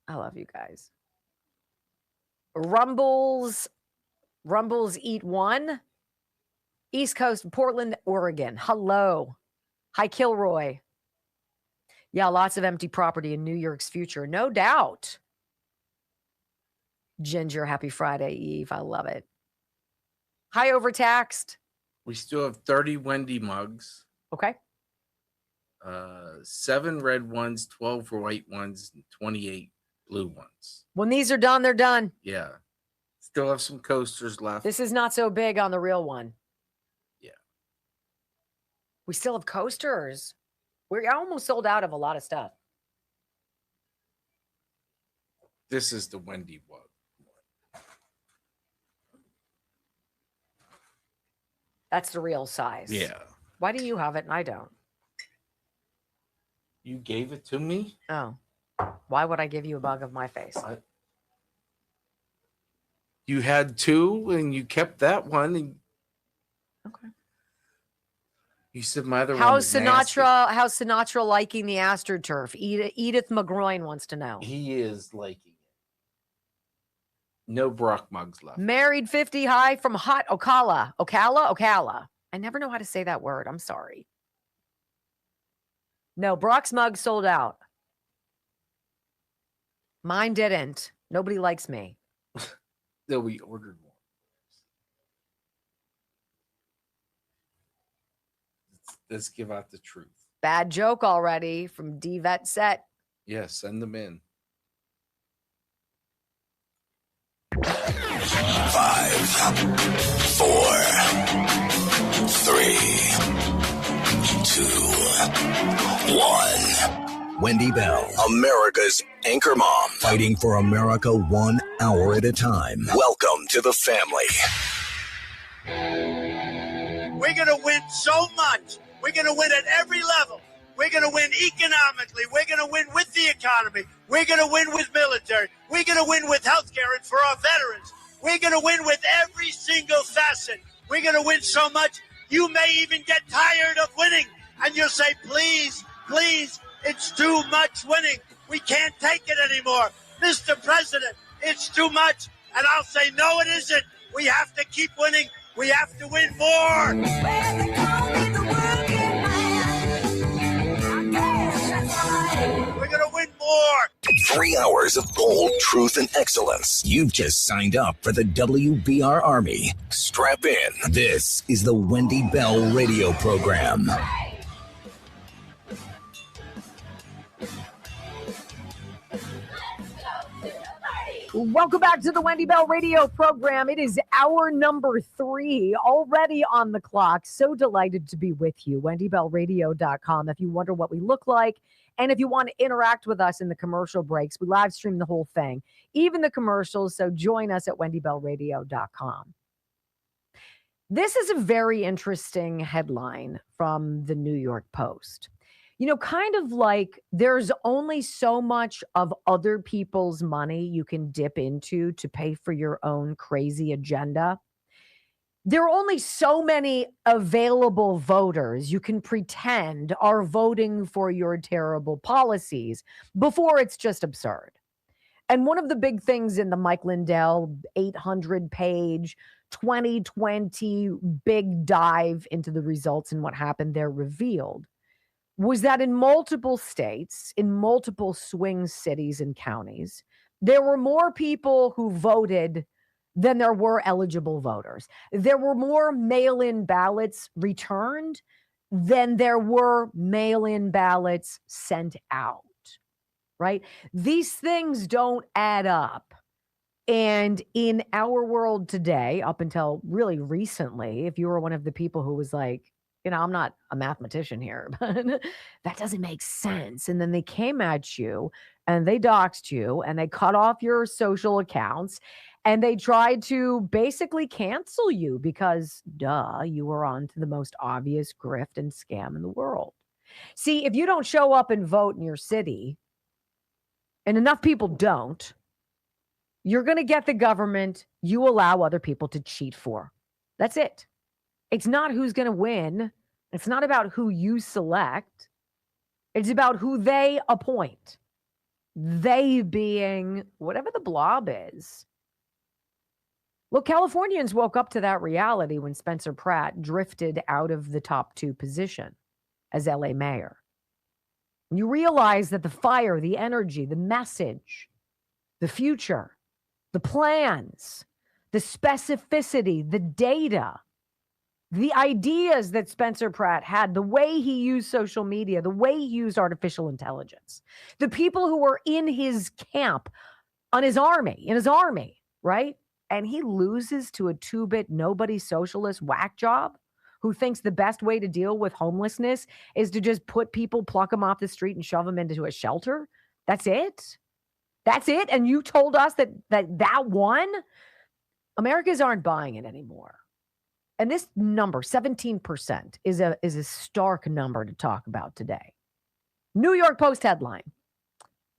I love you guys. Rumbles Eat One. East Coast, Portland, Oregon. Hello. Hi, Kilroy. Yeah, lots of empty property in New York's future. No doubt. Ginger, happy Friday Eve. I love it. Hi, Overtaxed. We still have 30 Wendy mugs. Okay. 7 red ones, 12 white ones, and 28 blue ones. When these are done, they're done. Yeah. Still have some coasters left. This is not so big on the real one. Yeah. We still have coasters. We're almost sold out of a lot of stuff. This is the Wendy one. That's the real size. Yeah. Why do you have it and I don't? You gave it to me? Oh. Why would I give you a bug of my face? You had 2 and you kept that one. And okay. You said my other how's one is nasty. How's Sinatra liking the AstroTurf? Edith McGroin wants to know. He is liking it. No Brock mugs left. Married 50 high from hot Ocala. I never know how to say that word. I'm sorry. No, Brock's mug sold out. Mine didn't. Nobody likes me. No, we ordered more. Let's give out the truth. Bad joke already from D-Vet Set. Yeah, send them in. 5, 4, 3, 2, 1. Wendy Bell, America's anchor mom, fighting for America 1 hour at a time. Welcome to the family. We're going to win so much. We're going to win at every level. We're going to win economically. We're going to win with the economy. We're going to win with military. We're going to win with healthcare and for our veterans. We're going to win with every single facet. We're going to win so much, you may even get tired of winning. And you'll say, please, please, it's too much winning. We can't take it anymore. Mr. President, it's too much. And I'll say, no, it isn't. We have to keep winning. We have to win more. We're going to win more. 3 hours of bold truth and excellence. You've just signed up for the WBR Army. Strap in. This is the Wendy Bell radio program. Welcome back to the Wendy Bell radio program. It is hour number 3 already on the clock. So delighted to be with you. WendyBellRadio.com. If you wonder what we look like and if you want to interact with us in the commercial breaks, we live stream the whole thing, even the commercials. So join us at WendyBellRadio.com. This is a very interesting headline from the New York Post. You know, kind of like there's only so much of other people's money you can dip into to pay for your own crazy agenda. There are only so many available voters you can pretend are voting for your terrible policies before it's just absurd. And one of the big things in the Mike Lindell 800-page 2020 big dive into the results and what happened there revealed was that in multiple states, in multiple swing cities and counties, there were more people who voted than there were eligible voters. There were more mail-in ballots returned than there were mail-in ballots sent out, right? These things don't add up. And in our world today, up until really recently, if you were one of the people who was like, you know, I'm not a mathematician here, but that doesn't make sense. And then they came at you and they doxed you and they cut off your social accounts and they tried to basically cancel you because, duh, you were on to the most obvious grift and scam in the world. See, if you don't show up and vote in your city, and enough people don't, you're going to get the government you allow other people to cheat for. That's it. It's not who's going to win. It's not about who you select. It's about who they appoint. They being whatever the blob is. Look, Californians woke up to that reality when Spencer Pratt drifted out of the top 2 position as LA mayor. You realize that the fire, the energy, the message, the future, the plans, the specificity, the data, the ideas that Spencer Pratt had, the way he used social media, the way he used artificial intelligence, the people who were in his camp, in his army, right? And he loses to a 2-bit nobody socialist whack job who thinks the best way to deal with homelessness is to just pluck them off the street and shove them into a shelter. That's it. That's it. And you told us that won? Americans aren't buying it anymore. And this number, 17%, is a stark number to talk about today. New York Post headline: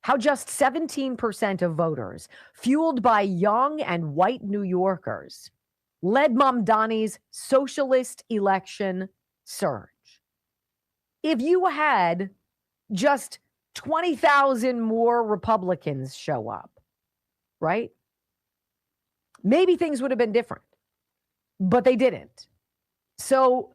how just 17% of voters, fueled by young and white New Yorkers, led Mamdani's socialist election surge. If you had just 20,000 more Republicans show up, right? Maybe things would have been different, but they didn't. So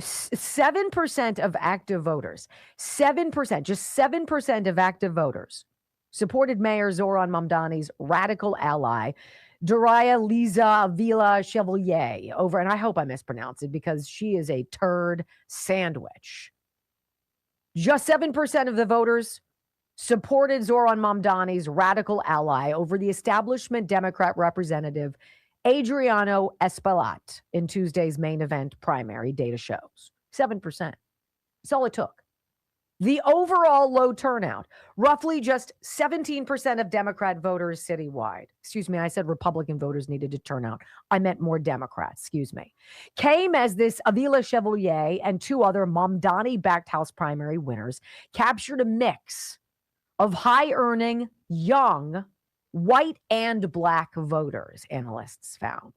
7% of active voters, 7%, just 7% of active voters supported Mayor Zoran Mamdani's radical ally, Daria Liza Villa Chevalier, over, and I hope I mispronounce it because she is a turd sandwich. Just 7% of the voters supported Zoran Mamdani's radical ally over the establishment Democrat representative Adriano Espaillat in Tuesday's main event primary, data shows. 7%. That's all it took. The overall low turnout, roughly just 17% of Democrat voters citywide. Excuse me, I said Republican voters needed to turn out. I meant more Democrats, excuse me. Came as this Avila Chevalier and 2 other Mamdani-backed House primary winners captured a mix of high-earning, young, white and black voters, analysts found.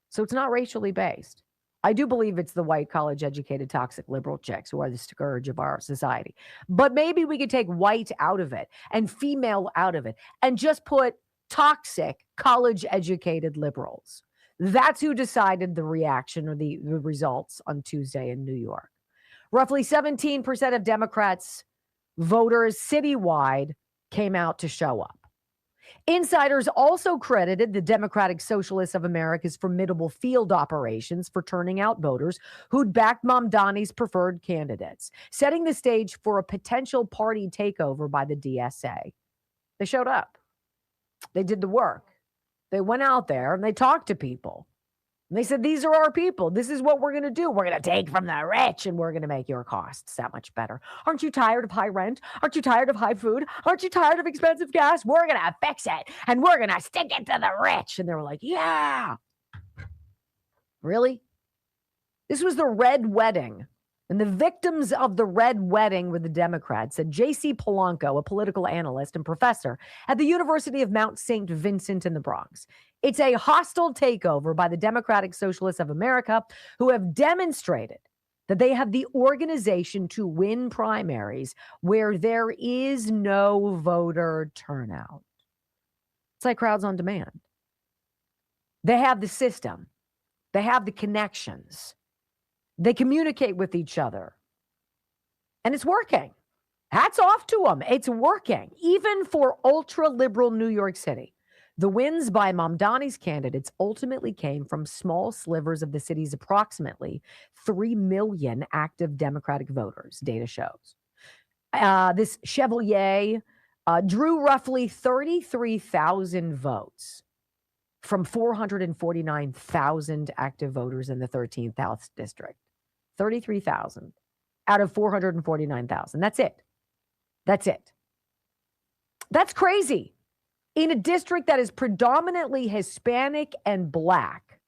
So it's not racially based. I do believe it's the white, college-educated, toxic liberal chicks who are the scourge of our society. But maybe we could take white out of it and female out of it and just put toxic, college-educated liberals. That's who decided the reaction or the results on Tuesday in New York. Roughly 17% of Democrats voters citywide came out to show up. Insiders also credited the Democratic Socialists of America's formidable field operations for turning out voters who'd backed Mamdani's preferred candidates, setting the stage for a potential party takeover by the DSA. They showed up. They did the work. They went out there and they talked to people. And they said, these are our people. This is what we're going to do. We're going to take from the rich and we're going to make your costs that much better. Aren't you tired of high rent? Aren't you tired of high food? Aren't you tired of expensive gas? We're going to fix it and we're going to stick it to the rich. And they were like, yeah. Really? This was the red wedding. And the victims of the red wedding were the Democrats, said J.C. Polanco, a political analyst and professor at the University of Mount St. Vincent in the Bronx. It's a hostile takeover by the Democratic Socialists of America, who have demonstrated that they have the organization to win primaries where there is no voter turnout. It's like crowds on demand. They have the system. They have the connections. They communicate with each other. And it's working. Hats off to them. It's working. Even for ultra-liberal New York City. The wins by Mamdani's candidates ultimately came from small slivers of the city's approximately 3 million active Democratic voters, data shows. This Chevalier drew roughly 33,000 votes from 449,000 active voters in the 13th House District. 33,000 out of 449,000. That's it. That's it. That's crazy. In a district that is predominantly Hispanic and Black,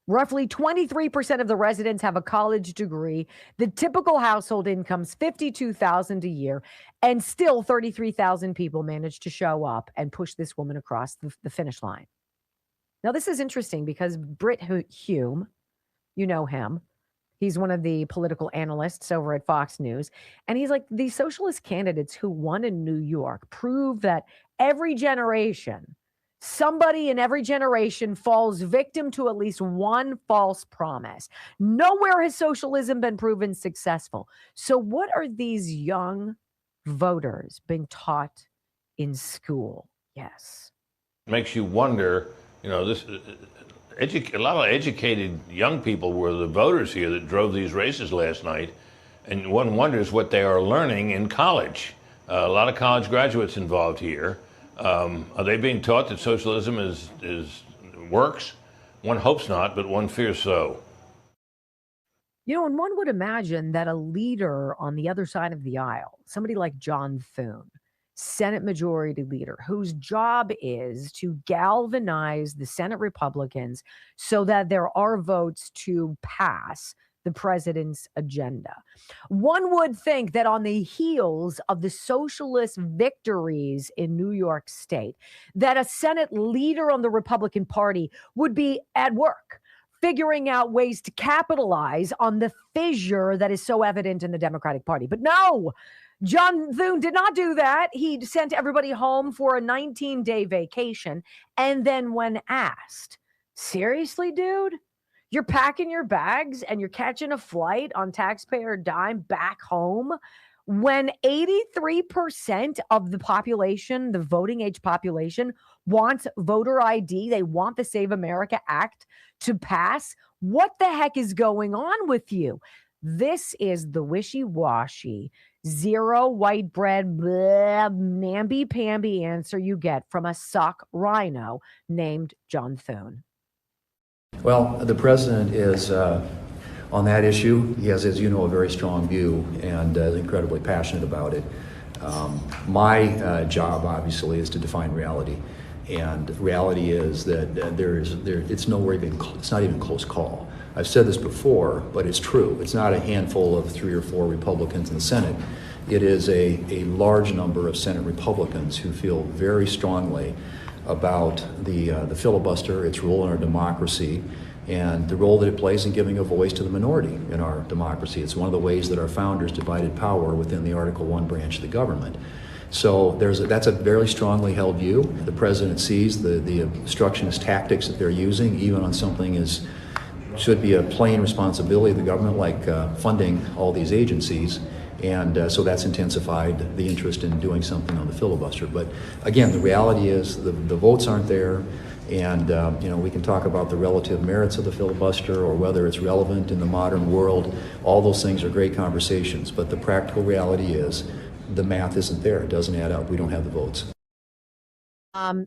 Roughly 23% of the residents have a college degree. The typical household income's $52,000 a year, and still 33,000 people managed to show up and push this woman across the finish line. Now, this is interesting because Britt Hume, you know him. He's one of the political analysts over at Fox News. And he's like, the socialist candidates who won in New York prove that every generation, somebody in every generation falls victim to at least one false promise. Nowhere has socialism been proven successful. So what are these young voters being taught in school? Yes. Makes you wonder, you know, a lot of educated young people were the voters here that drove these races last night, and one wonders what they are learning in college. A lot of college graduates involved here. Are they being taught that socialism works? One hopes not, but one fears so. You know, and one would imagine that a leader on the other side of the aisle, somebody like John Thune, Senate Majority Leader, whose job is to galvanize the Senate Republicans so that there are votes to pass the president's agenda. One would think that on the heels of the socialist victories in New York State, that a Senate leader on the Republican Party would be at work figuring out ways to capitalize on the fissure that is so evident in the Democratic Party. But no, John Thune did not do that. He sent everybody home for a 19-day vacation. And then when asked, seriously, dude, you're packing your bags and you're catching a flight on taxpayer dime back home when 83% of the population, the voting age population, wants voter ID. They want the Save America Act to pass. What the heck is going on with you? This is the wishy-washy, zero white bread, blah, namby-pamby answer you get from a sock rhino named John Thune. Well, the president is, on that issue, he has, as you know, a very strong view and is incredibly passionate about it. My job, obviously, is to define reality. And reality is that it's not even a close call. I've said this before, but it's true. It's not a handful of 3 or 4 Republicans in the Senate. It is a large number of Senate Republicans who feel very strongly about the filibuster, its role in our democracy, and the role that it plays in giving a voice to the minority in our democracy. It's one of the ways that our founders divided power within the Article I branch of the government. So that's a very strongly held view. The president sees the obstructionist tactics that they're using, even on something as should be a plain responsibility of the government, like funding all these agencies. And so that's intensified the interest in doing something on the filibuster. But again, the reality is the votes aren't there. And we can talk about the relative merits of the filibuster or whether it's relevant in the modern world. All those things are great conversations. But the practical reality is the math isn't there. It doesn't add up. We don't have the votes.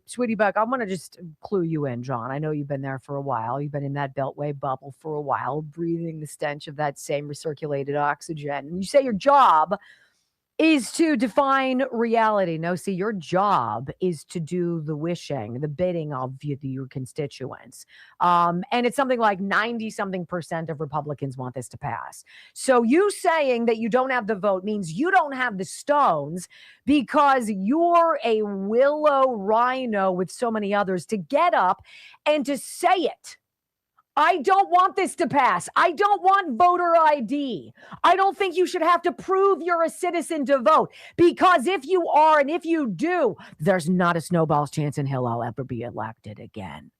Sweetie Buck, I want to just clue you in, John. I know you've been there for a while. You've been in that Beltway bubble for a while, breathing the stench of that same recirculated oxygen. And you say your job is to define reality. No, see, your job is to do the wishing, the bidding of your constituents. And it's something like 90-something% of Republicans want this to pass. So you saying that you don't have the vote means you don't have the stones because you're a willow rhino with so many others to get up and to say it. I don't want this to pass. I don't want voter ID. I don't think you should have to prove you're a citizen to vote, because if you are and if you do, there's not a snowball's chance in hell I'll ever be elected again.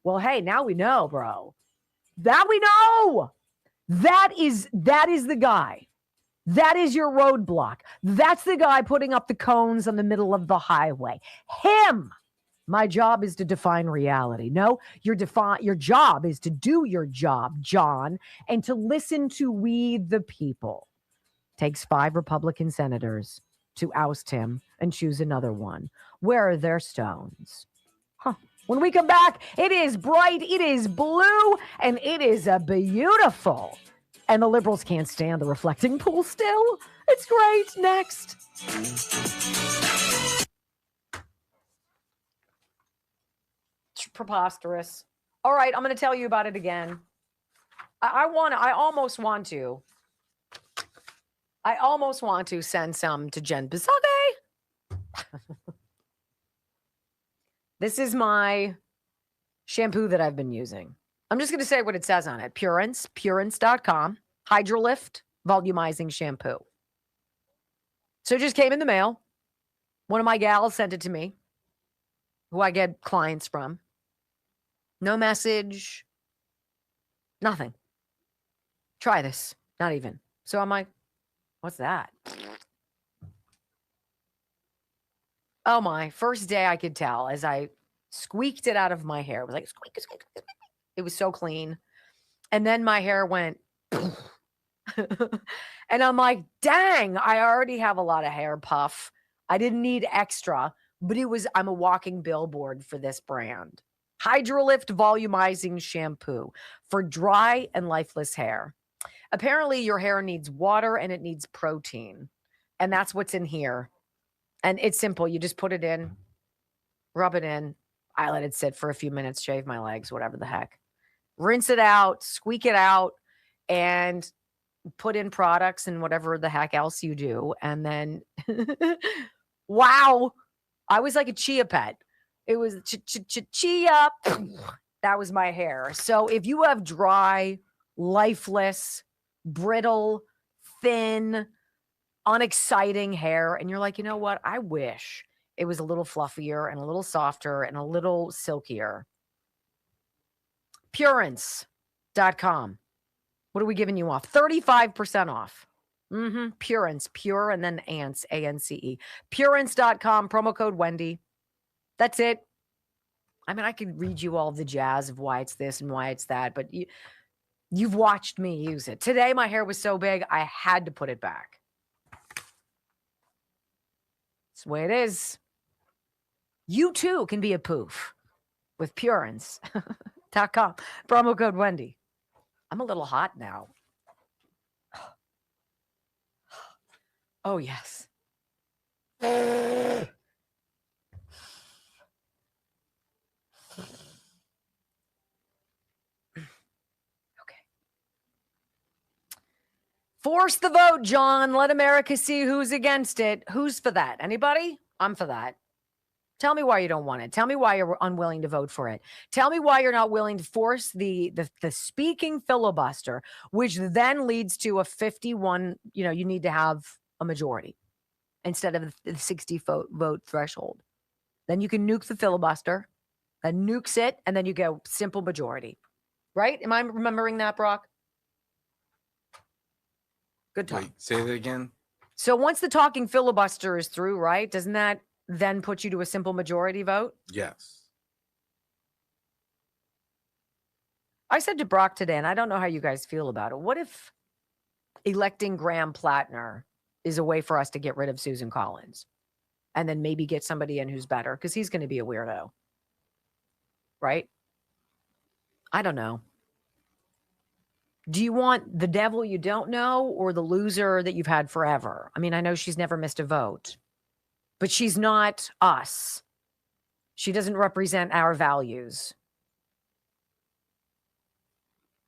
Well, hey, now we know, bro. That we know. That is the guy. That is your roadblock. That's the guy putting up the cones on the middle of the highway. Him. My job is to define reality. No, your job is to do your job, John, and to listen to we the people. Takes 5 Republican senators to oust him and choose another one. Where are their stones? When we come back, it is bright, it is blue, and it is a beautiful. And the liberals can't stand the reflecting pool still. It's great. Next. Preposterous. All right, I'm going to tell you about it again. I almost want to send some to Jen Bisage. This is my shampoo that I've been using. I'm just going to say what it says on it. Purance.com, Hydrolift Volumizing Shampoo. So it just came in the mail. One of my gals sent it to me, who I get clients from. No message, nothing. Try this. Not even. So I'm like, what's that? Oh my, first day I could tell as I squeaked it out of my hair. It was like, squeak, squeak, squeak. It was so clean. And then my hair went, and I'm like, dang, I already have a lot of hair puff. I didn't need extra, but I'm a walking billboard for this brand. Hydrolift Volumizing Shampoo for dry and lifeless hair. Apparently your hair needs water and it needs protein. And that's what's in here. And it's simple. You just put it in, rub it in. I let it sit for a few minutes, shave my legs, whatever the heck. Rinse it out, squeak it out, and put in products and whatever the heck else you do. And then, wow, I was like a chia pet. It was chia. That was my hair. So if you have dry, lifeless, brittle, thin, unexciting hair, and you're like, you know what? I wish it was a little fluffier and a little softer and a little silkier. Purance.com. What are we giving you off? 35% off. Purance, pure, and then ants, A-N-C-E. Purance.com, promo code Wendy. That's it. I mean, I could read you all the jazz of why it's this and why it's that, but you've watched me use it. Today, my hair was so big, I had to put it back. That's the way it is. You too can be a poof with Purance.com. Promo code Wendy. I'm a little hot now. Oh, yes. Force the vote, John. Let America see who's against it. Who's for that? Anybody? I'm for that. Tell me why you don't want it. Tell me why you're unwilling to vote for it. Tell me why you're not willing to force the speaking filibuster, which then leads to a 51, you need to have a majority instead of the 60 vote threshold. Then you can nuke the filibuster, then nukes it, and then you go simple majority. Right? Am I remembering that, Brock? Good talk. Wait, say that again. So once the talking filibuster is through, right? Doesn't that then put you to a simple majority vote? Yes. I said to Brock today, and I don't know how you guys feel about it. What if electing Graham Plattner is a way for us to get rid of Susan Collins and then maybe get somebody in who's better? Because he's going to be a weirdo. Right? I don't know. Do you want the devil you don't know or the loser that you've had forever? I mean, I know she's never missed a vote, but she's not us. She doesn't represent our values.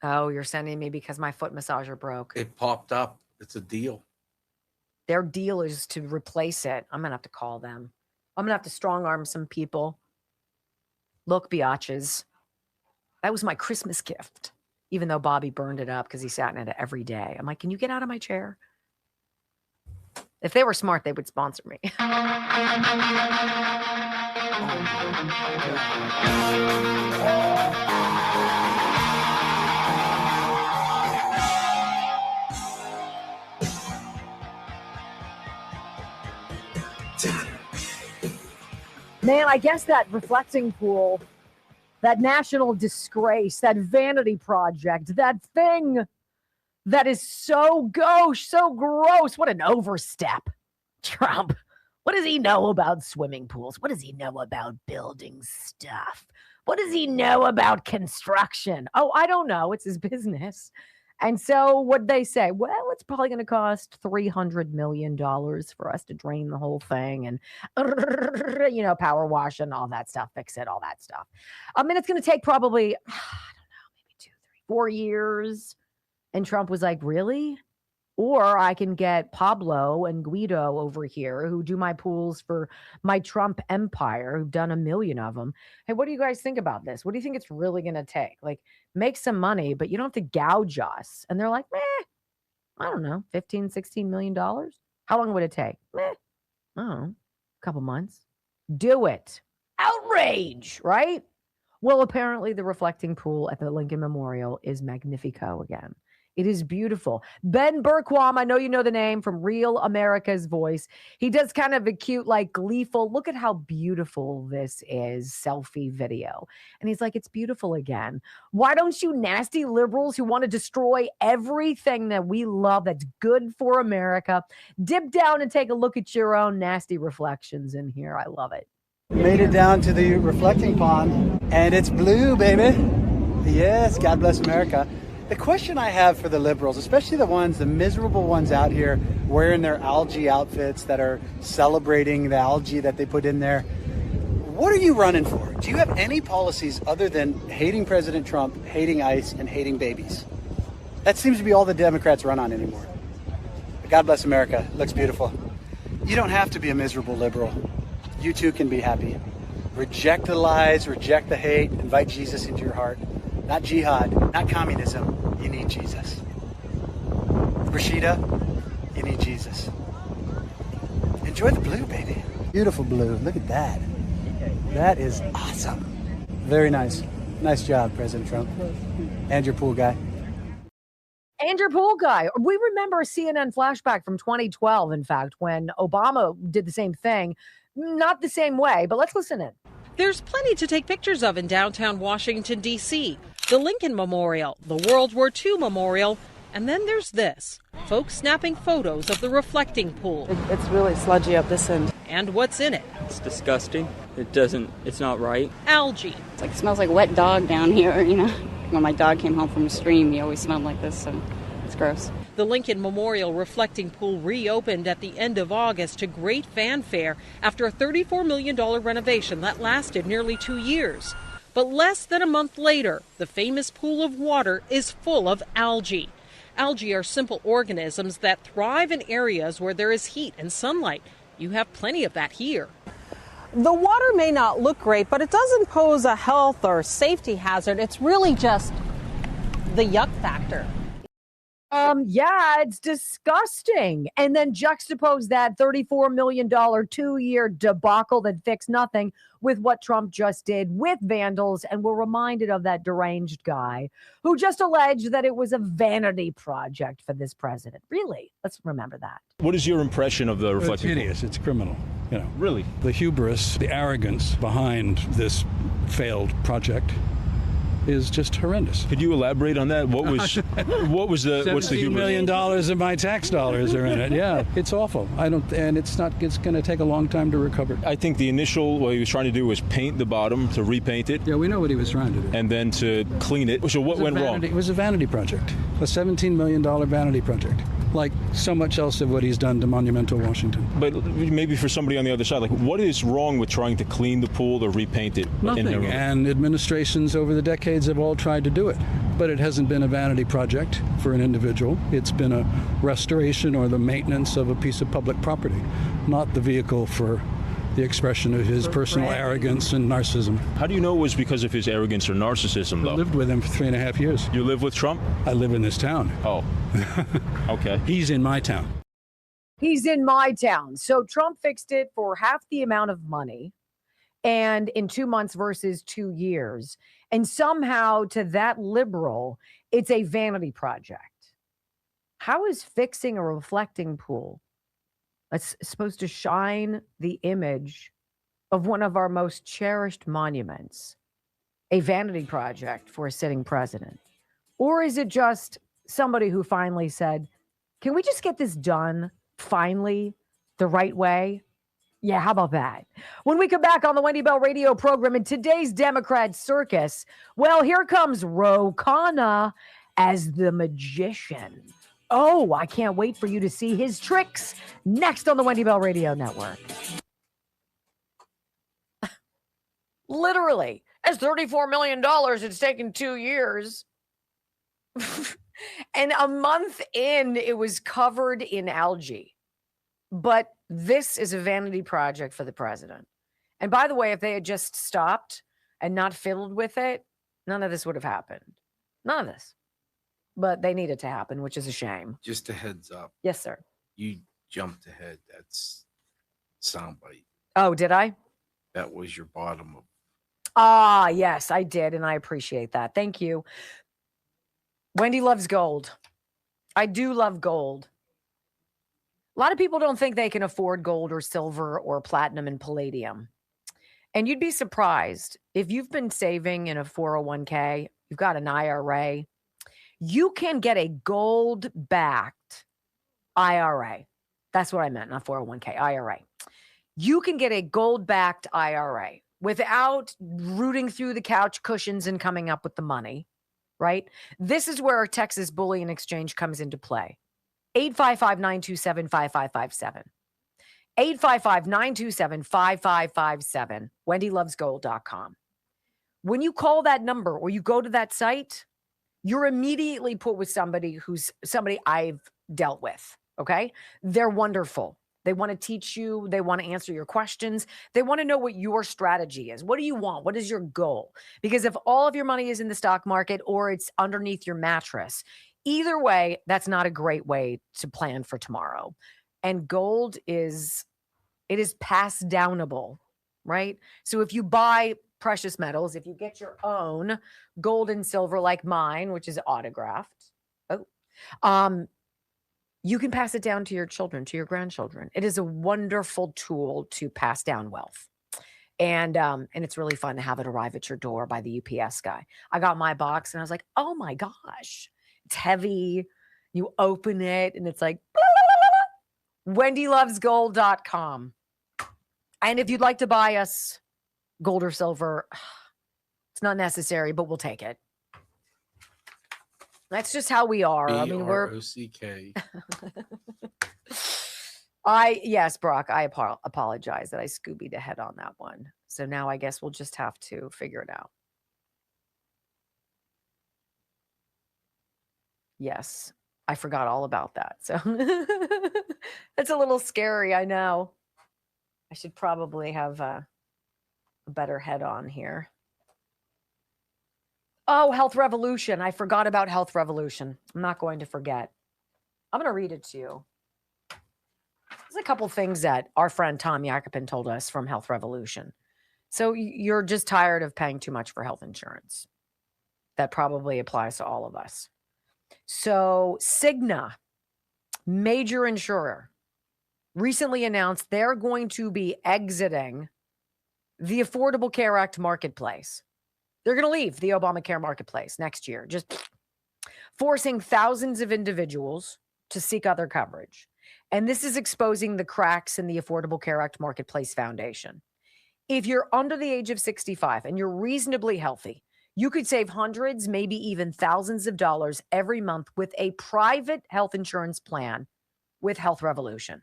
Oh, you're sending me because my foot massager broke. It popped up. It's a deal. Their deal is to replace it. I'm going to have to call them. I'm going to have to strong arm some people. Look, biatches. That was my Christmas gift. Even though Bobby burned it up because he sat in it every day. I'm like, can you get out of my chair? If they were smart, they would sponsor me. Man, I guess that reflecting pool, that national disgrace, that vanity project, that thing that is so gauche, so gross. What an overstep. Trump, what does he know about swimming pools? What does he know about building stuff? What does he know about construction? Oh, I don't know. It's his business. And so what they say, well, it's probably going to cost $300 million for us to drain the whole thing and, power wash and all that stuff, fix it, all that stuff. I mean, it's going to take probably, I don't know, maybe 2, 3, 4 years. And Trump was like, really? Or I can get Pablo and Guido over here who do my pools for my Trump empire, who've done 1 million of them. Hey, what do you guys think about this? What do you think it's really going to take? Like, make some money, but you don't have to gouge us. And they're like, I don't know, $15-16 million. How long would it take? I don't know, a couple months. Do it. Outrage, right? Well, apparently the reflecting pool at the Lincoln Memorial is magnifico again. It is beautiful. Ben Berquam, I know you know the name from Real America's Voice. He does kind of a cute, like gleeful, look at how beautiful this is, selfie video. And he's like, it's beautiful again. Why don't you nasty liberals who want to destroy everything that we love that's good for America, dip down and take a look at your own nasty reflections in here. I love it. Made it down to the reflecting pond, and it's blue, baby. Yes, God bless America. The question I have for the liberals, especially the miserable ones out here wearing their algae outfits that are celebrating the algae that they put in there, what are you running for? Do you have any policies other than hating President Trump, hating ICE, and hating babies? That seems to be all the Democrats run on anymore. But God bless America. It looks beautiful. You don't have to be a miserable liberal. You too can be happy. Reject the lies, reject the hate, invite Jesus into your heart. Not jihad, not communism. You need Jesus. Rashida, you need Jesus. Enjoy the blue, baby. Beautiful blue. Look at that. That is awesome. Very nice. Nice job, President Trump. And your pool guy. And your pool guy. We remember a CNN flashback from 2012, in fact, when Obama did the same thing. Not the same way, but let's listen in. There's plenty to take pictures of in downtown Washington, D.C. The Lincoln Memorial, the World War II Memorial, and then there's this. Folks snapping photos of the reflecting pool. It's really sludgy up this end. And what's in it? It's disgusting. It's not right. Algae. It smells like wet dog down here, When my dog came home from a stream, he always smelled like this, so it's gross. The Lincoln Memorial reflecting pool reopened at the end of August to great fanfare after a $34 million renovation that lasted nearly 2 years. But less than a month later, the famous pool of water is full of algae. Algae are simple organisms that thrive in areas where there is heat and sunlight. You have plenty of that here. The water may not look great, but it doesn't pose a health or safety hazard. It's really just the yuck factor. Yeah, it's disgusting. And then juxtapose that $34 million 2-year debacle that fixed nothing with what Trump just did with vandals. And we're reminded of that deranged guy who just alleged that it was a vanity project for this president. Really? Let's remember that. What is your impression of the reflecting? It's hideous. It's criminal. Really? The hubris, the arrogance behind this failed project is just horrendous. Could you elaborate on that? What's the hubris? $17 million of my tax dollars are in it. Yeah, it's awful. It's going to take a long time to recover. I think the initial, what he was trying to do was paint the bottom, to repaint it. Yeah, we know what he was trying to do. And then to clean it. So what went wrong? It was a vanity project, a $17 million vanity project. Like so much else of what he's done to monumental Washington. But maybe for somebody on the other side, what is wrong with trying to clean the pool or repaint it? Nothing. And administrations over the decades have all tried to do it. But it hasn't been a vanity project for an individual. It's been a restoration or the maintenance of a piece of public property, not the vehicle for the expression of his personal arrogance and narcissism. How do you know it was because of his arrogance or narcissism, though? I lived with him for 3.5 years. You live with Trump? I live in this town. Oh, okay. He's in my town. He's in my town. So Trump fixed it for half the amount of money and in 2 months versus 2 years. And somehow to that liberal, it's a vanity project. How is fixing a reflecting pool that's supposed to shine the image of one of our most cherished monuments a vanity project for a sitting president? Or is it just somebody who finally said, can we just get this done finally the right way? Yeah, how about that? When we come back on the Wendy Bell radio program in today's Democrat circus, well, here comes Ro Khanna as the magician. Oh, I can't wait for you to see his tricks next on the Wendy Bell Radio Network. Literally, as $34 million, it's taken 2 years. And a month in, it was covered in algae. But this is a vanity project for the president. And by the way, if they had just stopped and not fiddled with it, none of this would have happened. None of this. But they need it to happen, which is a shame. Just a heads up. Yes, sir. You jumped ahead. That's soundbite. Oh, did I? That was your bottom of. Ah, yes, I did. And I appreciate that. Thank you. Wendy loves gold. I do love gold. A lot of people don't think they can afford gold or silver or platinum and palladium. And you'd be surprised if you've been saving in a 401k, you've got an IRA, you can get a gold-backed IRA. That's what I meant, not 401k, IRA. You can get a gold-backed IRA without rooting through the couch cushions and coming up with the money, right? This is where Texas Bullion Exchange comes into play. 855-927-5557. 855-927-5557. WendyLovesGold.com. When you call that number or you go to that site, you're immediately put with somebody I've dealt with, okay? They're wonderful. They want to teach you. They want to answer your questions. They want to know what your strategy is. What do you want? What is your goal? Because if all of your money is in the stock market or it's underneath your mattress, either way, that's not a great way to plan for tomorrow. And gold is pass downable, right? So if you buy precious metals, if you get your own gold and silver like mine, which is autographed, you can pass it down to your children, to your grandchildren. It is a wonderful tool to pass down wealth. And it's really fun to have it arrive at your door by the UPS guy. I got my box and I was like, oh my gosh, it's heavy. You open it and it's like, WendyLovesGold.com. And if you'd like to buy us gold or silver, it's not necessary, but we'll take it. That's just how we are. I mean, we're B-R-O-C-K. Yes, Brock, I apologize that I Scoobied ahead on that one. So now I guess we'll just have to figure it out. Yes, I forgot all about that. So it's a little scary, I know. I should probably have a better head on here. Oh, Health Revolution. I forgot about Health Revolution. I'm not going to forget. I'm going to read it to you. There's a couple things that our friend Tom Yakupin told us from Health Revolution. So you're just tired of paying too much for health insurance. That probably applies to all of us. So Cigna, major insurer, recently announced they're going to be exiting the Affordable Care Act marketplace. They're going to leave the Obamacare marketplace next year, just forcing thousands of individuals to seek other coverage. And this is exposing the cracks in the Affordable Care Act Marketplace Foundation. If you're under the age of 65 and you're reasonably healthy, you could save hundreds, maybe even thousands of dollars every month with a private health insurance plan with Health Revolution.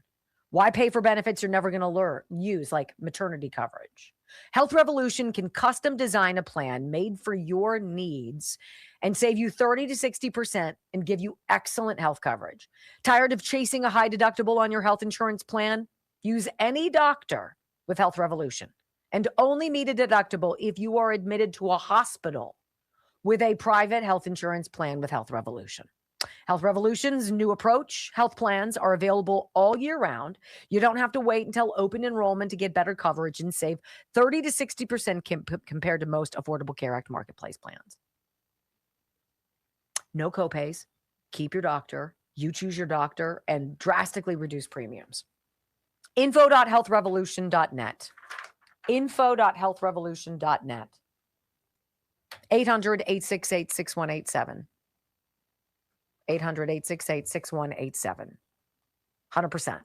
Why pay for benefits you're never going to use, like maternity coverage? Health Revolution can custom design a plan made for your needs and save you 30 to 60% and give you excellent health coverage. Tired of chasing a high deductible on your health insurance plan? Use any doctor with Health Revolution and only meet a deductible if you are admitted to a hospital with a private health insurance plan with Health Revolution. Health Revolution's new approach, health plans are available all year round. You don't have to wait until open enrollment to get better coverage and save 30 to 60% compared to most Affordable Care Act marketplace plans. No copays, keep your doctor, you choose your doctor, and drastically reduce premiums. Info.healthrevolution.net. Info.healthrevolution.net. 800-868-6187. 800-868-6187. 100%.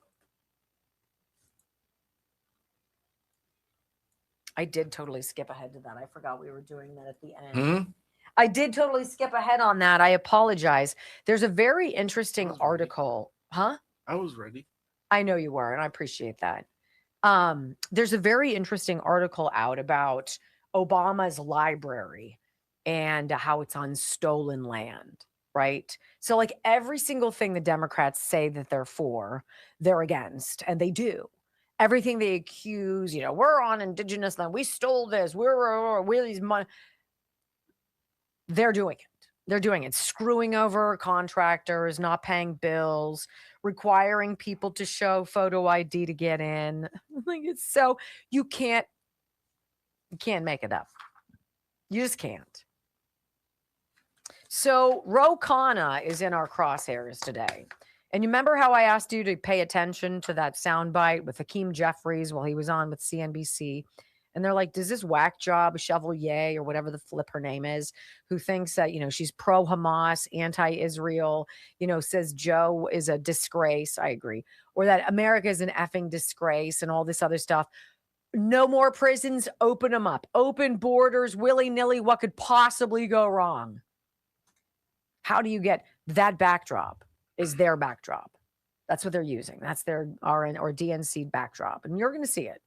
I did totally skip ahead to that. I forgot we were doing that at the end. I did totally skip ahead on that. I apologize. There's a very interesting article. Huh? I was ready. I know you were, and I appreciate that. There's a very interesting article out about Obama's library and how it's on stolen land, right? So, like every single thing the Democrats say that they're for, they're against, and they do. Everything they accuse, we're on indigenous land, we stole this, we're these money. They're doing it. They're doing it, screwing over contractors, not paying bills, requiring people to show photo ID to get in. Like it's so you can't make it up. You just can't. So Ro Khanna is in our crosshairs today. And you remember how I asked you to pay attention to that soundbite with Hakeem Jeffries while he was on with CNBC? And they're like, does this whack job, Chevalier or whatever the flip her name is, who thinks that, she's pro-Hamas, anti-Israel, says Joe is a disgrace. I agree. Or that America is an effing disgrace and all this other stuff. No more prisons, open them up. Open borders, willy-nilly. What could possibly go wrong? How do you get that backdrop is their backdrop. That's what they're using. That's their RN or DNC backdrop. And you're going to see it.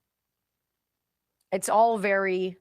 It's all very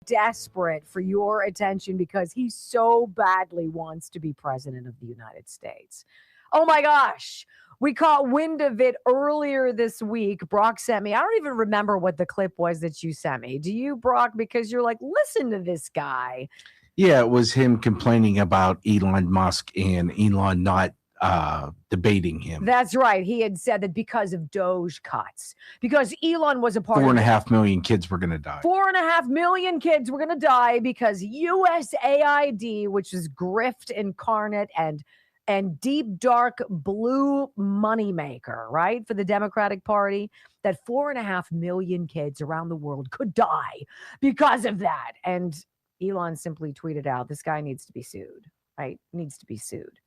desperate for your attention because he so badly wants to be president of the United States. Oh my gosh. We caught wind of it earlier this week. Brock sent me. I don't even remember what the clip was that you sent me. Do you, Brock? Because you're like, listen to this guy. Yeah, it was him complaining about Elon Musk and Elon not debating him. That's right. He had said that because of Doge cuts, because Elon was a part 4.5 million kids were going to die. 4.5 million kids were going to die because USAID, which is grift incarnate and deep, dark blue moneymaker, right, for the Democratic Party, that 4.5 million kids around the world could die because of that. And Elon simply tweeted out, this guy needs to be sued, right? Needs to be sued.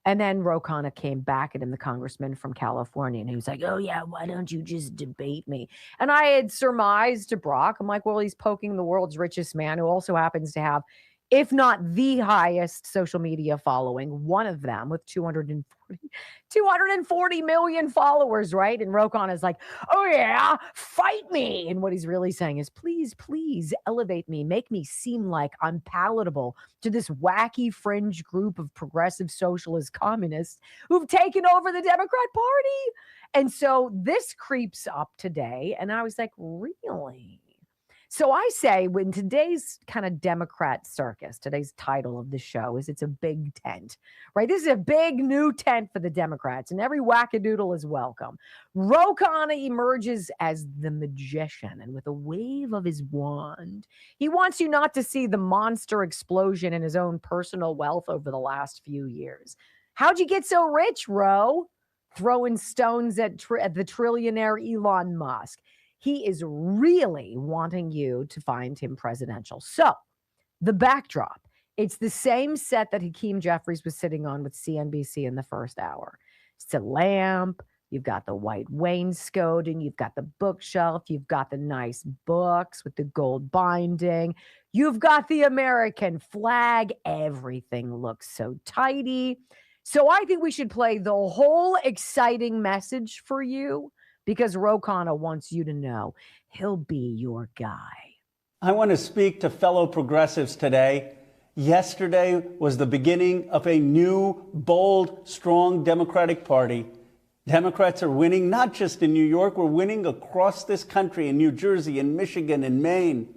And then Ro Khanna came back at him, the congressman from California, and he was like, oh, yeah, why don't you just debate me? And I had surmised to Brock, I'm like, well, he's poking the world's richest man who also happens to have, if not the highest social media following, one of them with 240 million followers, right? And Ro Khanna is like, oh yeah, fight me. And what he's really saying is, please, please elevate me, make me seem like I'm palatable to this wacky fringe group of progressive socialist communists who've taken over the Democrat Party. And so this creeps up today. And I was like, really? So I say, when today's kind of Democrat circus, today's title of the show is it's a big tent, right? This is a big new tent for the Democrats, and every wackadoodle is welcome. Ro Khanna emerges as the magician, and with a wave of his wand, he wants you not to see the monster explosion in his own personal wealth over the last few years. How'd you get so rich, Ro? Throwing stones at the trillionaire Elon Musk. He is really wanting you to find him presidential. So the backdrop, it's the same set that Hakeem Jeffries was sitting on with CNBC in the first hour. It's a lamp. You've got the white wainscoting. You've got the bookshelf. You've got the nice books with the gold binding. You've got the American flag. Everything looks so tidy. So I think we should play the whole exciting message for you, because Ro Khanna wants you to know he'll be your guy. I want to speak to fellow progressives today. Yesterday was the beginning of a new, bold, strong Democratic Party. Democrats are winning, not just in New York, we're winning across this country, in New Jersey, in Michigan, in Maine.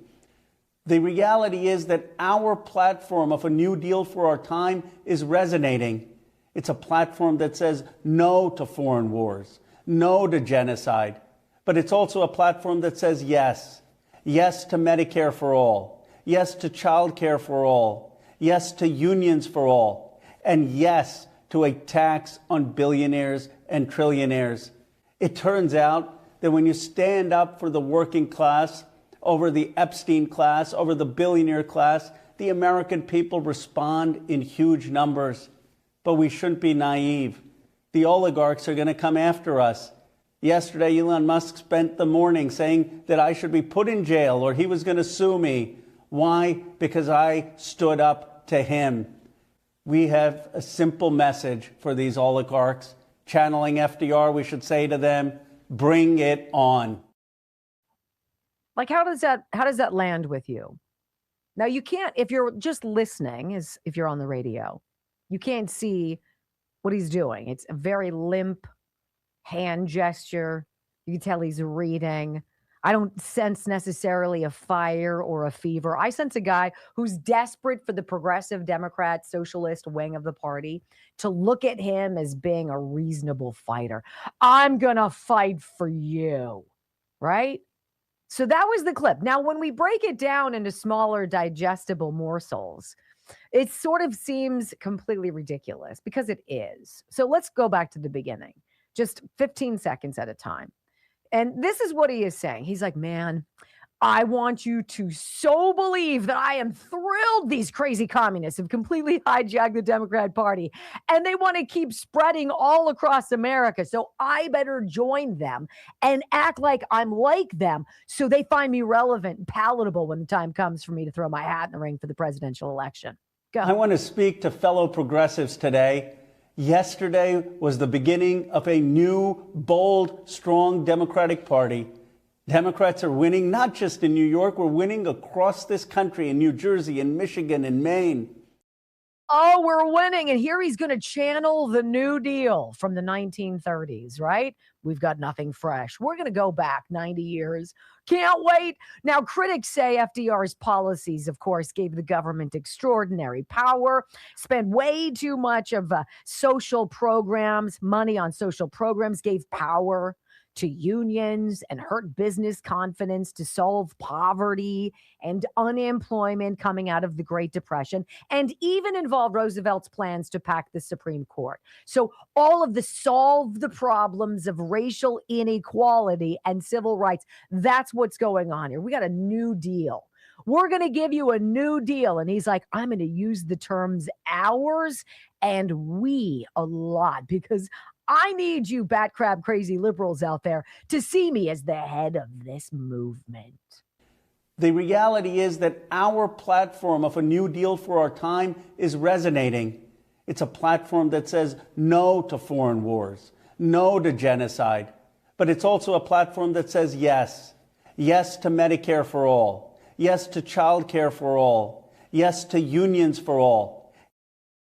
The reality is that our platform of a New Deal for our time is resonating. It's a platform that says no to foreign wars, no to genocide. But it's also a platform that says yes. Yes to Medicare for all. Yes to child care for all. Yes to unions for all. And yes to a tax on billionaires and trillionaires. It turns out that when you stand up for the working class over the Epstein class, over the billionaire class, the American people respond in huge numbers. But we shouldn't be naive. The oligarchs are going to come after us. Yesterday, Elon Musk spent the morning saying that I should be put in jail or he was going to sue me. Why? Because I stood up to him. We have a simple message for these oligarchs. Channeling FDR, we should say to them, bring it on. Like, how does that land with you? Now, you can't, if you're just listening, if you're on the radio, you can't see what he's doing. It's a very limp hand gesture. You can tell he's reading. I don't sense necessarily a fire or a fever. I sense a guy who's desperate for the progressive Democrat socialist wing of the party to look at him as being a reasonable fighter. I'm going to fight for you, right? So that was the clip. Now, when we break it down into smaller digestible morsels, it sort of seems completely ridiculous because it is. So let's go back to the beginning, just 15 seconds at a time. And this is what he is saying. He's like, man, I want you to so believe that I am thrilled these crazy communists have completely hijacked the Democrat Party and they want to keep spreading all across America. So I better join them and act like I'm like them so they find me relevant and palatable when the time comes for me to throw my hat in the ring for the presidential election. Go. I want to speak to fellow progressives today. Yesterday was the beginning of a new, bold, strong Democratic Party. Democrats are winning, not just in New York, we're winning across this country, in New Jersey, in Michigan, in Maine. Oh, we're winning. And here he's going to channel the New Deal from the 1930s, right? We've got nothing fresh. We're going to go back 90 years. Can't wait. Now, critics say FDR's policies, of course, gave the government extraordinary power, spent way too much of social programs, money on social programs, gave power to unions and hurt business confidence to solve poverty and unemployment coming out of the Great Depression, and even involved Roosevelt's plans to pack the Supreme Court. So all of the solve the problems of racial inequality and civil rights, that's what's going on here. We got a New Deal. We're going to give you a New Deal. And he's like, I'm going to use the terms ours and we a lot because I need you bat crab crazy liberals out there to see me as the head of this movement. The reality is that our platform of a New Deal for our time is resonating. It's a platform that says no to foreign wars, no to genocide. But it's also a platform that says yes. Yes to Medicare for all. Yes to child care for all. Yes to unions for all.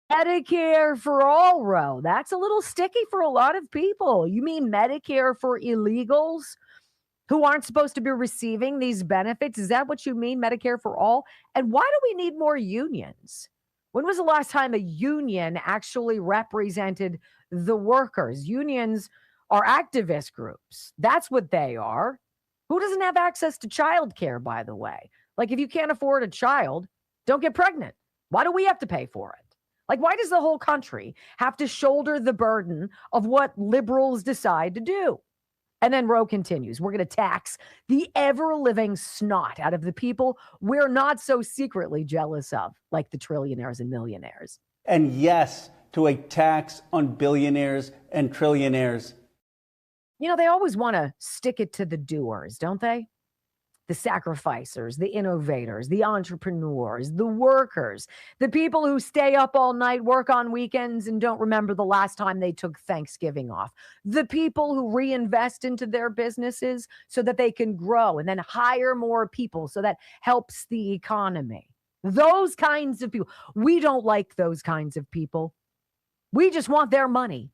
Medicare for all, Ro. That's a little sticky for a lot of people. You mean Medicare for illegals who aren't supposed to be receiving these benefits? Is that what you mean, Medicare for all? And why do we need more unions? When was the last time a union actually represented the workers? Unions are activist groups. That's what they are. Who doesn't have access to childcare, by the way? Like, if you can't afford a child, don't get pregnant. Why do we have to pay for it? Like, why does the whole country have to shoulder the burden of what liberals decide to do? And then Roe continues, we're going to tax the ever-living snot out of the people we're not so secretly jealous of, like the trillionaires and millionaires. And yes to a tax on billionaires and trillionaires. You know, they always want to stick it to the doers, don't they? the sacrificers, the innovators, the entrepreneurs, the workers, the people who stay up all night, work on weekends, and don't remember the last time they took Thanksgiving off, the people who reinvest into their businesses so that they can grow and then hire more people so that helps the economy. Those kinds of people. We don't like those kinds of people. We just want their money.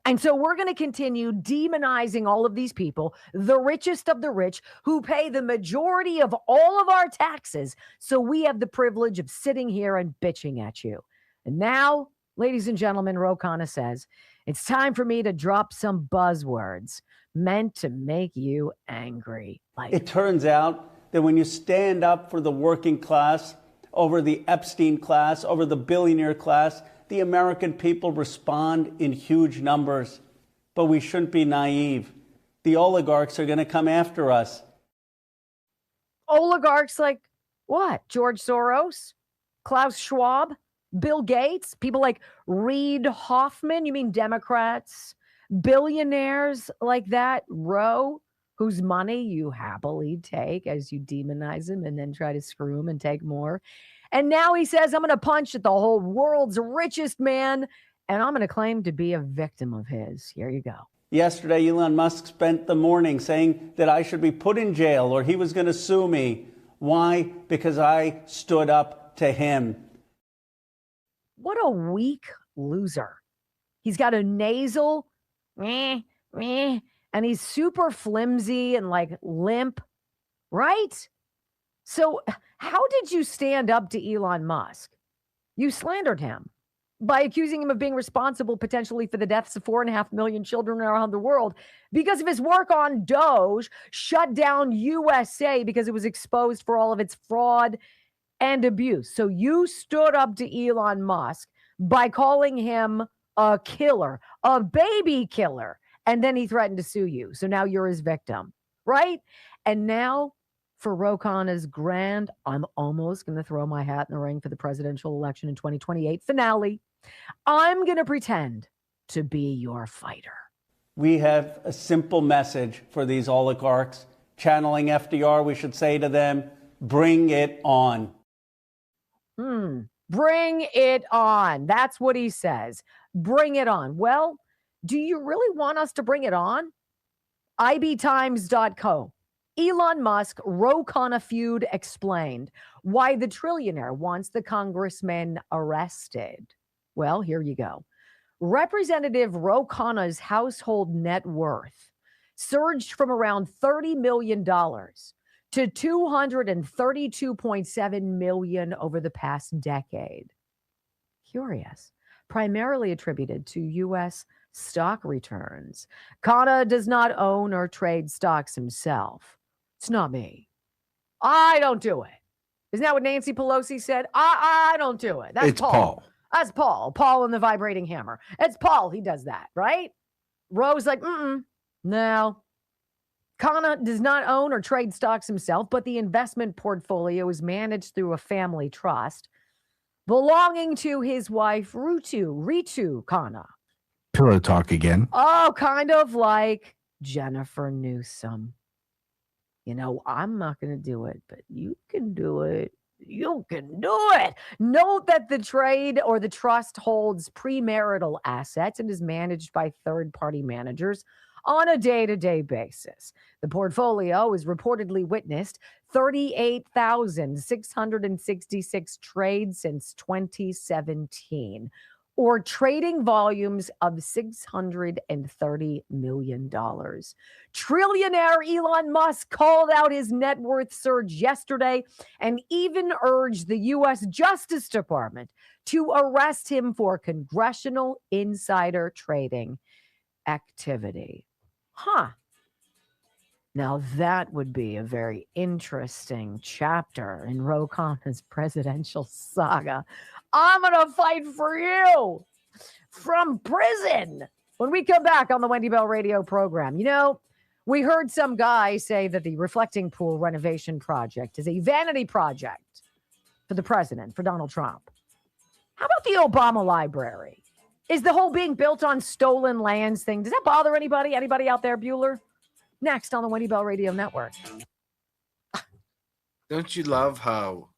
And so we're going to continue demonizing all of these people, the richest of the rich, who pay the majority of all of our taxes. So we have the privilege of sitting here and bitching at you. And now, ladies and gentlemen, Ro Khanna says, it's time for me to drop some buzzwords meant to make you angry. It turns out that when you stand up for the working class over the Epstein class, over the billionaire class, the American people respond in huge numbers, but we shouldn't be naive. The oligarchs are going to come after us. Oligarchs like what? George Soros? Klaus Schwab? Bill Gates? People like Reid Hoffman? You mean Democrats? Billionaires like that? Roe, whose money you happily take as you demonize him and then try to screw him and take more. And now he says, I'm going to punch at the whole world's richest man, and I'm going to claim to be a victim of his. Here you go. Yesterday, Elon Musk spent the morning saying that I should be put in jail or he was going to sue me. Why? Because I stood up to him. What a weak loser. He's got a nasal, and he's super flimsy and like limp, right? So how did you stand up to Elon Musk? You slandered him by accusing him of being responsible potentially for the deaths of 4.5 million children around the world because of his work on Doge, shut down USA because it was exposed for all of its fraud and abuse. So you stood up to Elon Musk by calling him a killer, a baby killer, and then he threatened to sue you. So now you're his victim, right? And now, for Ro Khanna's grand, I'm almost going to throw my hat in the ring for the presidential election in 2028 finale. I'm going to pretend to be your fighter. We have a simple message for these oligarchs. Channeling FDR, we should say to them, bring it on. Bring it on. That's what he says. Bring it on. Well, do you really want us to bring it on? ibtimes.co. Elon Musk, Ro Khanna feud explained. Why the trillionaire wants the congressman arrested. Well, here you go. Representative Ro Khanna's household net worth surged from around $30 million to $232.7 million over the past decade. Curious. Primarily attributed to U.S. stock returns. Khanna does not own or trade stocks himself. It's not me. I don't do it. Isn't that what Nancy Pelosi said? I don't do it. That's Paul. That's Paul. Paul and the vibrating hammer. It's Paul. He does that, right? Roe's like, no. Khanna does not own or trade stocks himself, but the investment portfolio is managed through a family trust belonging to his wife, Ritu Khanna. Pillow talk again. Oh, kind of like Jennifer Newsom. You know, I'm not going to do it, but you can do it. You can do it. Note that the trade or the trust holds premarital assets and is managed by third-party managers on a day-to-day basis. The portfolio has reportedly witnessed 38,666 trades since 2017, or trading volumes of $630 million. Trillionaire Elon Musk called out his net worth surge yesterday and even urged the U.S. Justice Department to arrest him for congressional insider trading activity. Now that would be a very interesting chapter in Ro Khanna's presidential saga. I'm going to fight for you from prison when we come back on the Wendy Bell radio program. You know, we heard some guy say that the reflecting pool renovation project is a vanity project for the president, for Donald Trump. How about the Obama library? Is the whole being built on stolen lands thing, does that bother anybody? Anybody out there, Bueller? Next on the Wendy Bell Radio Network. Don't you love how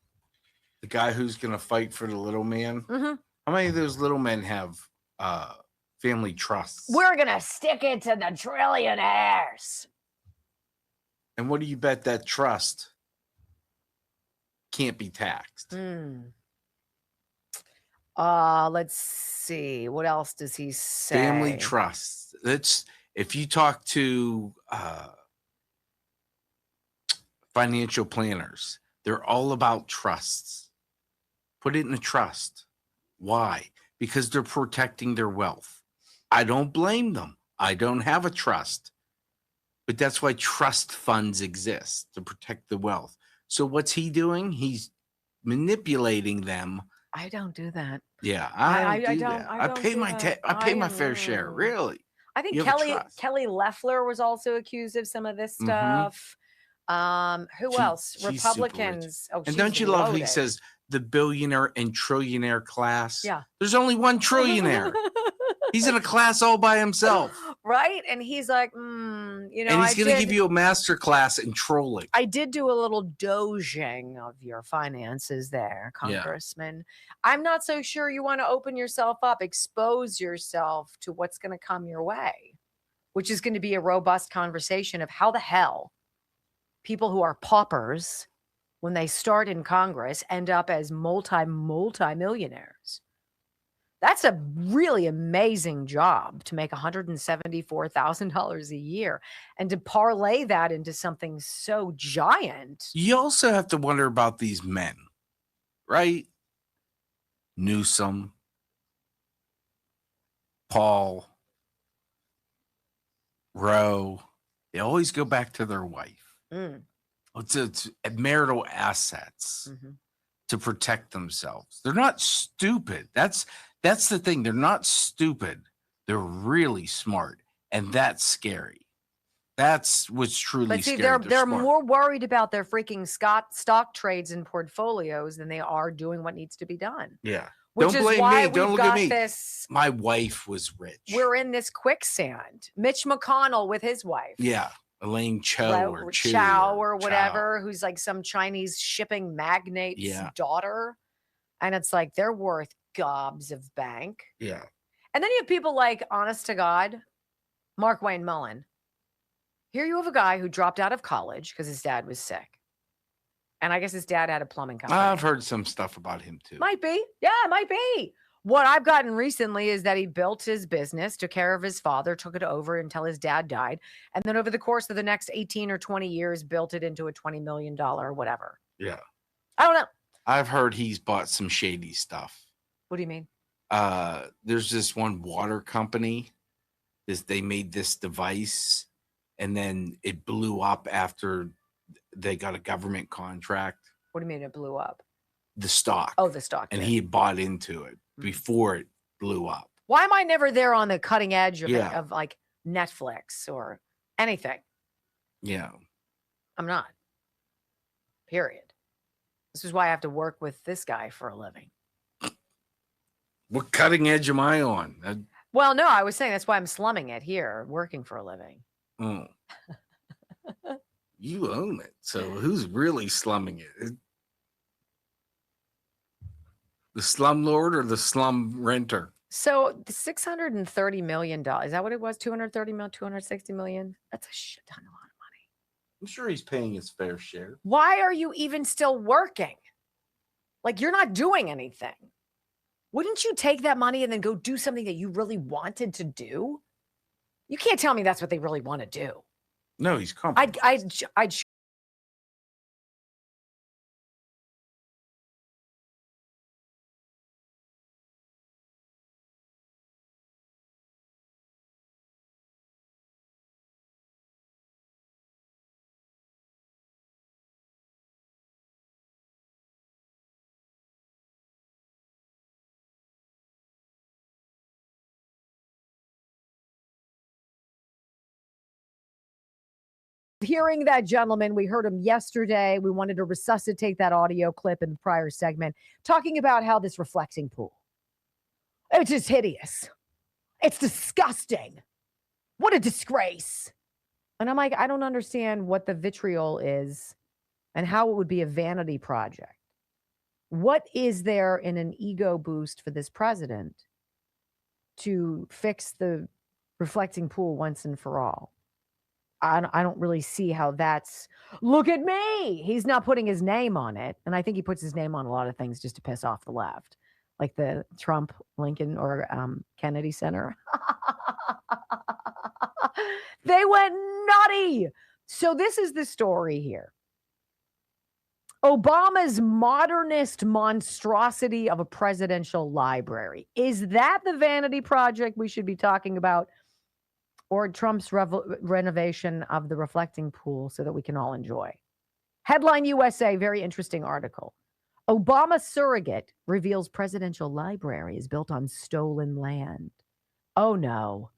the guy who's going to fight for the little man? Mm-hmm. How many of those little men have family trusts? We're going to stick it to the trillionaires. And what do you bet that trust can't be taxed? Let's see. What else does he say? Family trusts. That's if you talk to financial planners, they're all about trusts. Put it in a trust. Why? Because they're protecting their wealth. I don't blame them. I don't have a trust. But that's why trust funds exist, to protect the wealth. So what's he doing? He's manipulating them. I don't do that. Yeah, I pay my fair share. Really. I think Kelly Loeffler was also accused of some of this stuff. Who else? She's Republicans. Oh, and don't you love he says the billionaire and trillionaire class? Yeah. There's only one trillionaire. He's in a class all by himself. Right? And he's like, and he's going to give you a master class in trolling. I did do a little doging of your finances there, Congressman. Yeah. I'm not so sure you want to open yourself up, expose yourself to what's going to come your way, which is going to be a robust conversation of how the hell people who are paupers, when they start in Congress, end up as multi-millionaires. That's a really amazing job to make $174,000 a year and to parlay that into something so giant. You also have to wonder about these men, right? Newsom, Paul, Roe, they always go back to their wife. It's marital assets to protect themselves. They're not stupid. That's the thing. They're not stupid. They're really smart, and that's scary. That's what's truly scary. They're more worried about their freaking stock trades and portfolios than they are doing what needs to be done. Yeah. Which Don't blame me. Don't look at me. This, my wife was rich. We're in this quicksand. Mitch McConnell with his wife. Yeah. Elaine Chow or whatever, who's like some Chinese shipping magnate's daughter. And it's like they're worth gobs of bank. Yeah. And then you have people like, honest to God, Mark Wayne Mullen. Here you have a guy who dropped out of college because his dad was sick. And I guess his dad had a plumbing company. I've heard some stuff about him too. Might be. Yeah, it might be. What I've gotten recently is that he built his business, took care of his father, took it over until his dad died. And then over the course of the next 18 or 20 years, built it into a $20 million whatever. Yeah. I don't know. I've heard he's bought some shady stuff. What do you mean? There's this one water company. They made this device and then it blew up after they got a government contract. What do you mean it blew up? The stock. Oh, the stock. And he bought into it before it blew up. Why am I never there on the cutting edge of like Netflix or anything? Yeah. I'm not. Period. This is why I have to work with this guy for a living. What cutting edge am I on? Well, no, I was saying that's why I'm slumming it here, working for a living. Oh. You own it. So who's really slumming it? The slumlord or the slum renter? So the $630 million, is that what it was? 230 million, 260 million? That's a shit ton of money. I'm sure he's paying his fair share. Why are you even still working? Like, you're not doing anything. Wouldn't you take that money and then go do something that you really wanted to do? You can't tell me that's what they really want to do. No, he's compromised. I'd hearing that gentleman, we heard him yesterday. We wanted to resuscitate that audio clip in the prior segment, talking about how this reflecting pool, it's just hideous. It's disgusting. What a disgrace. And I'm like, I don't understand what the vitriol is and how it would be a vanity project. What is there in an ego boost for this president to fix the reflecting pool once and for all? I don't really see how that's, look at me. He's not putting his name on it. And I think he puts his name on a lot of things just to piss off the left, like the Trump, Lincoln, or Kennedy Center. They went nutty. So this is the story here. Obama's modernist monstrosity of a presidential library. Is that the vanity project we should be talking about? Or Trump's renovation of the reflecting pool so that we can all enjoy? Headline USA, very interesting article. Obama surrogate reveals presidential library is built on stolen land. Oh no.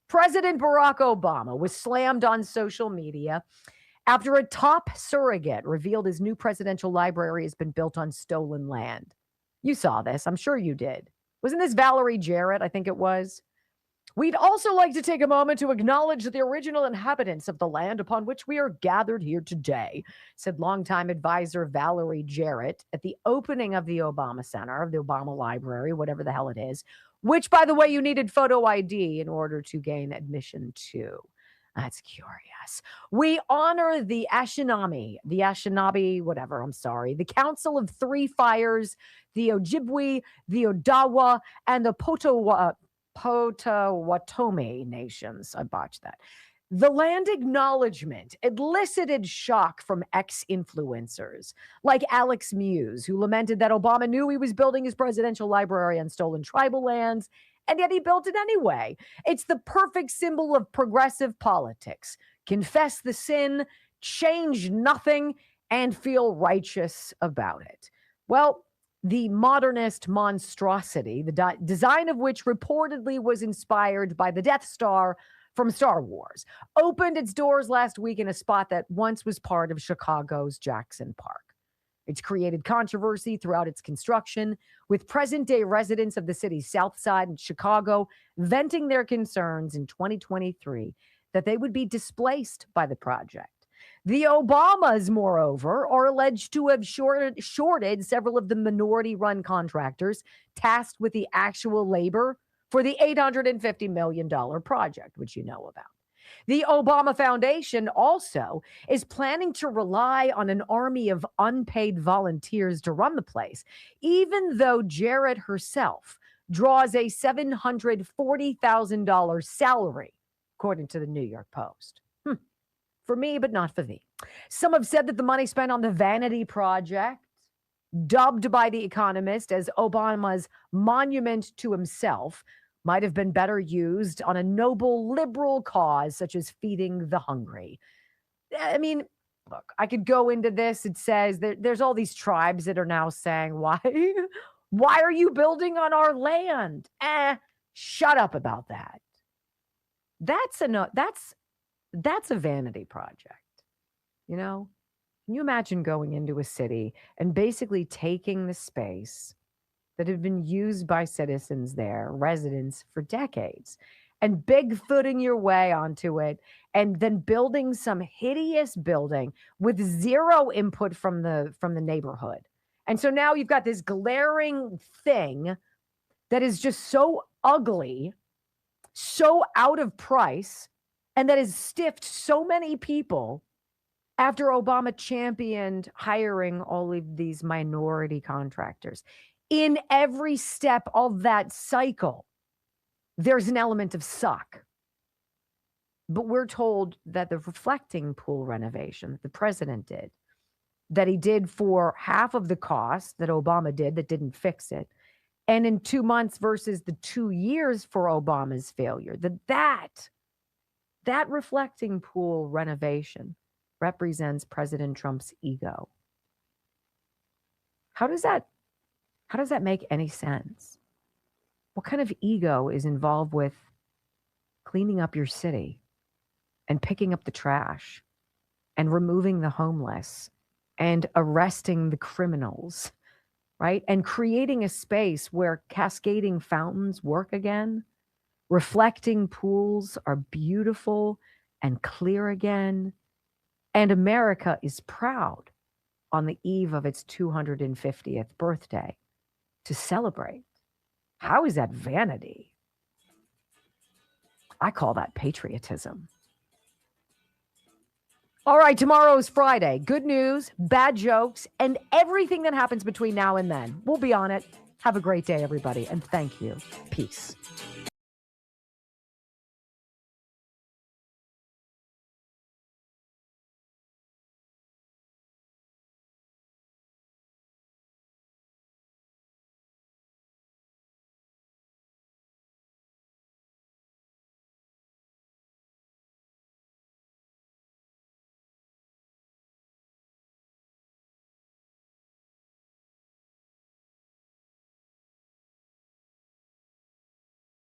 President Barack Obama was slammed on social media after a top surrogate revealed his new presidential library has been built on stolen land. You saw this. I'm sure you did. Wasn't this Valerie Jarrett? I think it was. We'd also like to take a moment to acknowledge the original inhabitants of the land upon which we are gathered here today, said longtime advisor Valerie Jarrett at the opening of the Obama Center, of the Obama Library, whatever the hell it is, which, by the way, you needed photo ID in order to gain admission to. That's curious. We honor the Anishinaabe, whatever, I'm sorry, the Council of Three Fires, the Ojibwe, the Odawa, and the Potawatomi nations. I botched that. The land acknowledgement elicited shock from ex-influencers like Alex Muse, who lamented that Obama knew he was building his presidential library on stolen tribal lands, and yet he built it anyway. It's the perfect symbol of progressive politics. Confess the sin, change nothing, and feel righteous about it. Well, the modernist monstrosity, the design of which reportedly was inspired by the Death Star from Star Wars, opened its doors last week in a spot that once was part of Chicago's Jackson Park. It's created controversy throughout its construction, with present-day residents of the city's South Side in Chicago venting their concerns in 2023 that they would be displaced by the project. The Obamas, moreover, are alleged to have shorted several of the minority-run contractors tasked with the actual labor for the $850 million project, which you know about. The Obama Foundation also is planning to rely on an army of unpaid volunteers to run the place, even though Jarrett herself draws a $740,000 salary, according to the New York Post. For me, but not for thee. Some have said that the money spent on the vanity project, dubbed by The Economist as Obama's monument to himself, might have been better used on a noble liberal cause such as feeding the hungry. I mean, look, I could go into this. It says there's all these tribes that are now saying, why are you building on our land? Shut up about that. That's a vanity project. You know, can you imagine going into a city and basically taking the space that had been used by citizens there, residents, for decades, and bigfooting your way onto it, and then building some hideous building with zero input from the neighborhood? And so now you've got this glaring thing that is just so ugly, so out of price, and that has stiffed so many people after Obama championed hiring all of these minority contractors. In every step of that cycle, there's an element of suck. But we're told that the reflecting pool renovation that the president did, that he did for half of the cost that Obama did that didn't fix it, and in 2 months versus the 2 years for Obama's failure, that reflecting pool renovation represents President Trump's ego. How does that make any sense? What kind of ego is involved with cleaning up your city and picking up the trash and removing the homeless and arresting the criminals, right? And creating a space where cascading fountains work again, reflecting pools are beautiful and clear again, and America is proud on the eve of its 250th birthday to celebrate. How is that vanity? I call that patriotism. All right, tomorrow is Friday. Good news, bad jokes, and everything that happens between now and then. We'll be on it. Have a great day, everybody, and thank you. Peace.